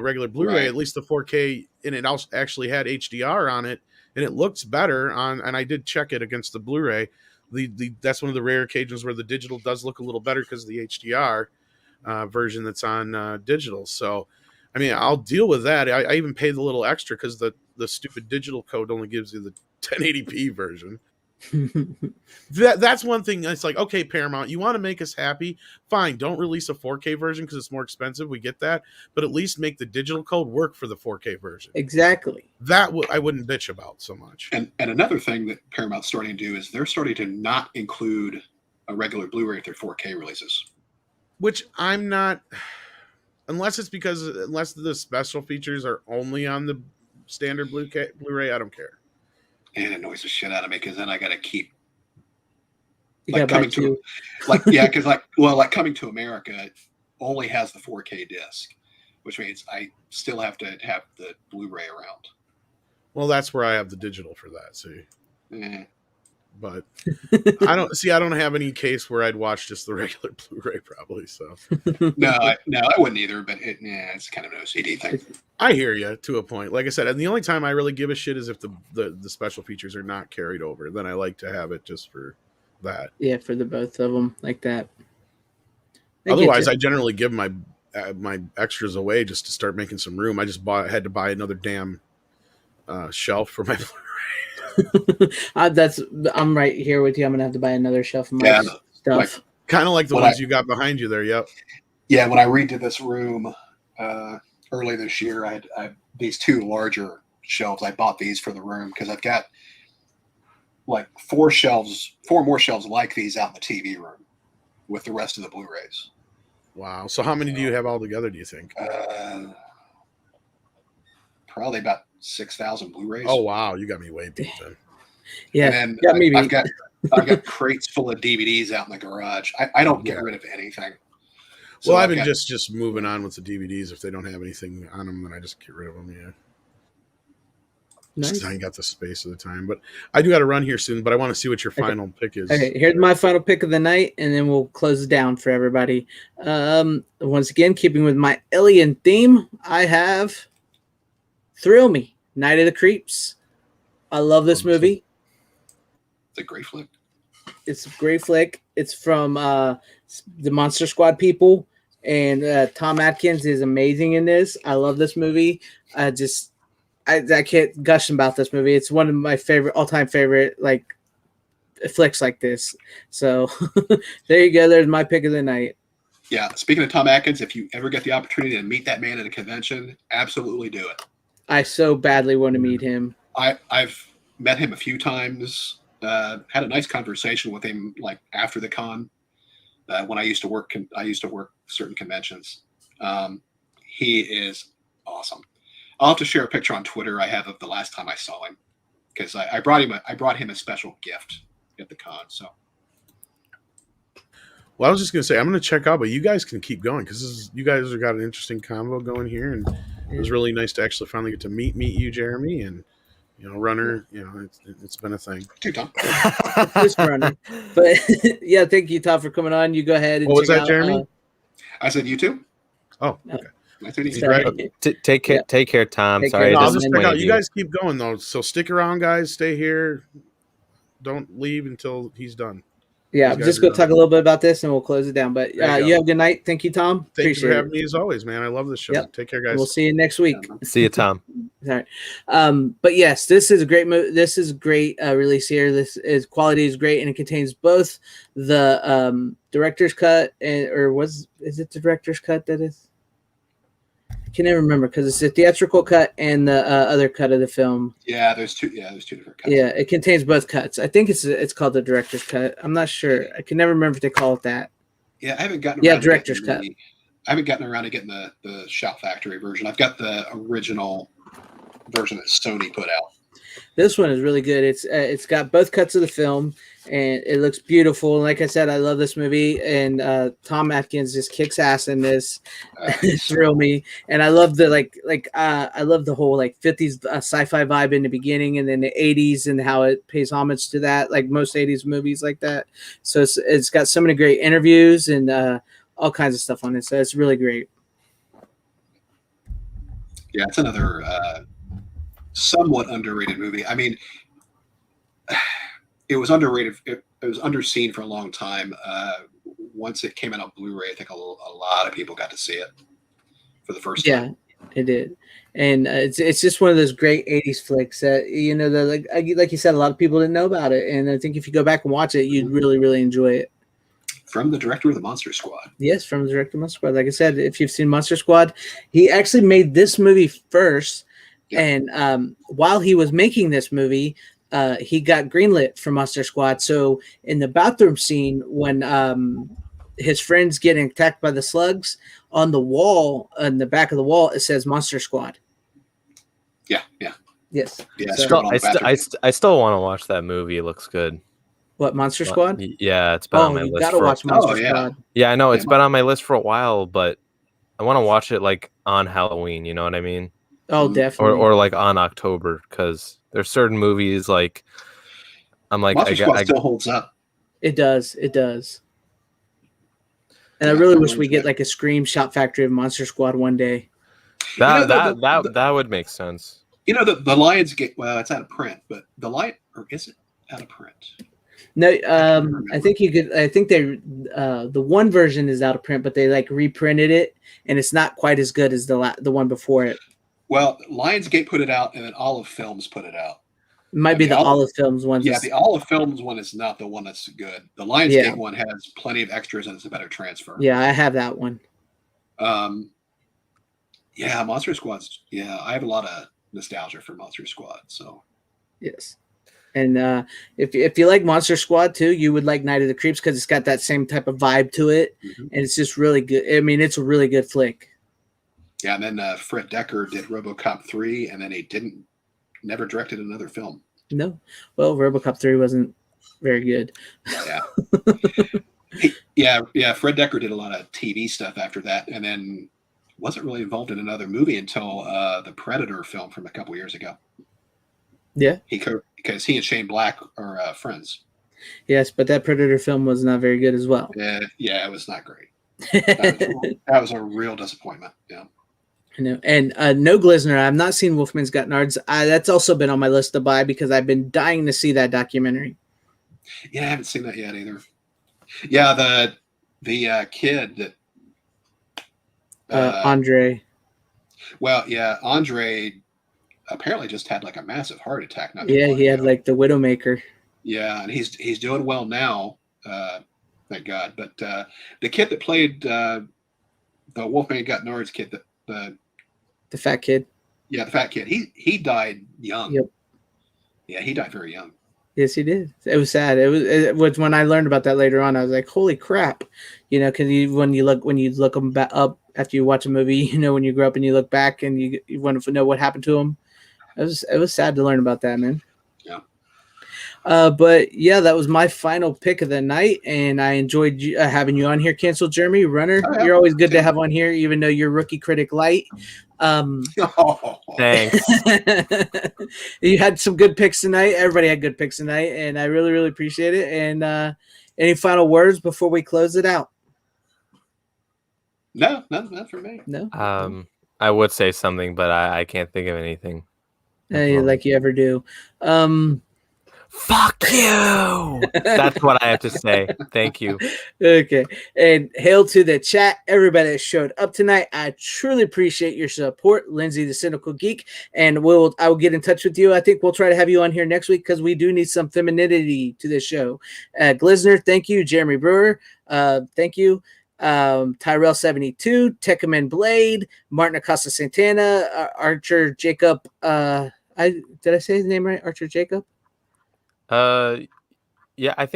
regular Blu-ray, at least the 4K, and it also actually had HDR on it, and it looks better on. And I did check it against the Blu-ray. That's one of the rare occasions where the digital does look a little better because of the HDR version that's on digital. So, I mean, I'll deal with that. I even paid a little extra because the stupid digital code only gives you the 1080p version. That's one thing. It's like, okay, Paramount, you want to make us happy? Fine, don't release a 4K version because it's more expensive. We get that, but at least make the digital code work for the 4K version. Exactly. That I wouldn't bitch about so much. And another thing that Paramount's starting to do is they're starting to not include a regular Blu-ray with their 4K releases. Which I'm not, unless the special features are only on the standard Blu-ray, I don't care. And it annoys the shit out of me because then I got to keep coming to America only has the 4K disc, which means I still have to have the Blu-ray around. Well, that's where I have the digital for that. See, but I don't have any case where I'd watch just the regular Blu-ray probably. So no, I wouldn't either. But it's kind of an OCD thing. I hear you to a point. Like I said, and the only time I really give a shit is if the special features are not carried over. Then I like to have it just for that. Yeah, for the both of them like that. Otherwise, I generally give my extras away just to start making some room. I had to buy another damn shelf for my Blu-ray. I'm right here with you. I'm gonna have to buy another shelf of my stuff. Kind of like the ones you got behind you there. Yep. Yeah, when I redid this room early this year, I had these two larger shelves. I bought these for the room because I've got like four more shelves like these out in the TV room with the rest of the Blu-rays. Wow. So how many do you have all together, do you think? Probably about 6,000 Blu-rays. Oh wow, you got me way beat then. Yeah, and I've got crates full of DVDs out in the garage. I don't get rid of anything. So I've been just moving on with the DVDs. If they don't have anything on them, then I just get rid of them. Yeah. Nice. I ain't got the space at the time, but I do got to run here soon. But I want to see what your final pick is. Okay, here's my final pick of the night, and then we'll close it down for everybody. Once again, keeping with my Alien theme, I have Thrill Me, Night of the Creeps. I love this movie. It's a great flick. It's a great flick. It's from the Monster Squad people, and Tom Atkins is amazing in this. I love this movie. I can't gush about this movie. It's one of my all-time favorite flicks like this. So there you go. There's my pick of the night. Yeah. Speaking of Tom Atkins, if you ever get the opportunity to meet that man at a convention, absolutely do it. I so badly want to meet him. I've met him a few times. Had a nice conversation with him after the con. When I used to work certain conventions. He is awesome. I'll have to share a picture on Twitter I have of the last time I saw him, because I brought him a special gift at the con. So, Well, I was just gonna say I'm gonna check out, but you guys can keep going because you guys have got an interesting convo going here, and it was really nice to actually finally get to meet you, Jeremy, and Runner. It's been a thing. Too, Tom. This Runner, but yeah, thank you, Tom, for coming on. You go ahead and What was check that, out, Jeremy? I said you too. Oh, no. okay. Nice to meet you. Sorry. Take care. Yeah. Take care, Tom. Take Sorry, care, I Tom. I'll just check out. disappointed You guys keep going though, so stick around, guys. Stay here. Don't leave until he's done. Yeah, These guys just are go done. talk a little bit about this and we'll close it down. But There you you go. have a good night. Thank you, Tom. Thank you Appreciate for having it. me as always, man. I love this show. Yep. Take care, guys. We'll see you next week. See you, Tom. All right. But yes, this is a great movie. This is a great release here. Quality is great, and it contains both the director's cut is it the director's cut that is? I can never remember because it's the theatrical cut and the other cut of the film. Yeah, there's two. Yeah, there's two different cuts. Yeah, it contains both cuts. I think it's called the director's cut. I'm not sure. I can never remember if they call it that. Yeah, I haven't gotten. Yeah, around to director's getting cut. I haven't gotten around to getting the Shout Factory version. I've got the original version that Sony put out. This one is really good. It's got both cuts of the film, and it looks beautiful. And like I said, I love this movie, and Tom Atkins just kicks ass in this. Thrill me, and I love I love the whole 50s sci-fi vibe in the beginning, and then the 80s and how it pays homage to that, like most 80s movies like that. So it's got so many great interviews and all kinds of stuff on it. So it's really great. Yeah, it's another somewhat underrated movie. I mean, it was underrated. It was underseen for a long time. Once it came out on Blu-ray, I think a lot of people got to see it for the first time. Yeah, it did. And it's just one of those great 80s flicks that, like you said, a lot of people didn't know about it. And I think if you go back and watch it, you'd really, really enjoy it. From the director of the Monster Squad. Yes, from the director of Monster Squad. Like I said, if you've seen Monster Squad, he actually made this movie first. Yeah. And while he was making this movie, he got greenlit for Monster Squad. So in the bathroom scene, when his friends getting attacked by the slugs, on the wall, on the back of the wall, it says Monster Squad. Yeah. Yes. Yeah. So, I still want to watch that movie. It looks good. What, Monster Squad? Yeah, it's been on my list. You gotta watch Monster Squad. Yeah, I know it's been on my list for a while, but I want to watch it on Halloween. You know what I mean? Oh, definitely. Or on October, because there's certain movies I'm like Monster Squad still holds up. It does. And I really wish we get a Scream Shout Factory of Monster Squad one day. That would make sense. The Lionsgate. Well, it's out of print, but or is it out of print? No, I think you could. I think they the one version is out of print, but they reprinted it, and it's not quite as good as the one before it. Well, Lionsgate put it out, and then Olive Films put it out. It might be the Olive Films one. Yeah, the Olive Films one is not the one that's good. The Lionsgate one has plenty of extras, and it's a better transfer. Yeah, I have that one. Yeah, Monster Squad's. Yeah, I have a lot of nostalgia for Monster Squad. So yes. And if you like Monster Squad too, you would like Night of the Creeps because it's got that same type of vibe to it, and it's just really good. I mean, it's a really good flick. Yeah, and then Fred Decker did RoboCop 3, and then he never directed another film. No, well, RoboCop 3 wasn't very good. Yeah, yeah. Fred Decker did a lot of TV stuff after that, and then wasn't really involved in another movie until the Predator film from a couple years ago. Yeah, because he and Shane Black are friends. Yes, but that Predator film was not very good as well. Yeah, it was not great. That was a real disappointment. Yeah. I know. And no Glizner. I've not seen Wolfman's Got Nards. That's also been on my list to buy because I've been dying to see that documentary. Yeah, I haven't seen that yet either. Yeah, the kid that Andre. Well, yeah, Andre apparently just had a massive heart attack. He had the Widowmaker. Yeah, and he's doing well now, thank God. But the kid that played the Wolfman Got Nards kid, the fat kid. Yeah, the fat kid. He died young. Yep. Yeah, he died very young. Yes, he did. It was sad. It was when I learned about that later on. I was like, "Holy crap!" Because when you look them back up after you watch a movie, when you grow up and you look back and you want to know what happened to him. It was sad to learn about that, man. Yeah. But yeah, that was my final pick of the night, and I enjoyed having you on here. Cancel Jeremy Runner. Oh, yeah. You're always good to have on here, even though you're rookie critic light. Thanks. You had some good picks tonight. Everybody had good picks tonight, and I really, really appreciate it. And any final words before we close it out? No, not for me. No. I would say something, but I can't think of anything. Like you ever do. Fuck you. That's what I have to say. Thank you. Okay. And hail to the chat. Everybody that showed up tonight. I truly appreciate your support. Lindsay, the Cynical Geek. And I will get in touch with you. I think we'll try to have you on here next week because we do need some femininity to this show. Glizner, thank you. Jeremy Brewer, thank you. Tyrell 72, Tekkaman Blade, Martin Acosta Santana, Archer Jacob. Did I say his name right? Archer Jacob? Yeah, I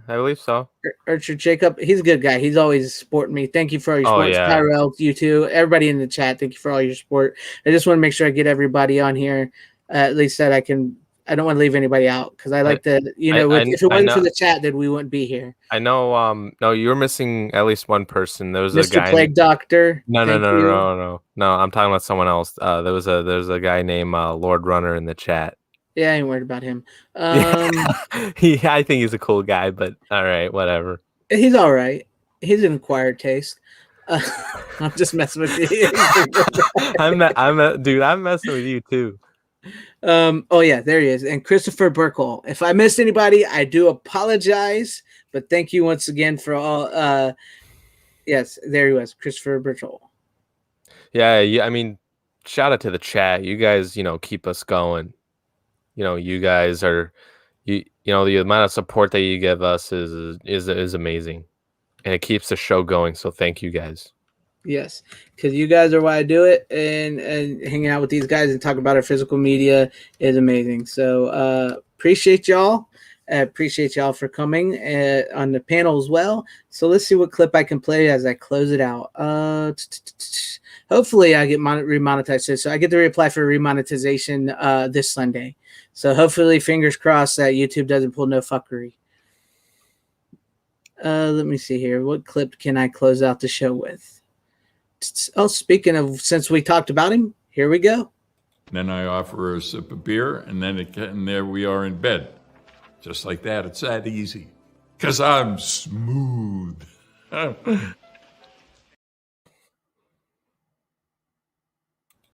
believe so. Archer Jacob, he's a good guy. He's always supporting me. Thank you for all your support. Yeah. Tyrell, you too. Everybody in the chat, thank you for all your support. I just want to make sure I get everybody on here, at least that I can. I don't want to leave anybody out because I like to, if it wasn't for the chat, then we wouldn't be here. I know. No, you're missing at least one person. There was Mr. a guy. Plague Doctor. No. I'm talking about someone else. There's a guy named Lord Runner in the chat. Yeah, I ain't worried about him. I think he's a cool guy, but all right, whatever. He's all right. He's an acquired taste. I'm just messing with you. I'm messing with you too. Oh yeah, there he is. And Christopher Burkle. If I missed anybody, I do apologize, but thank you once again for all. Yes, there he was, Christopher Burkle. Yeah. I mean, shout out to the chat. You guys, keep us going. You guys are, the amount of support that you give us is amazing, and it keeps the show going. So thank you guys. Yes, because you guys are why I do it, and hanging out with these guys and talking about our physical media is amazing. So appreciate y'all. Appreciate y'all for coming on the panel as well. So let's see what clip I can play as I close it out. Hopefully I get remonetized. So I get to reapply for remonetization this Sunday. So hopefully, fingers crossed that YouTube doesn't pull no fuckery. Let me see here. What clip can I close out the show with? Oh, speaking of, since we talked about him, here we go. Then I offer her a sip of beer, and there we are in bed. Just like that. It's that easy. 'Cause I'm smooth.